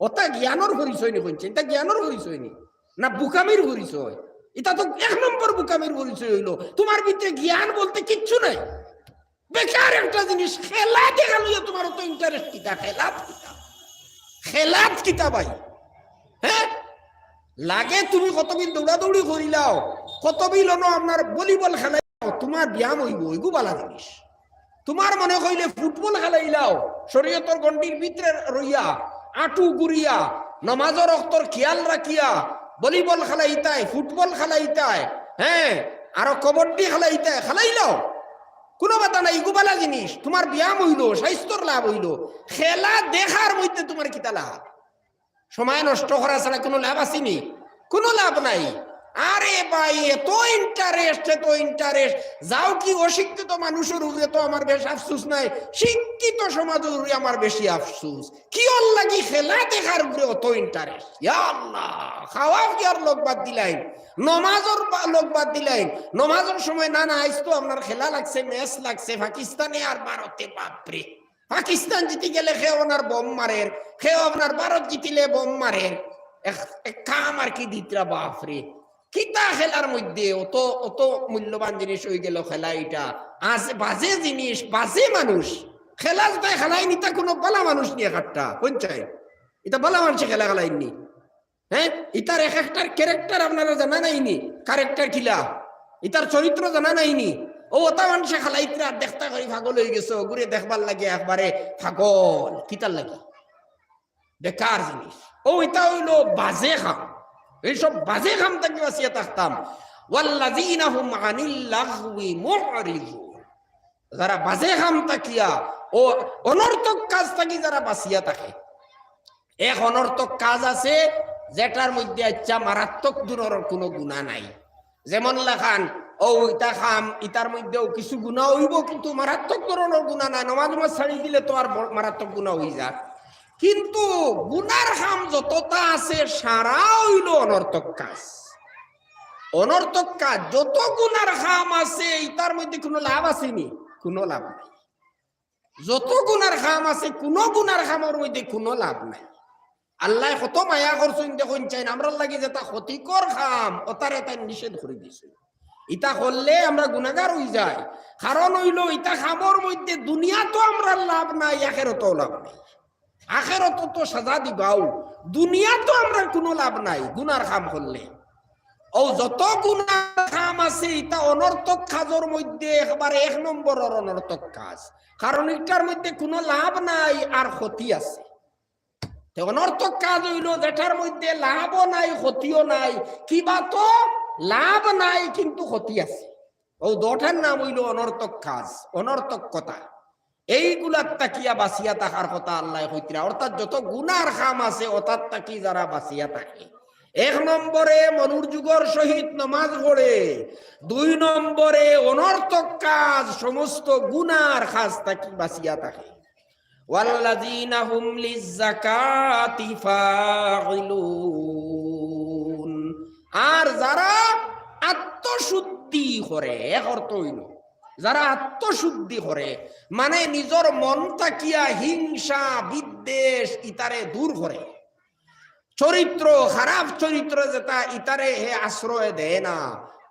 ওটা জ্ঞানের পরিচয় নি কইনচাই, এটা জ্ঞানের পরিচয় নি না বুকামির পরিচয়? এটা তো এক নম্বর বুকামির পরিচয় হইলো। তোমার ভিতরে জ্ঞান বলতে কিচ্ছু নাই, বেকার একটা জিনিস। খেলা দেখা লইয়া তোমার অত ইন্টারেস্ট কিতা? খেলাত কিতা? খেলাত কিতা ভাই? হ্যাঁ, লাগে তুমি কতবিল দৌড়াদৌড়ি করিলাও, কতবিল আপনার ভলিবল খেলাইলাও, তোমার ব্যায়াম হইব, ওইগু বালা জিনিস। তোমার মনে কইলে ফুটবল খেলাইলাও, শরীয়তর গন্ডির ভিতরে রইয়া আঁটু গুড়িয়া নমাজর অক্তর খেয়াল রাখিয়া ভলিবল খেলাইতায়, ফুটবল খেলাইতায়, হ্যাঁ আরো কবড্ডি খেলাইতায়, খেলাইলাও, কোনো বাতা নাই, ইগুবালা জিনিস। তোমার ব্যায়াম হইলো, স্বাস্থ্যর লাভ হইলো। খেলা দেখার মধ্যে তোমার কিতা লাভ? সময় নষ্ট করা ছাড়া কোনো লাভ আসেনি? কোনো লাভ নাই। আরে ভাই এত ইন্টারেস্ট, এত ইন্টারেস্ট। যাও কি অশিক্ষিত মানুষের উপরে তো আমার বেশ আফসুস নাই, শিক্ষিত সমাজের উপরে আমার বেশি আফসুস। কি ওর লাগি খেলা দেখার উপরে অত ইন্টারেস্ট? ইয়া আল্লাহ, খাওয়া পিয়ার লোক বাদ দিলাই, নমাজের লোক বাদ দিলাই। নমাজের সময় না না আইস তো আপনার খেলা লাগছে, ম্যাচ লাগছে পাকিস্তানে আর ভারতে। বাপরে, পাকিস্তান জিতে গেলে খেয়ে ওনার বোম মারের, খেয়ে আপনার ভারত জিতিলে বোম মারের। কাম আর কি দিতরা, বাপরে কিতা খেলার মধ্যে অত অত মূল্যবান জিনিস হয়ে গেল খেলা। এটা আজ বাজে জিনিস, বাজে মানুষ খেলা যেটা খেলাই নিতা কোনো বালা মানুষ নিয়ে কাটটা পঞ্চায়, এটা বালা মানুষে খেলা খেলাইনি। হ্যাঁ, ইতার এক একটার ক্যারেক্টার আপনারা জানা নাইনি, ক্যারেক্টার কিলা, ইতার চরিত্র জানা নাইনি। ও ওটা মানুষে খেলাইতে আর দেখতে করি পাগল হয়ে গেছে, ঘুরে দেখবার লাগে একবারে পাগল। কিতার লাগে বেকার জিনিস। ও এটা হইলো বাজে খাম, এইসব বাজে খাম থেকে বাঁচিয়ে থাকতাম। ওয়াল্লাযীনা হুম আনিল লাগওয়ি মুরিদুন, যারা বাজে খাম তাকিয়া ও অনর্থক কাজ থাকি যারা বাঁচিয়া থাকে। এক অনর্থক কাজ আছে যেটার মধ্যে আচ্ছা মারাত্মক দূরের কোনো গুণা নাই। যেমন লেখান ও ইটা খাম, ইটার মধ্যেও কিছু গুণা হইব কিন্তু মারাত্মক ধরনের গুণা নাই। নমাজ ছাড়ি দিলে তো আর মারাত্মক গুণা হয়ে যায়। কিন্তু গুনার খাম যতটা আছে সারা হইল অনর্থক কাজ। অনর্থক কাজ যত গুনার খাম আছে ইটার মধ্যে কোনো লাভ আসেনি? কোনো লাভ নাই। যত গুনার খাম আছে কোন গুনার খামের মধ্যে কোনো লাভ নাই। আল্লাহ কত মায়া করছেন দেখুন, চাই আমরা লাগি যেটা ক্ষতিকর খাম ওটারে তাই নিষেধ করে দিছে। ইটা করলে আমরা গুনাহগার হয়ে যাই। কারণ হইল ইটা খামর মধ্যে দুনিয়া তো আমরা লাভ নাই, আখিরাতেও লাভ নাই। আখিরাত তো সাজা দিবাও, দুনিয়া তো আমরা কোনো লাভ নাই গুনার খাম করলে। ও যত গুনার খাম আছে এটা অনর্থক কাজের মধ্যে একবারে এক নম্বরের অনর্থক কাজ। কারণ এটার মধ্যে কোনো লাভ নাই আর ক্ষতি আছে। অনর্থক কাজ হইল যেটার মধ্যে লাভও নাই ক্ষতিও নাই, কিবা তো লাভ নাই কিন্তু ক্ষতি আছে। ও দুটার নাম হইল অনর্থক কাজ, অনর্থক কথা। এইগুলার তাকিয়া বাঁচিয়া থাকার কথা আল্লাহ কইতরা। অর্থাৎ যত গুনার কাম আছে ওটার তাকি যারা বাঁচিয়া থাকে। এক নম্বরে মনোযোগের সহিত নামাজ পড়ে, দুই নম্বরে অনর্থক কাজ সমস্ত গুনার কাজ তাকি বাঁচিয়া থাকে। ওয়াল্লাযীনা হুম লিয-যাকাতি ফাঈলুন, আর যারা আত্মশুদ্ধি করে, এক অর্থ হইল যারা আত্মশুদ্ধি করে মানে নিজের মন তাকিয়া হিংসা বিদ্বেষ ইতারে দূর করে। চরিত্র খারাপ চরিত্র যেটা ইতারে হে আশ্রয় দেয় না,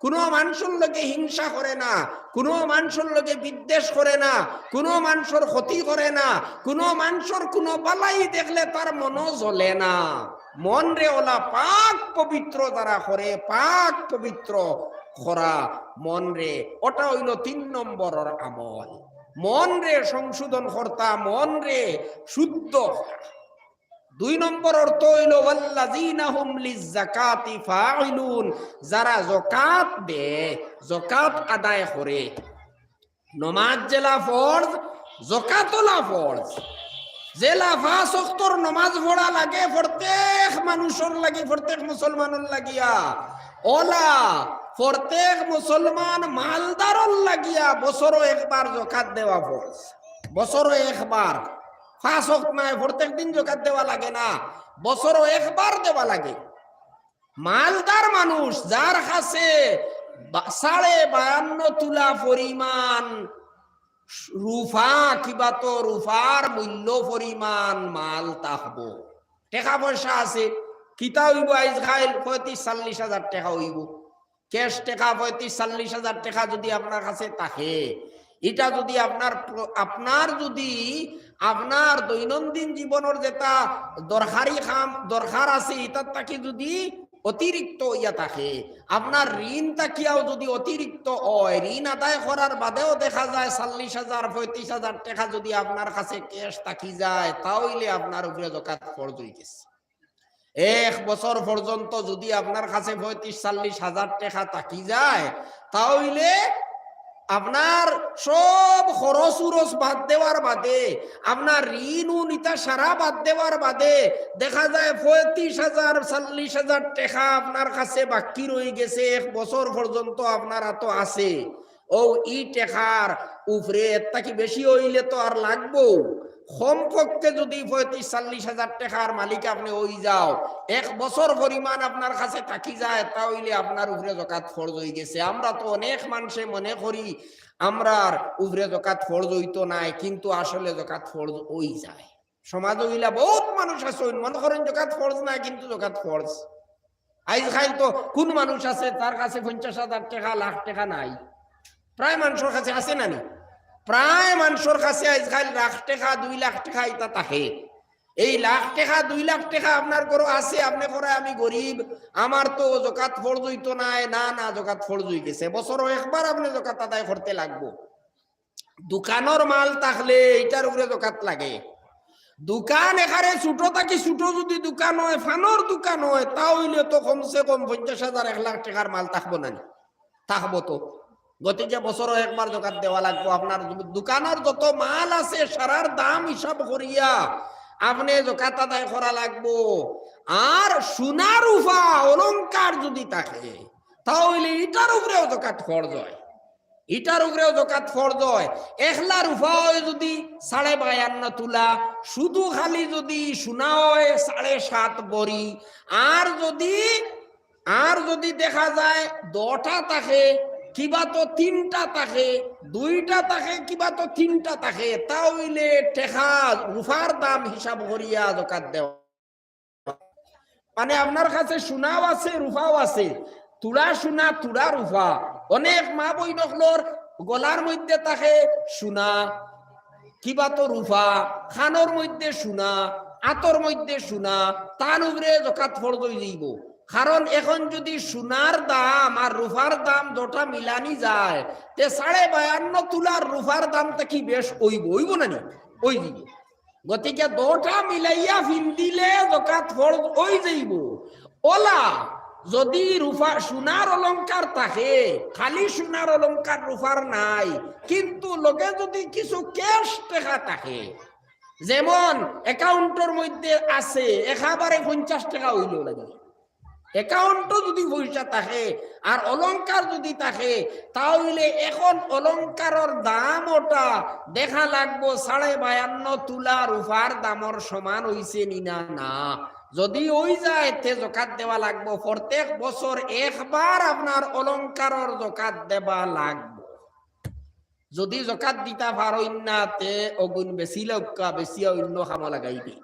কোনো মানুষের লোকে হিংসা করে না, কোনো মানুষের লোকে বিদ্বেষ করে না, কোনো মানুষের ক্ষতি করে না, কোনো মানুষের কোনো বালাই দেখলে তার মনও জ্বলে না। মন রে ওলা পাক পবিত্র যারা করে, পাক পবিত্র করা মন রে, ওটা হইল ৩ নম্বরের আমল। মন রে সংশোধন কর্তা, মন রে শুদ্ধ। ২ নম্বর অর্থ হইল ওয়াল্লাযীনা হুম লিয-যাকাতি ফাঈলুন, যারা যাকাত দেয়, যাকাত আদায় করে। নামাজ জেলা ফরজ, যাকাতলা ফরজ। জেলা ৫ ওয়াক্তর নামাজ পড়া লাগে প্রত্যেক মানুষের লাগি, প্রত্যেক মুসলমানের লাগিয়া। ওলা প্রত্যেক মুসলমান মালদারর লাগিয়া বছরও একবার যাকাত দেওয়া ফরজ। বছরও একবার, 5 ওয়াক্ত নয়, প্রত্যেক দিন যাকাত দেওয়া লাগে না, বছরও একবার দেওয়া লাগে। মালদার মানুষ যার কাছে 52.5 তুলা পরিমাণ রুফা কিবা তো রুফার মূল্য পরিমাণ মাল থাকবো, টাকা পয়সা আছে, কিতা হইব আজকাল 35-40 হাজার টাকা হইব, ক্যাশ টাকা 35-40 হাজার টাকা যদি আপনার কাছে থাকে, এটা যদি আপনার যদি আপনার দৈনন্দিন জীবনের যেটা দরকারি কাম দরকার আছে এটার তাকে যদি অতিরিক্ত ইয়া থাকে, আপনার ঋণ তাকিয়াও যদি অতিরিক্ত হয়, ঋণ আদায় করার বাদেও দেখা যায় 40,000-35,000 টাকা যদি আপনার কাছে ক্যাশ থাকি যায়, তাহলে আপনার উপরে যাকাত ফরজ হয়ে গেছে। 1 বছর পর্যন্ত যদি আপনার কাছে 35-40 হাজার টাকা থাকি যায়, তাহলে আপনার সব খরচ উরস বাদ দেওয়ার বাদে, আপনার ঋণ ও নিতা সারা বাদ দেওয়ার বাদে দেখা যায় 35,000-40 হাজার টাকা আপনার কাছে বাকি রয়ে গেছে, 1 বছর পর্যন্ত আপনার তো আছে। ও ই টাকার উপরে তাকে বেশি হইলে তো আর লাগবো, কমপক্ষে যদি 35-40 হাজার টাকার মালিক আপনি হই যাও, 1 বছর পরিমাণ আপনার কাছে থাকি যায়, তাহলে আপনার উপরে যাকাত ফরজ হয়ে গেছে। আমরা তো অনেক মানুষে মনে করি আমরার উপরে যাকাত ফরজ হইতো নাই, কিন্তু আসলে যাকাত ফরজ হই যায়। সমাজ হইলা বহুত মানুষ আছে মনে করেন যাকাত ফরজ নাই, কিন্তু যাকাত ফরজ। আজকাল তো কোন মানুষ আছে তার কাছে 50,000 টাকা, লাখ টাকা নাই? প্রায় মানুষের কাছে আছে না? প্রায় মানুষের কাছে আজকাল লাখ টাকা 2 লাখ টাকা এটা থাকে। এই লাখ টাকা 2 লাখ টাকা আপনার ঘরে আছে, আপনি করে আমি গরিব, আমার তো যাকাত ফরজ হইতো নাই। না না, যাকাত ফরজ হয়ে গেছে, বছরও একবার আপনি যাকাত আদায় করতে লাগবো। দোকানের মাল থাকলে এটার উপরে যাকাত লাগে। দোকান এখানে ছোট থাকি ছোট যদি দোকান হয়, ফানোর দোকান হয়, তাহলে তো কমসে কম 50,000-1 লাখ টাকার মাল থাকবো না? থাকবো তো। গতিকে বছরও একবার যাকাত দেওয়া লাগবো। আপনার দোকানের যত মাল আছে সারার দাম হিসাব করিয়া আপনি যাকাত আদায় করা লাগবো। আর সোনা রূপা অলংকার যদি থাকে, তাহলে এটার উপরেও যাকাত ফরজ হয়। এটার উপরেও যাকাত ফরজ হয়। 1 লাখ রূপা হয় যদি 52.5 তুলা, শুধু খালি যদি সোনা হয় 7.5 বড়ি, আর যদি দেখা যায় 2টা থাকে কিবা তো 3টা থাকে, 2টা থাকে কিবা তো 3টা থাকে, তাহলে টাকা রূপার দাম হিসাব করিয়া যাকাত দেওয়া। মানে আপনার কাছে সোনাও আছে রূপাও আছে, তুলা সোনা তুলা রূপা। অনেক মা বইনকলর গলার মধ্যে থাকে সোনা কিবা তো রূপা, খানোর মধ্যে সোনা, আতর মধ্যে সোনা, তার উপরে যাকাত ফরজ হয়ে যাইব। কারণ এখন যদি সোনার দাম আর রূপার দাম দুটা মিলানি যায়, তে 52.5 তুলার রূপার দামটা কি বেশ হইব না? ওই দিব। গতিকে দুটা মিলাইয়া ফিন্দিলে যাকাত ফরজ হয়ে যাইব। ওলা যদি রূপা সোনার অলংকার থাকে, খালি সোনার অলংকার রূপার নাই, কিন্তু লোকে যদি কিছু ক্যাশ টাকা থাকে, যেমন অ্যাকাউন্টের মধ্যে আছে একেবারে 50 টাকা হইল লাগে, অ্যাকাউন্টও যদি পয়সা থাকে আর অলংকার যদি থাকে, তাহলে এখন অলংকারের দাম ওটা দেখা লাগবো 52.5 তুলা রূপার দামর সমান হইছে নিনা না। যদি ওই যায় তে যাকাত দেওয়া লাগবো। প্রত্যেক বছর একবার আপনার অলংকারের যাকাত দেওয়া লাগবো। যদি যাকাত দিতা পারেন না, তে অগুণ বেশি লক্কা বেশি অন্য কামে লাগাইবে।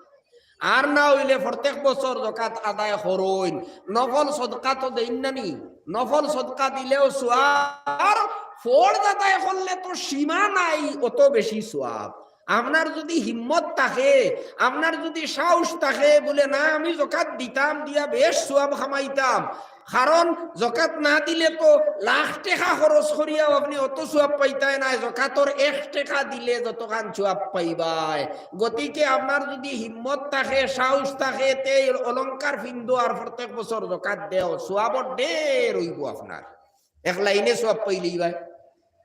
আর না হইলে প্রত্যেক বছর যাকাত আদায় করুন। নফল সদকা তো দেন না নি, নফল সদকা দিলেও সওয়াব, ফরজ আদায় করলে তো সীমা নাই, অত বেশি সওয়াব। আপনার যদি হিম্মত থাকে, আপনার যদি সাহস থাকে, বলে না আমি যাকাত দিতাম, দিয়া বেশ সওয়াব কামাইতাম, কারণ যাকাত না দিলে তো লাখ টাকা খরচ করিয়াও আপনি অত সওয়াব পাইতাই না, যাকাতর 1 টাকা দিলে যতখান সওয়াব পাইবাই। গতিকে আপনার যদি হিম্মত থাকে, সাহস থাকে, তে অলংকার ফিন্দো আর প্রত্যেক বছর যাকাত দেও, সওয়াবর ঢের হইব আপনার, 1 লাইনে সওয়াব পাইলেই ভাই।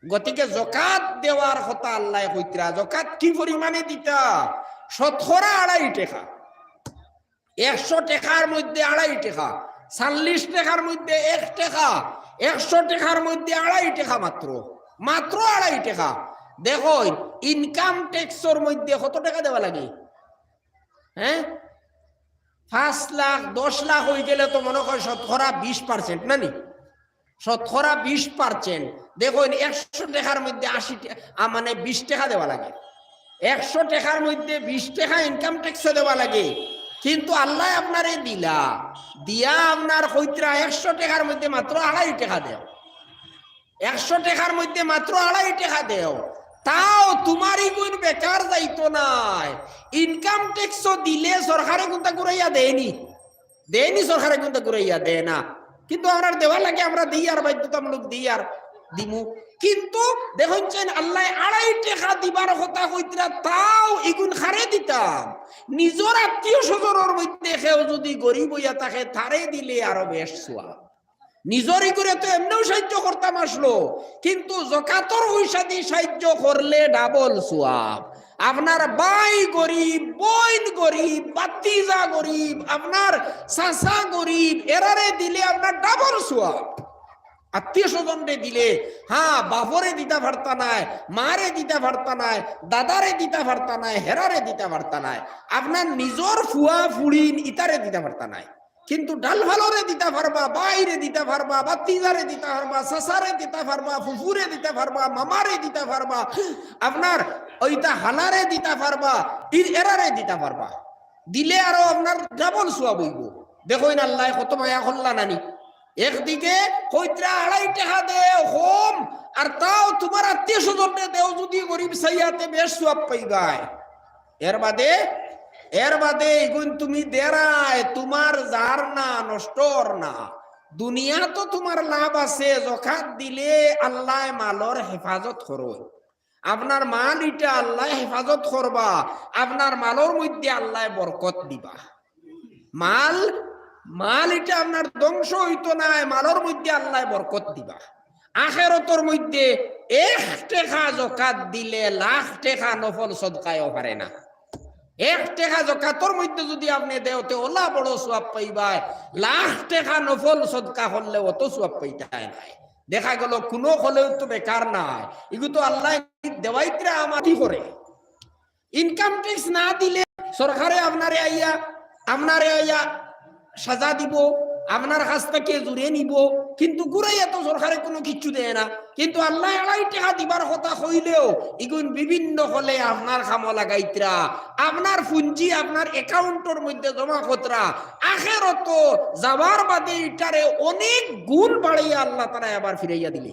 গতিকে যাকাত দেওয়ার কথা আল্লাহ কইতরা। যাকাত কি পরিমাণে দিতা? 2.5 টাকা, 100 টাকার মধ্যে 2.5 টাকা, 40 টাকার মধ্যে 1 টাকা, 100 টাকার মধ্যে 2.5 টাকা মাত্র 2.5 টাকা। দেখো ইনকাম ট্যাক্সের মধ্যে কত টাকা দেওয়া লাগে? হ্যাঁ, 5 লাখ 10 লাখ হয়ে গেলে তো মনে হয় 20% না নি? 20%। দেখো 100 টাকার মধ্যে 80 মানে 20 টাকা দেওয়া লাগে। 100 টাকার মধ্যে 20 টাকা ইনকাম ট্যাক্স দেওয়া লাগে। কিন্তু আল্লাহ আপনারে দিয়া আপনার কইত্রা 100 টাকার মধ্যে মাত্র 2.5 টাকা দেও, 100 টাকার মধ্যে মাত্র 2.5 টাকা দেও, তাও তোমারই গুণ বেকার যাইতো নাই। ইনকাম ট্যাক্স দিলে সরকারে কোনটা ঘুরাইয়া দেয়নি, সরকারে কোনটা ঘুরাইয়া দেয় না। কিন্তু আমরা দেওয়া লাগে, আমরা দিই আর বাধ্যতামূলক দিই আর দিমু। কিন্তু দেখুন আল্লাহ 2.5 টাকা দিবার কথা কইতরা, তাও এগুন খারে দিতাম। নিজের আত্মীয় স্বজনের মধ্যে কেউ যদি গরিব হইয়া থাকে তারে দিলে আরো বেশ সোয়া। নিজেরই করে তো এমনিও সাহায্য করতাম আসলো, কিন্তু যাকাতর পয়সা দিয়ে সাহায্য করলে ডাবল সোয়াব। আপনার ভাই গরিব, বোন গরিব, ভাতিজা গরিব, আপনার চাচা গরিব, এরারে দিলে আপনার ডাবল সোয়াব। আত্মীয় স্বজনরে দিলে, হ্যাঁ, বাপরে দিতে পারতা নাই, মারে দিতে পারতা নাই, দাদারে দিতে পারতা নাই, হেরারে দিতে পারতা নাই, আপনার নিজের ফুয়া ফুড়িন ইতারে দিতে পারতা নাই। কিন্তু ডাল ভালোরে দিতে পারবা, বাইরে দিতে পারবা, বাতিজারে দিতে পারবা, সাসারে দিতে পারবা, ফুফুরে দিতে পারবা, মামারে দিতে পারবা, আপনার ওইটা হালারে দিতে পারবা, এরারে দিতে পারবা। দিলে আরো আপনার ডাবল সোয়াব হইব। দেখো আল্লাহ কত মায়া করলা নানি। একদিকে কইত্রা 2.5 টাকা দেও হোম, আর তাও তোমার আত্মীয় স্বজনকে দেও যদি গরিব সাইয়াতে বেশ সোয়াব পাইবাই। এর বাদে এগুন তুমি দেরায় তোমার যার না নষ্টর না। দুনিয়া তো তোমার লাভ আছে, যাকাত দিলে আল্লাহ মালর হেফাজত করো। আপনার মাল এটা আল্লাহ হেফাজত করবা, আপনার মালর মধ্যে আল্লাহ বরকত দিবা। মাল এটা আপনার ধ্বংস হইতো না, মালর মধ্যে আল্লাহ বরকত দিবা। আখিরাতের মধ্যে 1 টাকা যাকাত দিলে লাখ টাকা নফল সদকায়ও পারে না। 1 টাকা যাকাতর মধ্যে যদি আপনি দেওতে ওলা বড় সওয়াব পাইবাই, লাখ টাকা নফল সদকা করলে অত সওয়াব পাইতাই নাই। দেখা গেল কোনো হলেও তো বেকার নাই। এগুলো তো আল্লাহ দেওয়াইত্রা আমারই করে। ইনকাম ট্যাক্স না দিলে সরকারে আপনারে আইয়া সাজা দিব, আপনার কাছ থেকে জুড়ে নিব, কিন্তু ঘুরাইয়া তো সরকারে কোনো কিছু দেয় না। কিন্তু আল্লাহ 2.5 টাকা দিবার কথা কইলেও এগুন বিভিন্ন হলে আপনার খামো লাগাইত্রা, আপনার পুঞ্জি আপনার অ্যাকাউন্টের মধ্যে জমা কতরা, আখেরত যাবার বাদে এটারে অনেক গুণ বাড়াইয়া আল্লাহ তারা আবার ফিরাইয়া দিলে।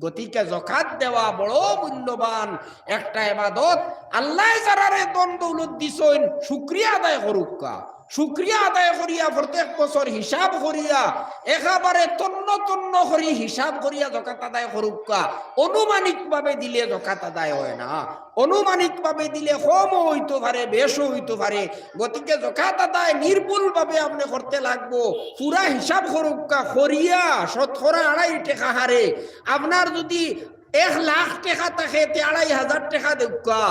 গতিকে যাকাত দেওয়া বড় মূল্যবান একটা ইবাদত। আল্লাহ যারারে দন দৌলত দিছেন শুকরিয়া আদায় করুকা, শুকরিয়া আদায় করিয়া প্রত্যেক বছর হিসাব করিয়া একেবারে তন্ন তন্ন করি হিসাব করিয়া যাকাত আদায় করুকা। অনুমানিক ভাবে দিলে যাকাত আদায় হয় না, অনুমানিক ভাবে দিলে কম হইতে পারে, বেশও হইতে পারে। গতিকে যাকাত আদায় নির্ভুল ভাবে আপনি করতে লাগবো। পুরা হিসাব করুকা করিয়া 2.5 টাকা হারে আপনার যদি 1 লাখ টাকা থাকে 2,500 টাকা দেউকা,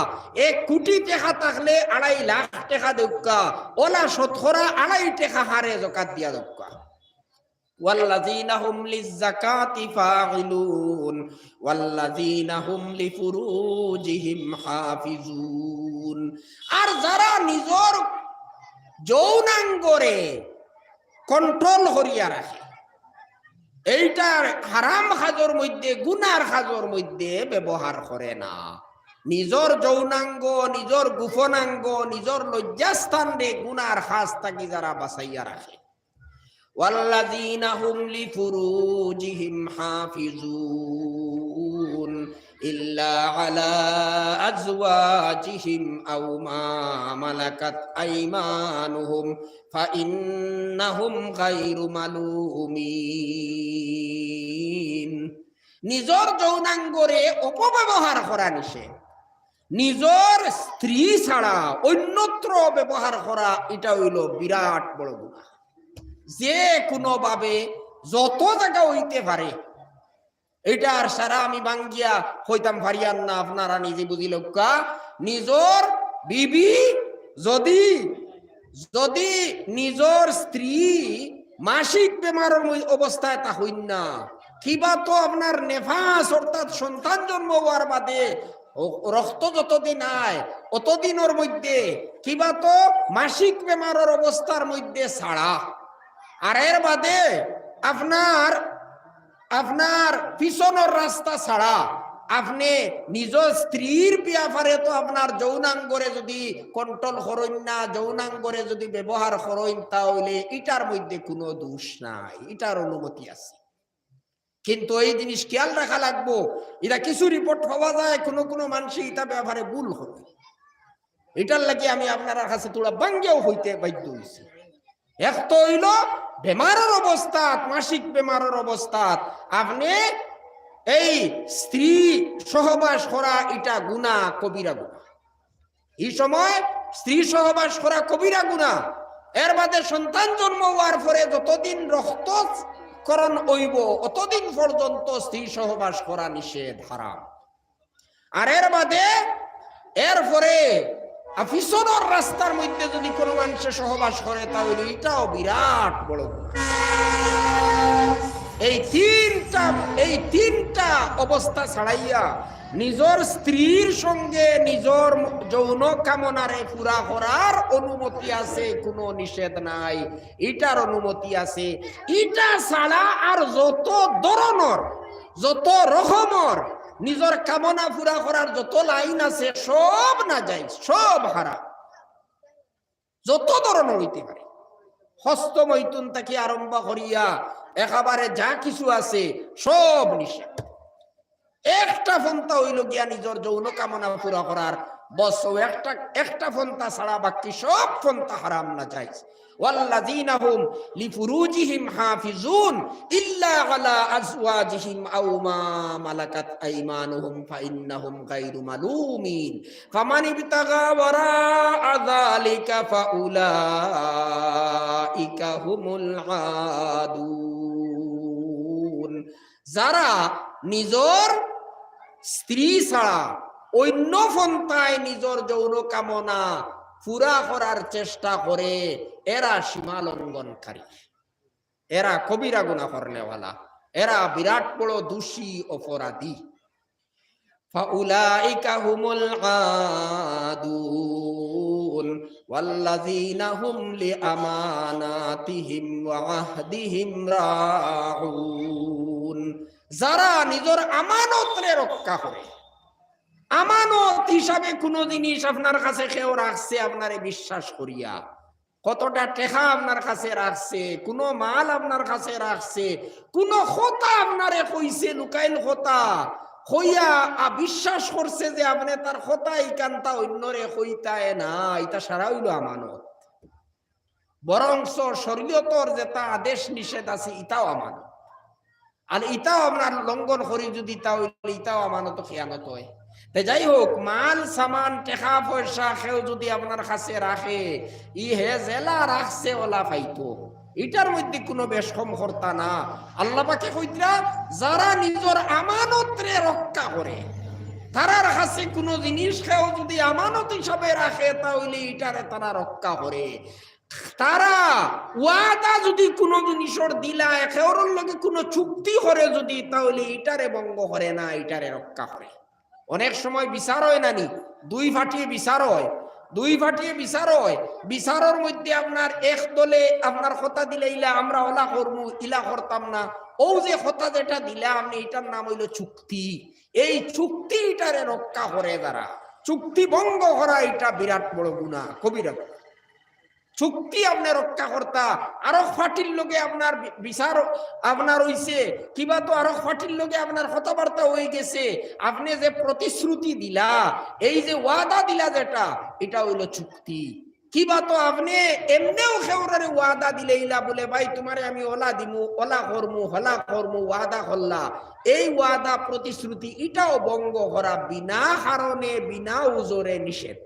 1 কোটি টাকা থাকলে 2.5 লাখ টাকা দেউকা, ওলা 2.5 টাকা হারে যাকাত দিয়া দেউকা। ওয়াল্লাযীনা হুম লিয-যাকাতি ফাঈলুন ওয়াল্লাযীনা হুম লিফুরুজিহিম হাফিজুন। আর যারা নিজর যৌনাঙ্গরে কন্ট্রোল করিয়া রাখে, এইটার হারাম কাজের মধ্যে গুনার কাজের মধ্যে ব্যবহার করে না, নিজর যৌনাঙ্গ নিজর গোপনাঙ্গ নিজর লজ্জাস্থান রে গুনার কাজ থাকি যারা বাঁচাইয়া রাখে। ওয়াল্লাযীনা হুম লিফুরুজিহিম হাফিজুন ইল্লা আলা আজওয়াজিহিম আও মা মালাকাত আইমানুহুম ফাইন্নাহুম গায়রু মালুমিন। নিজর যৌনাঙ্গরে অপব্যবহার করা নিষেধ। নিজর স্ত্রী ছাড়া অন্যত্র ব্যবহার করা এটা হইল বিরাট বড় গুনাহ। যে কোনো ভাবে যত জায়গা হইতে পারে, এটার সারা আমি বাঙ্গিয়া হইতাম পারিয়ান না, আপনারা নিজে বুঝিল। নিজর বিবি যদি নিজর স্ত্রী মাসিক বেমারের অবস্থায় তা হইন না, কিবা তো আপনার নেফাস অর্থাৎ সন্তান জন্ম হওয়ার বাদে রক্ত যতদিন আয় অতদিনের মধ্যে কিবা তো মাসিক বেমারের অবস্থার মধ্যে ছাড়া, আর এর বাদে আপনার আপনার পিছনের রাস্তা ছাড়া আপনি নিজ স্ত্রীর ব্যাপারে তো আপনার যৌনাঙ্গরে যদি কন্ট্রোল করেন না, যৌনাঙ্গরে যদি ব্যবহার করেন, তাহলে এটার মধ্যে কোনো দোষ নাই, এটার অনুমতি আছে। কিন্তু এই জিনিস খেয়াল রাখা লাগবো, এটা কিছু রিপোর্ট পাওয়া যায় কোনো কোনো মানুষ এটা ব্যাপারে ভুল হবে, এটার লাগে আমি আপনার কাছে তোলা বাঙ্গেও হইতে বাধ্য হয়েছি। এক তো হইল বেমারের অবস্থাত, মাসিক বেমারের অবস্থাত আপনি এই স্ত্রী সহবাস করা এটা গুনাহ, কবিরা গুনাহ। এই সময় স্ত্রী সহবাস করা কবিরা গুনাহ। এর বাদে সন্তান জন্ম হওয়ার পরে যতদিন রক্তকরণ হইব অতদিন পর্যন্ত স্ত্রী সহবাস করা নিষেধ, হারাম। আর এর বাদে এরপরে পিছনের রাস্তার মধ্যে যদি কোনো মানুষের সহবাস করে তাহলে এটাও বিরাট বড় গুনাহ। এই তিনটা অবস্থা ছাড়াইয়া নিজের স্ত্রীর সঙ্গে নিজের যৌন কামনারে পুরা করার অনুমতি আছে, কোনো নিষেধ নাই, এটার অনুমতি আছে। এটা ছাড়া আর যত ধরনের যত রকমের নিজের কামনা পুরা করার যত লাইন আছে সব না যায়, সব হারাম, যত ধরনের হইতে পারে। হস্তমৈথুন থেকে আরম্ভ করিয়া একেবারে যা কিছু আছে সব নিষেধ। একটা পন্থা হইল গিয়া নিজের যৌন কামনা পুরা করার, বস একটা পন্থা ছাড়া বাকি সব পন্থা হারাম না যায়। ওয়াল্লাযীনা হুম লিফুরুজিহিম হাফিজুন ইল্লা আলা আজওয়াজিহিম আও মা মালাকাত আইমানুহুম ফাইন্নাহুম গায়রু মালুমিন ফামান ইবতাগা ওয়ারাআ যালিকা ফাউলাইকা হুমুল আদুন। যারা নিজের স্ত্রী ছাড়া অন্য পন্থায় নিজের যৌন কামনা পুরা করার চেষ্টা করে এরা সীমা লঙ্ঘনকারী, এরা কবিরা গুনাহ করনেওয়ালা, এরা বিরাট বড় দোষী অপরাধী। ফাউলাইকা হুমুল আদুন ওয়াল্লাযীনা হুম লিআমানাতিহিম ওয়া আহদিহিম রাউন। যারা নিজের আমানতরে রক্ষা করে, আমানত হিসাবে কোন জিনিস আপনার কাছে কেউ রাখছে আপনারে বিশ্বাস করিয়া, কতটা টাকা আপনার কাছে রাখছে, কোন মাল আপনার কাছে রাখছে, কোন কথা আপনারে কইছে, লুকাইল কথা হইয়া বিশ্বাস করছে যে আপনি তার কথা ইকান্তা অন্যরে কইতায় না, এটা সারা হইল আমানত। বরংস শরীয়তর যেটা আদেশ নিষেধ আছে এটাও আমানত, আর এটাও আপনার লঙ্ঘন করি যদি তাহলে এটাও আমানত খেয়ানত হয়। যাই হোক, মাল সামান টাকা পয়সা কেউ যদি আপনার কাছে রাখে, ই হে জেলা রাখছে ওলা পাইতো, এটার মধ্যে কোনো বেশকম কর্তা না। আল্লাহ পাকে কইতরা যারা নিজের আমানতরে রক্ষা করে, তারার কাছে কোনো জিনিস কেউ যদি আমানত হিসাবে রাখে তাহলে এটারে তারা রক্ষা করে। তারা ওয়াদা যদি কোনো জিনিসের দিলা একের লগে কোনো চুক্তি করে যদি, তাহলে এটারে ভঙ্গ করে না, এটারে রক্ষা করে। অনেক সময় বিচার হয় নানি, দুই ফাটিয়ে বিচার হয়, দুই ফাটিয়ে বিচার হয়, বিচারের মধ্যে আপনার এক দলে আপনার কথা দিলে ইলা আমরা ওলা করবো, ইলা করতাম না, ও যে কথা যেটা দিলা আপনি, এটার নাম হইল চুক্তি। এই চুক্তি এটারে রক্ষা করে যারা, চুক্তি ভঙ্গ করা এটা বিরাট বড় গুনাহ, কবিরা গুনাহ। চুক্তি আপনি রক্ষা কর্তা, আরো ফাটির লোকে আপনার বিচার আপনার হইছে কিবা, তো আরো ফাটির লোকে আপনার কথাবার্তা হয়ে গেছে, আপনি যে প্রতিশ্রুতি দিলা, এই যে ওয়াদা দিলা যেটা, এটা হইল চুক্তি। কিবা তো আপনি এমনিও খেউরারে ওয়াদা দিলে ইলা বলে ভাই তোমারে আমি ওলা দিমু, ওলা করমু, হলা করমু, ওয়াদা করলা, এই ওয়াদা প্রতিশ্রুতি এটাও ভঙ্গ করা বিনা কারণে বিনা উজরে নিষেধ।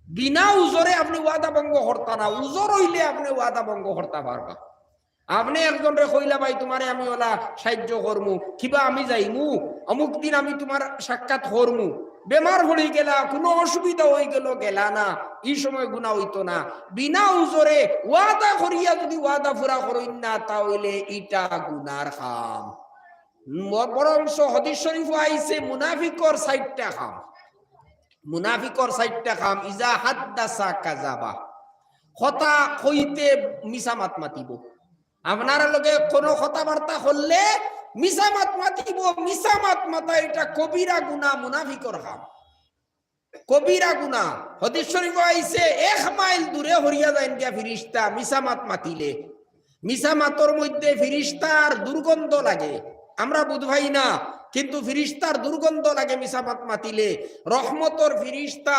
বিনা উজরে আপনি ওয়াদা ভঙ্গ করতা না, উজর হইলে আপনি ওয়াদা ভঙ্গ করতে পারবা। আপনি একজনরে কইলা ভাই তোমারে আমি ওলা সাহায্য করমু, কিবা আমি যাইমু, অমুক দিন আমি তোমার সাক্ষাৎ করমু, বেমার হয়ে গেলা, কোনো অসুবিধা হয়ে গেল, গেলা না, এই সময় গুনাহ হইতো না। বিনা উজরে ওয়াদা করিয়া যদি ওয়াদা পুরা করেন না, তাহলে এটা গুনার কাম। বরংস হাদিস শরীফ আইছে মুনাফিকর 60টা খাম, মুনাফিকর 60টা খাম। ইজা হাদ্দাসা কাযাবা, কথা কইতে মিছা মাত মাতিব। আপনার লগে কোনো কথাবার্তা করলে মিছা মাত মাতিব। মিছা মাত মাতা এটা কবিরা গুনাহ, মুনাফিকর খাম, কবিরা গুনাহ। হাদিস শরীফ আইছে 1 মাইল দূরে হরিয়া যাইন গিয়া ফিরিস্তা মিছা মাত মাতিলে। মিছা মাতর মধ্যে ফিরিস্তার দুর্গন্ধ লাগে, আমরা বুঝবাই না, কিন্তু ফিরিস্তার দুর্গন্ধ লাগে মিছা মাত মাতিলে। রহমতর ফিরিস্তা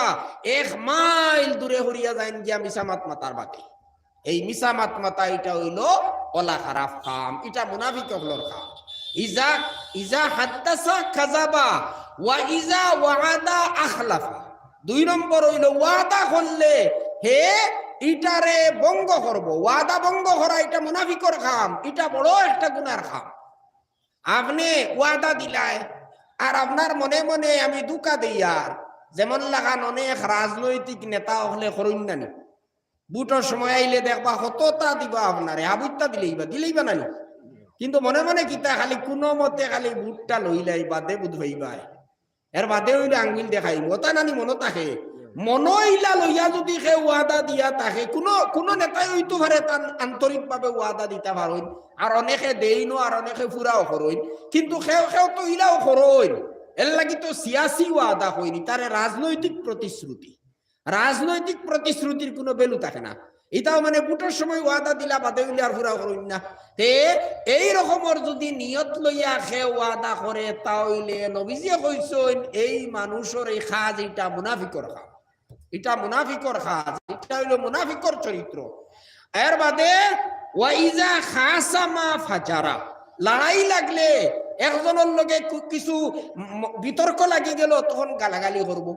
1 মাইল দূরে হরিয়া যাইন গিয়া মিছা মাত মাতার বাকি। এই মিছা মাত মাতা এটা হইল ওলা খারাপ কাম, এটা মুনাফিকগুলোর কাম। ইজা ইজা হাদ্দাসা কাযাবা ওয়া ইজা ওয়াদা আখলাফা। 2 নম্বর হইল ওয়াদা করলে হে ইটারে ভঙ্গ করব। ওয়াদা ভঙ্গ করা এটা মুনাফিকর কাম, এটা বড় একটা গুনার কাম। আপনি ওয়াদা দিলায় আর আপনার মনে মনে আমি দুকা দিই, আর যেমন লাগান অনেক রাজনৈতিক নেতা হলে করুন না, বুটোর সময় আইলে দেখবা হততা দিবা আপনারে, আবুত্তা দিলেইবা না, কিন্তু মনে মনে কিতা খালি কোনো মতে খালি বুটটা লইলাই বাদে বুধ হইবাই, এর বাদে হইলে আঙ্গুল দেখাই মতা নানি মনে থাকে। মনইলা লইয়া যদি সে ওয়াদা দিয়া থাকে, কোনো নেতাই হইতে পারে তার আন্তরিকভাবে ওয়াদা দিতে পারেন, আর অনেকে দেইনো আর অনেকে ফুরাও করেন, কিন্তু সেও তো ইলাও করেন। এর লাগি তো সিয়াসি ওয়াদা হয়নি, তার রাজনৈতিক প্রতিশ্রুতি। রাজনৈতিক প্রতিশ্রুতির কোনো বেলু থাকে না। এটাও মানে বুটোর সময় ওয়াদা দিলা বাদে হইলে আর ফুরাও করেন না। এই রকমের যদি নিয়ত লইয়া সে ওয়াদা করে, তাহলে নবীজিয়ে কইছেন এই মানুষের এই কাজ এটা মুনাফিকর কাজ, এটা মুনাফিকর কাজ, এটা হইল মুনাফিকর চরিত্র। এর বাদে ওয়াইজা খাসামা ফাজারা, লড়াই লাগলে একজনের লগে কিছু বিতর্ক লাগি গেল, তখন গালাগালি করব।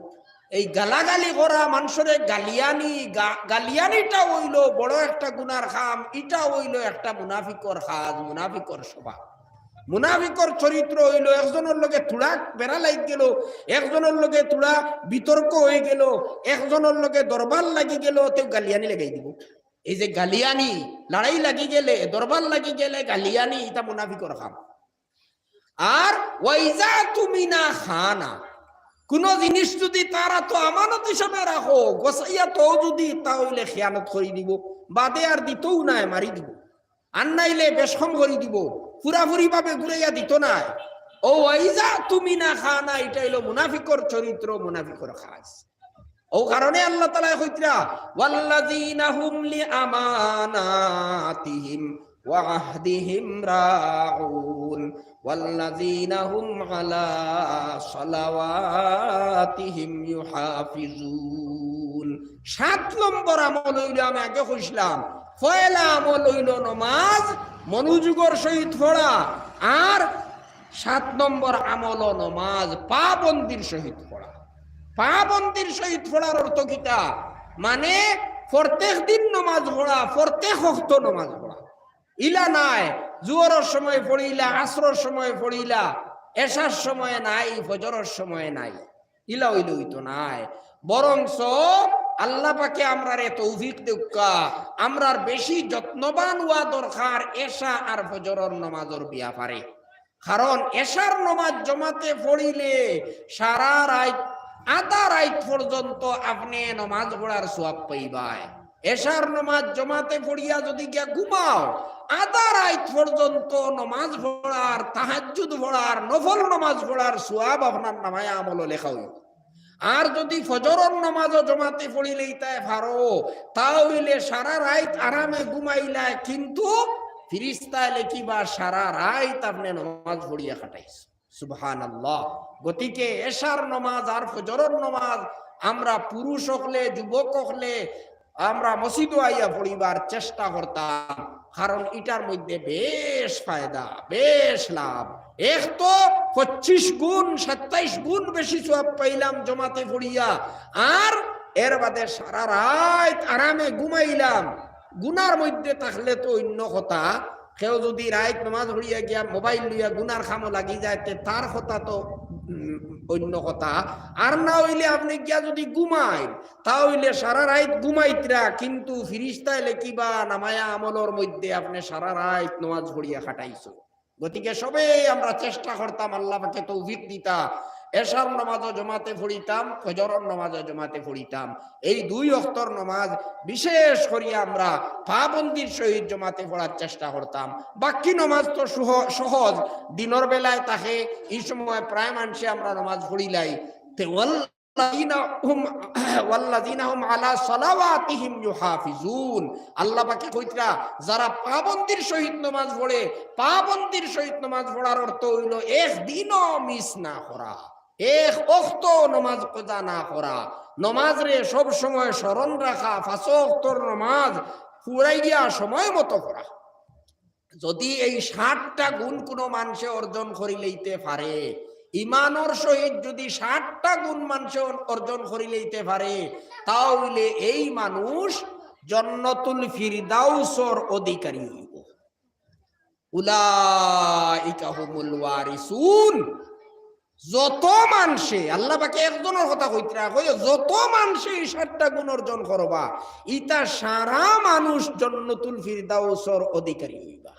এই গালাগালি করা মানুষের গালিয়ানিটা হইল বড় একটা গুনার কাম, এটা হইল একটা মুনাফিকর কাজ, মুনাফিকর স্বভাব। মুনাফিকর চরিত্র হইল একজনের লগে তুড়া বেড়া লাগি গেল, একজনের লগে তুড়া বিতর্ক হয়ে গেল, একজনের লগে দরবার লাগি গেল, তেও গালিয়ানি লাগাই দিব। এই যে গালিয়ানি, লড়াই লাগি গেলে, দরবার লাগি গেলে গালিয়ানি, এটা মুনাফিকর কাম। আর ওয়াইজা তুমি না খানা, কোন জিনিস যদি তারা তো আমানত হিসাবে রাখো গোসাইয়া তো যদি, তাহলে খেয়ানত করে দিব, বাদে আর দিতও নাই, মারি দিব। আর নাইলে বেশম করে দিব, পুরাপুরি ভাবে ঘুরাইয়া দিত না। ও আইজা তুমি না খানা, এটা হইল মুনাফিকর চরিত্র, মুনাফিকর কাজ। ও কারণে আল্লাহ তাআলা কইতরা ওয়াল্লাযীনা হুম লিআমানাতিহিম ওয়া আহদিহিম রাউন ওয়াল্লাযীনা হুম আলা সালাওয়াতিহিম ইউহাফিজুন। 7 নম্বর আমল হইল, আমি আগে কইছিলাম, পয়লা আমল হইল নামাজ মনোযোগের সহিত পড়া, আর 7 নম্বর আমল নামাজ পাবন্দির সহিত পড়া। পাবন্দির সহিত পড়ার অর্থ কিটা? মানে প্রত্যেক দিন নামাজ পড়া, প্রত্যেক ওয়াক্ত নামাজ পড়া। ইলা নাই জোহরের সময় পড়িলা, আসরের সময় পড়িলা, এশার সময় নাই, ফজরের সময় নাই, ইলা হইলই তো নাই। বরংস আল্লাহ পাকে আমরারে তৌফিক দেউকা, আমরার বেশি যত্নবান হওয়া দরকার এশা আর ফজরের নামাজের ব্যাপারে। কারণ এশার নামাজ জমাতে পড়িলে সারা রাত, আধা রাত পর্যন্ত আপনি নামাজ পড়ার সওয়াব পাইবাই। এশার নামাজ জমাতে পড়িয়া যদি গিয়া ঘুমাও, আধা রাত পর্যন্ত নামাজ পড়ার, তাহাজ্জুদ পড়ার, নফল নামাজ পড়ার সওয়াব আপনার নামায় আমল লেখা হইব। আর যদি ফজরের নামাজও জমাতে পড়িলেই তাই পারো, তাহলে সারা রাত আরামে ঘুমাইলা, কিন্তু ফিরিস্তা লেখিবা সারা রাত আপনি নামাজ পড়িয়া কাটাইছ। সুবহানাল্লাহ। গতিকে এশার নামাজ আর ফজরের নামাজ আমরা পুরুষ হলে, যুবক হলে আমরা মসজিদে আইয়া পড়িবার চেষ্টা করতাম, কারণ এটার মধ্যে বেশ ফায়দা, বেশ লাভ। এক তো 25 গুণ 27 গুণ বেশি সওয়াব পাইলাম জমাতে পড়িয়া, আর এর বাদে সারা রাত আরামে ঘুমাইলাম। গুনার মধ্যে থাকলে তো অন্য কথা, কেউ যদি রাত নামাজ পড়িয়া গিয়া মোবাইল লইয়া গুনার খামো লাগি যায়, তার কথা তো অন্য কথা। আর না হইলে আপনি গিয়া যদি ঘুমাই, তাহলে সারা রাত ঘুমাইতরা, কিন্তু ফিরিস্তায় লেখিবা নামায়া আমলের মধ্যে আপনি সারা রাত নামাজ পড়িয়া কাটাইছো। গতিকে সবে আমরা চেষ্টা করতাম আল্লাহ পাকে তৌফিক দিতা এশার নামাজও জমাতে পড়িতাম, ফজরের নামাজও জমাতে পড়িতাম। এই 2 ওয়াক্তর নামাজ বিশেষ করিয়া আমরা পাবন্দির সহিত জমাতে পড়ার চেষ্টা করতাম। বাকি নামাজ তো সহজ, দিনের বেলায় তাকে এই সময় প্রায় মানুষে আমরা নামাজ পড়িলাই। আল্লাহ পাকে কইতরা যারা পাবন্দির সহিত নামাজ পড়ে, পাবন্দির সহিত নামাজ পড়ার অর্থ হইল একদিনও মিস না করা, এক ওয়াক্ত নামাজ কজা না করা, নামাজ রে সব সময় স্মরণ রাখা, 5 ওয়াক্তর নামাজ পুরাইয়া সময় মতো করা। যদি এই 60টা গুণ কোনো মানুষে অর্জন করি লইতে পারে, ইমানের সহিত যদি 60টা গুণ মানুষে অর্জন করি লইতে পারে, তাহলে এই মানুষ জান্নাতুল ফিরদাউসের অধিকারী হইব। উলাইকা হুমুল ওয়ারিসুন। যত মানুষে আল্লাহ পাকে একজনের কথা কইতরা কই, যত মানুষে এই 60টা গুণ অর্জন করবা, ইটা সারা মানুষ জান্নাতুল ফিরদাউসের অধিকারী হইবা।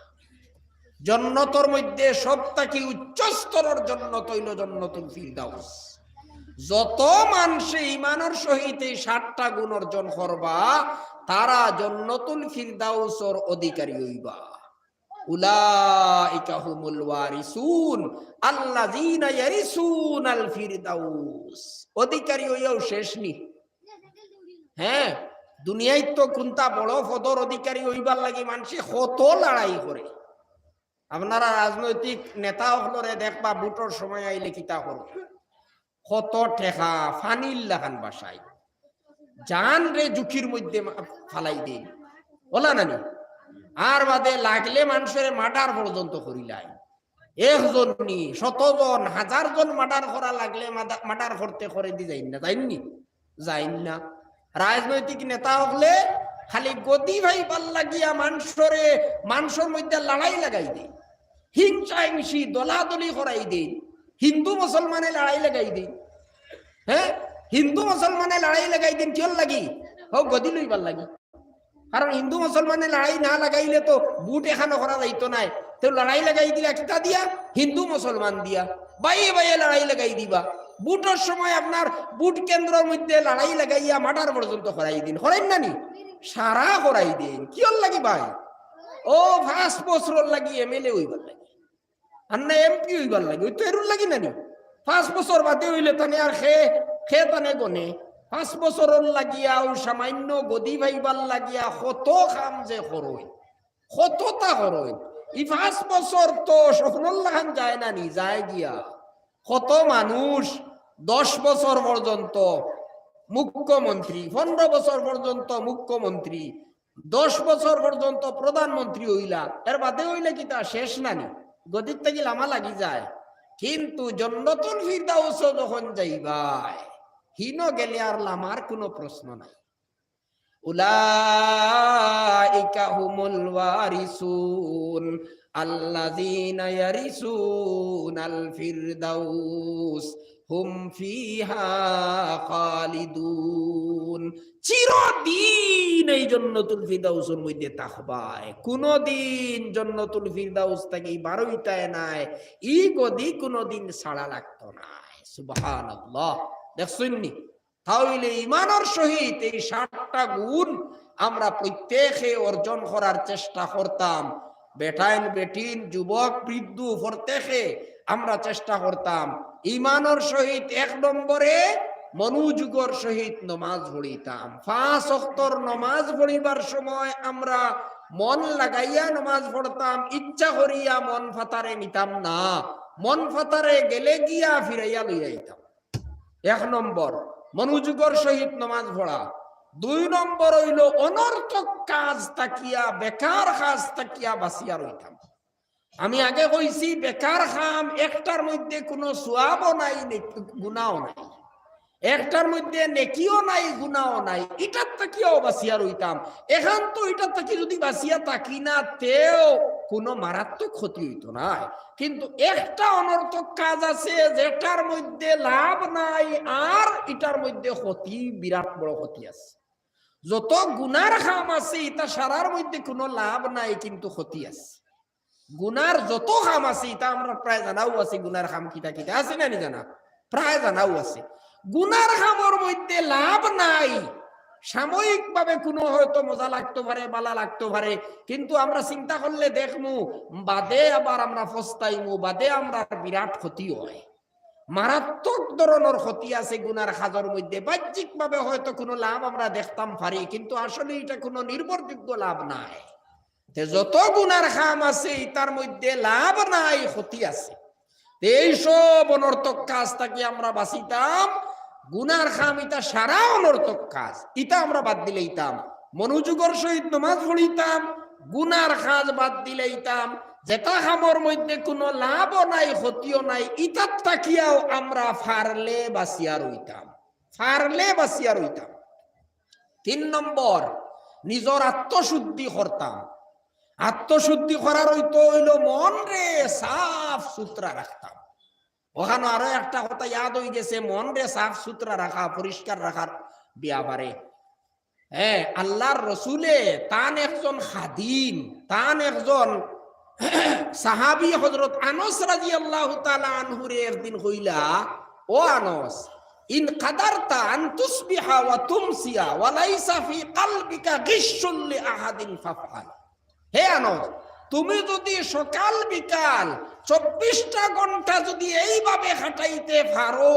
জান্নাতের মধ্যে সবথেকে উচ্চ স্তরের জান্নাত হইল জান্নাতুল ফিরদাউস। যত মানুষে ঈমানের সহিত এই 60টা গুণ অর্জন করবা, তারা জান্নাতুল ফিরদাউসের অধিকারী হইবা। উলাইকা হুমুল ওয়ারিসুন আল্লাযীনা ইয়ারিসুনাল ফিরদাউস। অধিকারী হইয়াও শেষ নি। হ্যাঁ, দুনিয়ায় তো কোনটা বড় পদর অধিকারী হইবার লাগি মানুষে কত লড়াই করে। আপনারা রাজনৈতিক নেতা হলরে দেখবা ভোটের সময় আইলে কিতা করো, কত ঠেকা ফানিল লাগান বাসায়, জান রে ঝুঁকির মধ্যে ফালাই দিন ওলা নানি। আর বাদে লাগলে মানুষের মার্ডার পর্যন্ত করিলাই। একজন নি, 100 জন 1000 জন মার্ডার করা লাগলে মার্ডার করতে করে দি যাইন না, যাইননি যাইন না। রাজনৈতিক নেতা হলে খালি গদি ভাই পাল লাগিয়া মানুষের মধ্যে লড়াই লাগাই দেয়, হিংসা হিংসি দলাদলি করাই দেয়, হিন্দু মুসলমানে লড়াই লাগাই দিন। হ্যাঁ, হিন্দু মুসলমানে লড়াই লাগাই দিন কিয় লাগি? হোক গদি লইবার লাগি। কারণ হিন্দু মুসলমানে লড়াই না লাগাইলে তো বুট এখানে করা যাইতো নাই। তো লড়াই লাগাই দিলা কিতা দিয়া? হিন্দু মুসলমান দিয়া বাইয়ে বাইয়ে লড়াই লাগাই দিবা। বুটের সময় আপনার বুট কেন্দ্রের মধ্যে লড়াই লাগাইয়া মার্ডার পর্যন্ত করাই দিন, করাইন না নি? সারা করাই দিন কিয় লাগি ভাই? ও 5 বছর লাগি এমএলএ হইবার লাগি, আর না এমপি হইবার লাগি, ওই তো এরুর লাগি নানি। 5 বছর বাদে হইলে তানে আর খে তানে গনে 5 বছরের লাগিয়া ও সামান্য গদি ভাইবার লাগিয়া কত কাম যে করই, কতটা করই। এই 5 বছর তো স্বপ্নর লাগান যায় না নি, যায় গিয়া। কত মানুষ 10 বছর পর্যন্ত মুখ্যমন্ত্রী, 15 বছর পর্যন্ত মুখ্যমন্ত্রী, 10 বছর পর্যন্ত প্রধানমন্ত্রী হইলা, এর বাদে হইলে কি তা শেষ নানি? গদির থেকে লামা লাগি যায়। কিন্তু জান্নাতুল ফিরদাউস যখন যাইবাই, হিন গেলে আর লামার কোনো প্রশ্ন নাই। উলাইকা হুমুল ওয়ারিসুন আল্লাযীনা ইয়ারিসুনাল ফিরদাউস হুম ফিহা খালিদুন। চিরদিন এই জান্নাতুল ফিরদাউসের মধ্যে থাকবাই, কোনদিন জান্নাতুল ফিরদাউস থেকে বারোইটায় নাই, ই গদি কোনদিন ছাড়া লাগতো না। সুবহানাল্লাহ। দেখছেন নি? তাহলে ঈমানের সহিত এই 60টা গুণ আমরা প্রত্যেকে অর্জন করার চেষ্টা করতাম। বেটাইন বেটিন যুবক বৃদ্ধ প্রত্যেকে আমরা চেষ্টা করতাম ঈমানের সহিত 1 নম্বরে মনোযোগের সহিত নামাজ পড়িতাম। 5 ওয়াক্তর নামাজ পড়িবার সময় আমরা মন লাগাইয়া নামাজ পড়তাম, ইচ্ছা করিয়া মন ফাতারে নিতাম না, মন ফাতারে গেলে গিয়া ফিরাইয়া লইয়া আইতাম। 1 নম্বর মনোযোগের সহিত নামাজ পড়া। 2 নম্বর হইল অনর্থক কাজ তাকিয়া, বেকার কাজ তাকিয়া বাঁচিয়া রইতাম। আমি আগে কইছি বেকার কাম একটার মধ্যে কোনো সওয়াবও নাই, গুনাহও নাই, একটার মধ্যে নেকিও নাই, গুনাহও নাই, এটার তাকিয়াও বাঁচিয়া রইতাম। এখন তো এটার তাকি যদি বাঁচিয়া থাকি না, তেও কোনো মারাত্মক ক্ষতি হইতো না। কিন্তু একটা অনর্থক কাজ আছে যেটার মধ্যে লাভ নাই, আর এটার মধ্যে ক্ষতি, বিরাট বড় ক্ষতি আছে। যত গুনার কাম আছে এটা সারার মধ্যে কোনো লাভ নাই, কিন্তু ক্ষতি আছে। গুনার যত খাম আছে এটা আমরা প্রায় জানাও আছে, গুনার খাম কিতা কিতা আছে না নি জানা, প্রায় জানাও আছে। গুনার খামর মধ্যে লাভ নাই, সাময়িক ভাবে কোনো হয়তো মজা লাগতে পারে, বালা লাগতে পারে, কিন্তু আমরা চিন্তা করলে দেখমু বাদে আবার আমরা ফস্তাইমু, বাদে আমরা বিরাট ক্ষতি হয়, মারাত্মক ধরনের ক্ষতি আছে গুনার খাজর মধ্যে। বাহ্যিক ভাবে হয়তো কোনো লাভ আমরা দেখতাম পারি, কিন্তু আসলে এটা কোনো নির্ভরযোগ্য লাভ নাই। যত গুনার খাম আছে তার মধ্যে লাভ নাই, ক্ষতি আছে। এইসব অনর্থক কাজ থেকে আমরা বাঁচিতাম। গুনার খাম এটা সারা অনর্থক কাজ, এটা আমরা বাদ দিলেইতাম, মনোযোগের সহিত নামাজ পড়িতাম, গুনার কাজ বাদ দিলেইতাম। যেটা খামর মধ্যে কোনো লাভও নাই, ক্ষতিও নাই, ইটার তাকিয়াও আমরা ফারলে বাঁচিয়া রইতাম, ফারলে বাঁচিয়া রইতাম। 3 নম্বর, নিজের আত্মশুদ্ধি করতাম। আত্মশুদ্ধি করার হইল মন রে সাফ সুতরা রাখতাম। ওখানে আরো একটা কথা ইয়াদ হয়ে গেছে, মন রে সাফ সুতরা রাখা, পরিষ্কার রাখার ব্যাপারে। হ্যাঁ, আল্লাহর রসুলে তান একজন খাদিম, তান একজন সাহাবী হযরত আনস রাদিয়াল্লাহু তাআলা আনহুরে একদিন কইলা, ও আনস, ইন কাদারতা আন তুসবিহা ওয়া তুমসিয়া ওয়া লাইসা ফি কলবিকা গিশশুন লি আহাদিন ফাফআল। হে আনস, তুমি যদি সকাল বিকাল 24টা ঘন্টা যদি এইভাবে খাটাইতে পারো,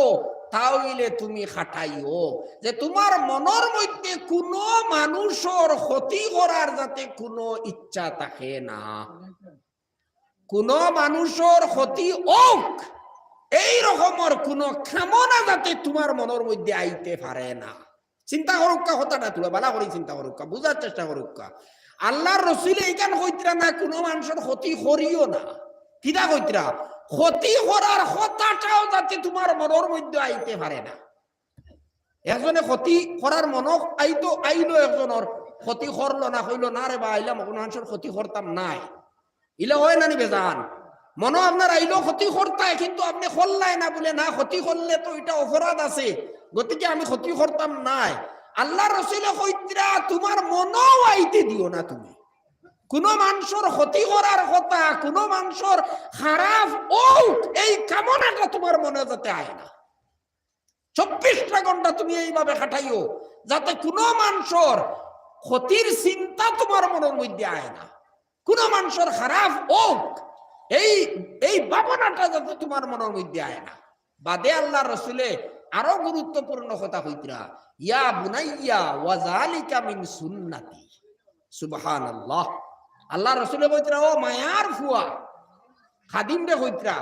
তাহলে তুমি খাটাইও, যে তোমার মনের মধ্যে কোনো মানুষের ক্ষতি করার যাতে কোনো ইচ্ছা থাকে না, কোনো মানুষের ক্ষতি হোক এই রকমের কোনো কামনা যাতে তোমার মনের মধ্যে আইতে পারে না। চিন্তা করুকা, কথাটা তুলে ভালো করে চিন্তা করুকা, বুঝার চেষ্টা করুকা। আল্লাহর রসুল এইখান কইতরা না কোনো মানুষের ক্ষতি করিও না, কিনা কইতরা ক্ষতি করার কথাটাও যাতে তোমার মনের মধ্যে আইতে পারে না। একজনে ক্ষতি করার মন আইতো, আইলো, একজনের ক্ষতি করলো না, কইলো না রে বা আইলাম কোনো মানুষের ক্ষতি করতাম নাই, ইলে হয় না নি বেজান? মনে আপনার আইলো ক্ষতি করতায়, কিন্তু আপনি করলাই না, বলে না ক্ষতি করলে তো এটা অপরাধ আছে, গতিকে আমি ক্ষতি করতাম নাই। আল্লাহ রসুল কইতরা তোমার মনও আইতে দিও না, তুমি কোন মানুষের ক্ষতি করার কথা, কোন মানুষের খারাপ হোক এই কামনাটা তোমার মনে যাতে আয় না। 24টা ঘন্টা তুমি এইভাবে খাটাইও যাতে কোন মানুষের ক্ষতির চিন্তা তোমার মনের মধ্যে আয় না, কোন মানুষের খারাপ হোক এই ভাবনাটা যাতে তোমার মনের মধ্যে আয় না। বাদে আল্লাহ রসুলে আরো গুরুত্বপূর্ণ কথা কইতরা, ইয়া বুনাইয়া ওয়া যালিকা মিন সুন্নতি। সুবহানাল্লাহ। আল্লাহ রসুলে কইতরা, ও মায়ার ফুয়া, খাদিম রে কইতরা,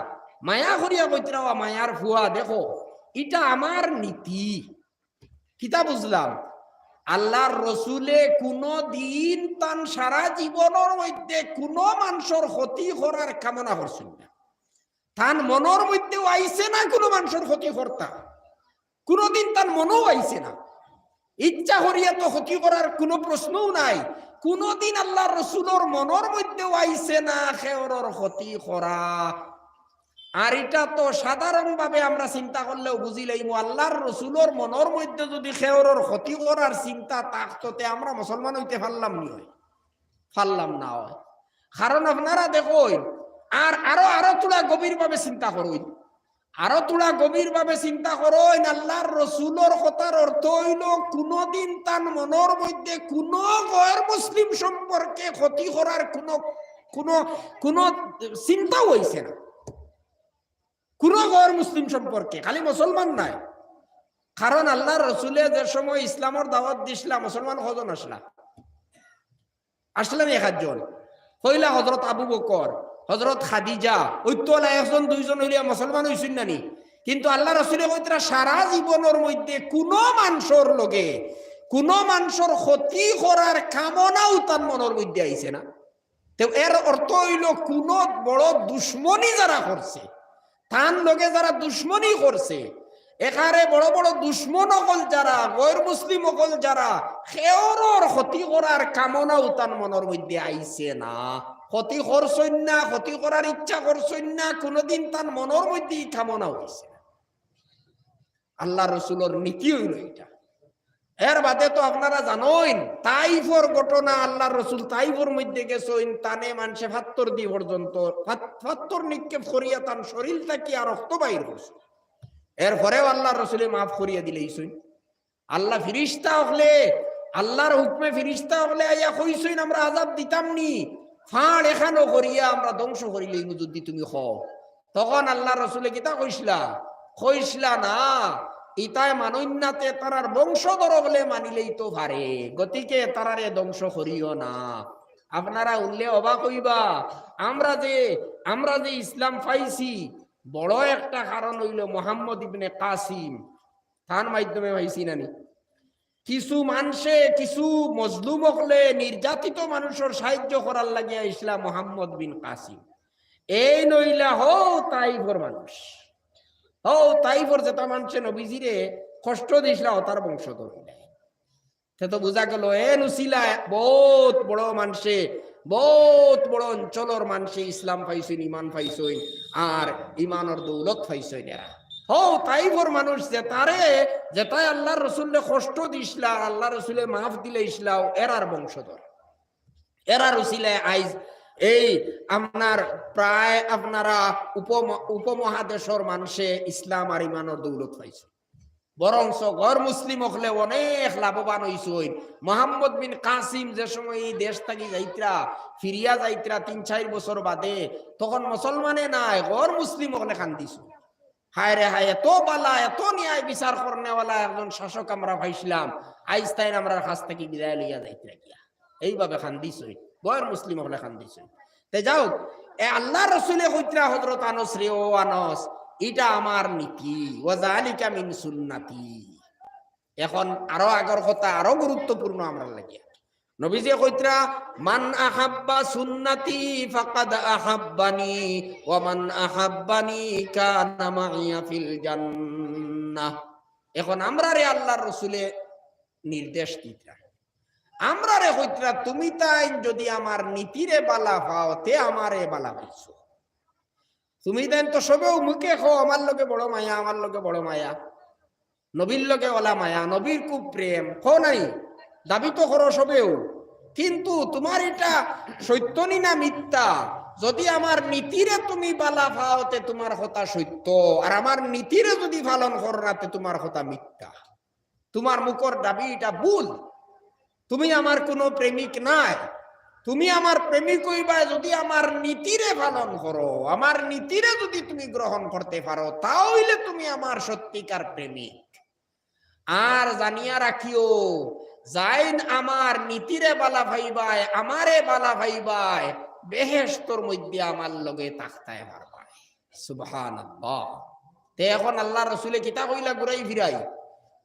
মায়া করিয়া কইতরা, ও মায়ার ফুয়া, দেখো এটা আমার নীতি। কিতা বুঝলাম? আল্লাহর রসুলে কোনো দিন তান সারা জীবনের মধ্যে কোনো মানুষের ক্ষতি করার কামনা করছেন না, তান মনের মধ্যেও আইছে না কোনো মানুষের ক্ষতি করতা, কোনোদিন তার মনেও আইছে না, ইচ্ছা করিয়া তো ক্ষতি করার কোনো প্রশ্নও নাই, কোনোদিন আল্লাহর রসুলের মনের মধ্যেও আইছে না খেওরের ক্ষতি করা। আর এটা তো সাধারণ ভাবে আমরা চিন্তা করলেও বুঝি লাইব, আল্লাহর রসুলের মনের মধ্যে যদি খেওরের ক্ষতি করার চিন্তা থাকতো, আমরা মুসলমান হইতে পারলাম নি? হয় পারলাম না। হয় কারণ আপনারা দেখুন, আর আরো আরো তোলা গভীর ভাবে চিন্তা করুন, আরো তোলা গভীর ভাবে চিন্তা করুন, আল্লাহর রসুলের কথার অর্থ হইল কোনদিন তার মনের মধ্যে কোন গैर মুসলিম সম্পর্কে ক্ষতি করার কোন চিন্তাও হইছে না, কোন গैर মুসলিম সম্পর্কে, খালি মুসলমান নাই। কারণ আল্লাহ রসুলে যে সময় ইসলামের দাওয়াত দিছিলাম, মুসলমান কজন আসলাম 1 জন। হইলা হযরত আবু বকর, হযরত খাদিজা, ওই তো একজন দুইজন হইলা মুসলমান হইছেন নানি। কিন্তু আল্লাহ রসুলে কইতরা সারা জীবনের মধ্যে কোন মানুষের লগে কোন মানুষের ক্ষতি করার কামনাও তার মনের মধ্যে আইছে না। তো এর অর্থ হইল কোন বড় দুশ্মনী যারা করছে, তার লগে যারা দুশ্মনী করছে, এখানে বড় বড় দুশ্মন অকল যারা, গैर মুসলিম অকল যারা, খেওরের ক্ষতি করার কামনাও তার মনের মধ্যে আইছে না, ক্ষতি করছেন না, ক্ষতি করার ইচ্ছা করছেন না, কোনদিন তার মনের মধ্যে কামনা হয়েছে না। আল্লাহ রসুলের নীতি হইল এটা। এর বাদে তো আপনারা জানোইন তাইফর ঘটনা, আল্লাহ রসুল তাইফর মধ্যে গেছেন, তানে মানুষে ৭৫ দি পর্যন্ত ৭৫ নিক্ষেপ করিয়া তার শরীর থাকি আর রক্ত বাইর করছে। এরপরেও আল্লাহ রসুলে মাফ করিয়া দিলেইছইন। আল্লাহ ফিরিস্তা হলে, আল্লাহর হুকমে ফিরিস্তা হলে আইয়া কইছইন আমরা আযাব দিতাম নি, ফাঁড় এখানো করিয়া আমরা ধ্বংস করিলেই যদি তুমি হও। তখন আল্লাহ রসুলে কিতা কইসলা না, ইতায় মানন্যাতে তারার বংশধর বলে মানিলেই তো পারে, গতিকে তারারে ধ্বংস করিও না। আপনারা উল্লে অবাক হইবা, আমরা যে ইসলাম পাইছি বড় একটা কারণ হইল মুহাম্মদ ইবনে কাসিম, তার মাধ্যমে পাইছি নানি। কিছু মানুষে কিছু মজলুম হলে নির্যাতিত মানুষের সাহায্য করার লাগিয়া ইসলাম মুহাম্মদ বিন কাসিম। এই নইলা তাইফর মানুষ, তাইফর যেটা মানুষে নবীজিরে কষ্ট দিয়েছিল তার বংশধর। সে তো বোঝা গেল নুসিলা বহুত বড় মানুষে, বহুত বড় অঞ্চলের মানুষে ইসলাম পাইছেন, ইমান পাইছেন, আর ইমানের দৌলত পাইছেন। এরা তাইফর মানুষ যেটাই আল্লাহ রসুলে কষ্ট দিছিলা, আল্লাহ রসুলে মাফ দিলে ইসলাম এরার বংশধর। এরার উসিলায় আইজ এই আপনার প্রায় আপনারা উপমহাদেশের মানুষে ইসলাম আর ইমানের দৌলত পাইছে। বরংস গর মুসলিম হলে অনেক লাভবান হইছই। মুহাম্মদ বিন কাসিম যে সময় এই দেশ থাকি যাইত্রা, ফিরিয়া যাইত্রা ৩-৪ বছর বাদে, তখন মুসলমানে নাই, গর মুসলিম হলে খান্দিছ। হায় রে হায়, এত বালা, এত ন্যায় বিচার করনেওয়ালা একজন শাসক আমরা পাইছিলাম, আইজ তাই আমরা কাছ থেকে বিদায় লইয়া যাইত্রা গিয়া এইভাবে খান্দিছই, গর মুসলিম হলে খান্দিছই। তে যাও, আল্লাহ রসুলে কইত্রা হযরত আনস রে, ও আনস, এটা আমার নীতি, ওয়াজালিকা মিন সুন্নতি। এখন আরো আগর কথা আরো গুরুত্বপূর্ণ আমরা লাগে। নবীজি কইত্রা মান আহাব্বা সুন্নতি ফাকাদ আহাব্বানি ওয়া মান আহাব্বানি কানা মাইয়া ফিল জান্নাহ। এখন আমরা রে আল্লাহর রাসূলে নির্দেশ দিতরা, আমরা রে কইত্রা তুমি তাই যদি আমার নীতিরে বালা পাও তে আমারে বালা পাইছো। তুমি দেন তো সবেও মুখে খো আমার লগে বড় মায়া, আমার লগে বড় মায়া, নবীর লগে ওলা মায়া, নবীর খুব প্রেম খো নাই, দাবি তো করো সবেও, কিন্তু তোমার এটা সত্যনি না মিথ্যা? যদি আমার নীতিরে তুমি বালা পাওতে তোমার কথা সত্য, আর আমার নীতিরে যদি পালন করাতে তোমার কথা মিথ্যা। তোমার মুখর দাবি এটা ভুল। তুমি আমার কোনো প্রেমিক নাই, তুমি আমার প্রেমিক হইবা যদি আমার নীতিরে পালন করো, আমার নীতিরে যদি তুমি গ্রহণ করতে পারো, তাহলে তুমি আমার সত্যিকার প্রেমিক। আর জানিয়া রাখিও, যাইন আমার নীতিরে বালা ভাইবাই, আমারে বালা ভাইবাই, বেহেশতর মধ্যে আমার লগে তাখতায় পারবাই। সুবহানাল্লাহ। তে এখন আল্লাহ রসুলে কিতা কইলা,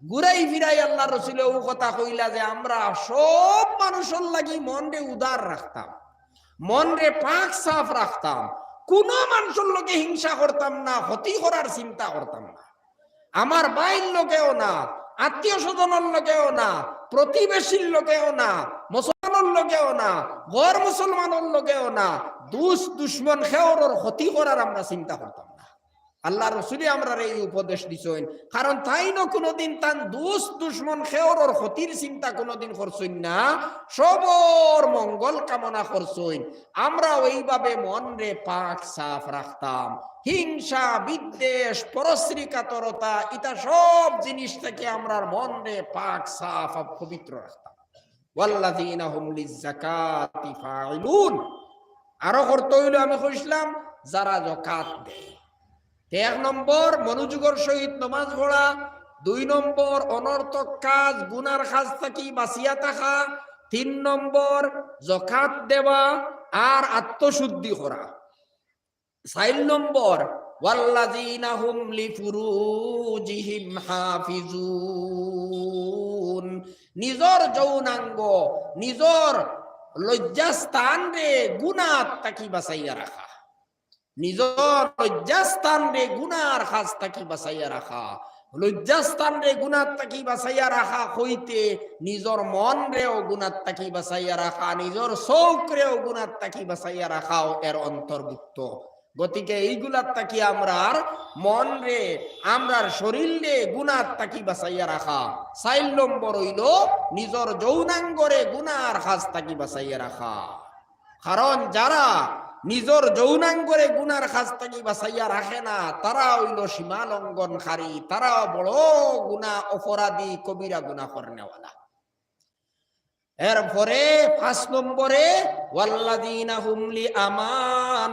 ঘুরাই ফিরাই আল্লাহ রসুলে ও কথা কইলা যে আমরা সব মানুষের লাগি মন রে উদার রাখতাম, মন রে পাক সাফ রাখতাম, কোন মানুষের লগে হিংসা করতাম না, ক্ষতি করার চিন্তা করতাম না। আমার বাইর লোকেও না, আত্মীয় স্বজনের লোকেও না, প্রতিবেশীর লোকেও না, মুসলমানের লোকেও না, গর মুসলমানের লোকেও না, দুশ্মন খেওর ক্ষতি করার আমরা চিন্তা করতাম না। আল্লাহ রসুলি আমরা এই উপদেশ দিছেন, কারণ তাই না কোনোদিন তান দুশ্মন খেওর ক্ষতির চিন্তা কোনোদিন করছেন না, সবর মঙ্গল কামনা করছেন। আমরা ওইভাবে মন রে পাক সাফ রাখতাম, হিংসা বিদ্বেষ পরশ্রী কাতরতা এটা সব জিনিস থেকে আমরা মন রে পাক সাফ পবিত্র রাখতাম। ওয়াল্লাযীনা হুম লিযাকাতি ফাইলুন। আরো করতে হইল আমি কইছিলাম যারা যাকাত দেয়। ১ নম্বর মনোযোগের সহিত নামাজ পড়া, ২ নম্বর অনর্থক কাজ গুনার কাজ থেকে বাঁচিয়া থাকা, ৩ নম্বর যাকাত দেওয়া আর আত্মশুদ্ধি করা, ৪ নম্বর ওয়াল্লাযীনা হুম লিফুরুজিহিম হাফিজুন। নিজর যৌনাঙ্গ, নিজর লজ্জাস্থান রে গুনাহ থেকে বাঁচাইয়া রাখা, নিজর লজ্জাস্থান রে গুনার কাজ থেকে বাঁচাইয়া রাখা। লজ্জাস্থান রে গুনার থেকে বাঁচাইয়া রাখা হইতে নিজর মন রেও গুনার থেকে বাঁচাইয়া রাখা, নিজর চৌক রেও গুনার থেকে বাঁচাইয়া রাখাও এর অন্তর্ভুক্ত। গতিকে এইগুলার তাকি আমরার মন রে আমরার শরীর রে গুনার তাকি বাঁচাইয়া রাখা। ৪ নম্বর হইল নিজের যৌনাঙ্গরে গুনার কাজ তাকি বাঁচাইয়া রাখা। কারণ যারা নিজের যৌনাঙ্গরে গুনার কাজ তাকি বাঁচাইয়া রাখে না তারা হইল সীমা লঙ্ঘনকারী, তারা বড় গুনাহ অপরাধী, কবিরা গুনাহ করনেওয়ালা। এরপরে ৫ নম্বরে ওয়াল্লাযীনা হুম লিআমানাতিহিম,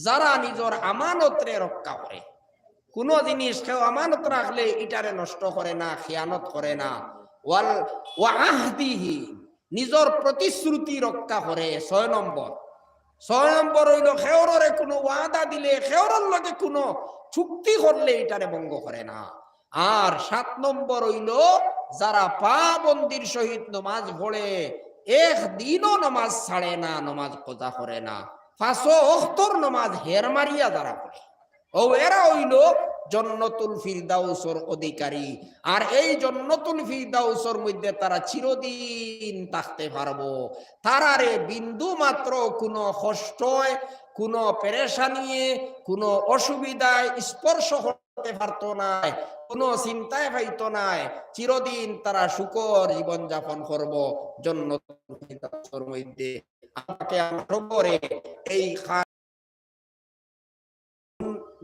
যারা নিজের আমানতরে রক্ষা করে। কোন জিনিস কেউ আমানত রাখলে এটারে নষ্ট করে না, খেয়ানত করে না। ওয়া আহদিহি, নিজের প্রতিশ্রুতি রক্ষা করে। ৬ নম্বর হইল খেওরে কোনো ওয়াদা দিলে, খেওরের লগে কোনো চুক্তি করলে এটারে ভঙ্গ করে না। আর ৭ নম্বর হইল যারা পাবন্দির সহিত নমাজ পড়ে, একদিনও নমাজ ছাড়ে না, নমাজ কজা করে না, ৫ ওয়াক্তের নমাজ হের মারিয়া যারা পড়ে, ও এরা হইল জান্নাতুল ফিরদাউসের অধিকারী। আর এই জান্নাতুল ফিরদাউসের মধ্যে তারা চিরদিন থাকতে পারবো। তারারে বিন্দু মাত্র কোনো কষ্ট, কোনো পেরেশানিয়ে, কোনো অসুবিধায় স্পর্শ করতে পারতো না, কোনো চিন্তায় পাইতো না। চিরদিন তারা সুখর জীবন যাপন করব জান্নাতুল ফিরদাউসের মধ্যে। আমাকে আমরে এই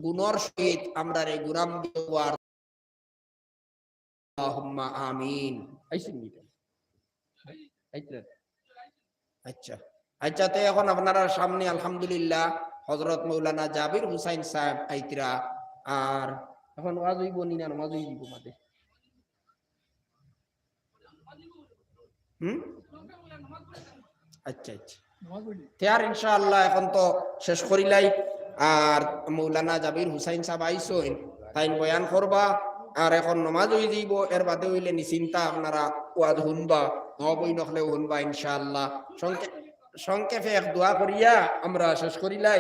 গুণর সহিত আমরা রে গুরাম দেওয়ার আল্লাহুম্মা আমিন। আচ্ছা তো এখন আপনারা সামনে আলহামদুলিল্লাহ হযরত মাওলানা জাবির হুসাইন সাহেব আইতরা। আর এখন ওয়াজ হইব নি না নামাজ হইব মাঝে? আচ্ছা তেয়ার ইনশাআল্লাহ এখন তো শেষ করিলাই। আর মৌলানা জাবির হুসাইন সাহেব আইসইন, তাই বয়ান করবা। আর এখন নমাজ হয়ে যাইব, এর বাদে হইলে নিশ্চিন্তা আপনারা ওয়াজ শুনবা, নবই নখলেও শুনবা ইনশাআল্লাহ। সংক্ষেপে এক দোয়া করিয়া আমরা শেষ করিলাই।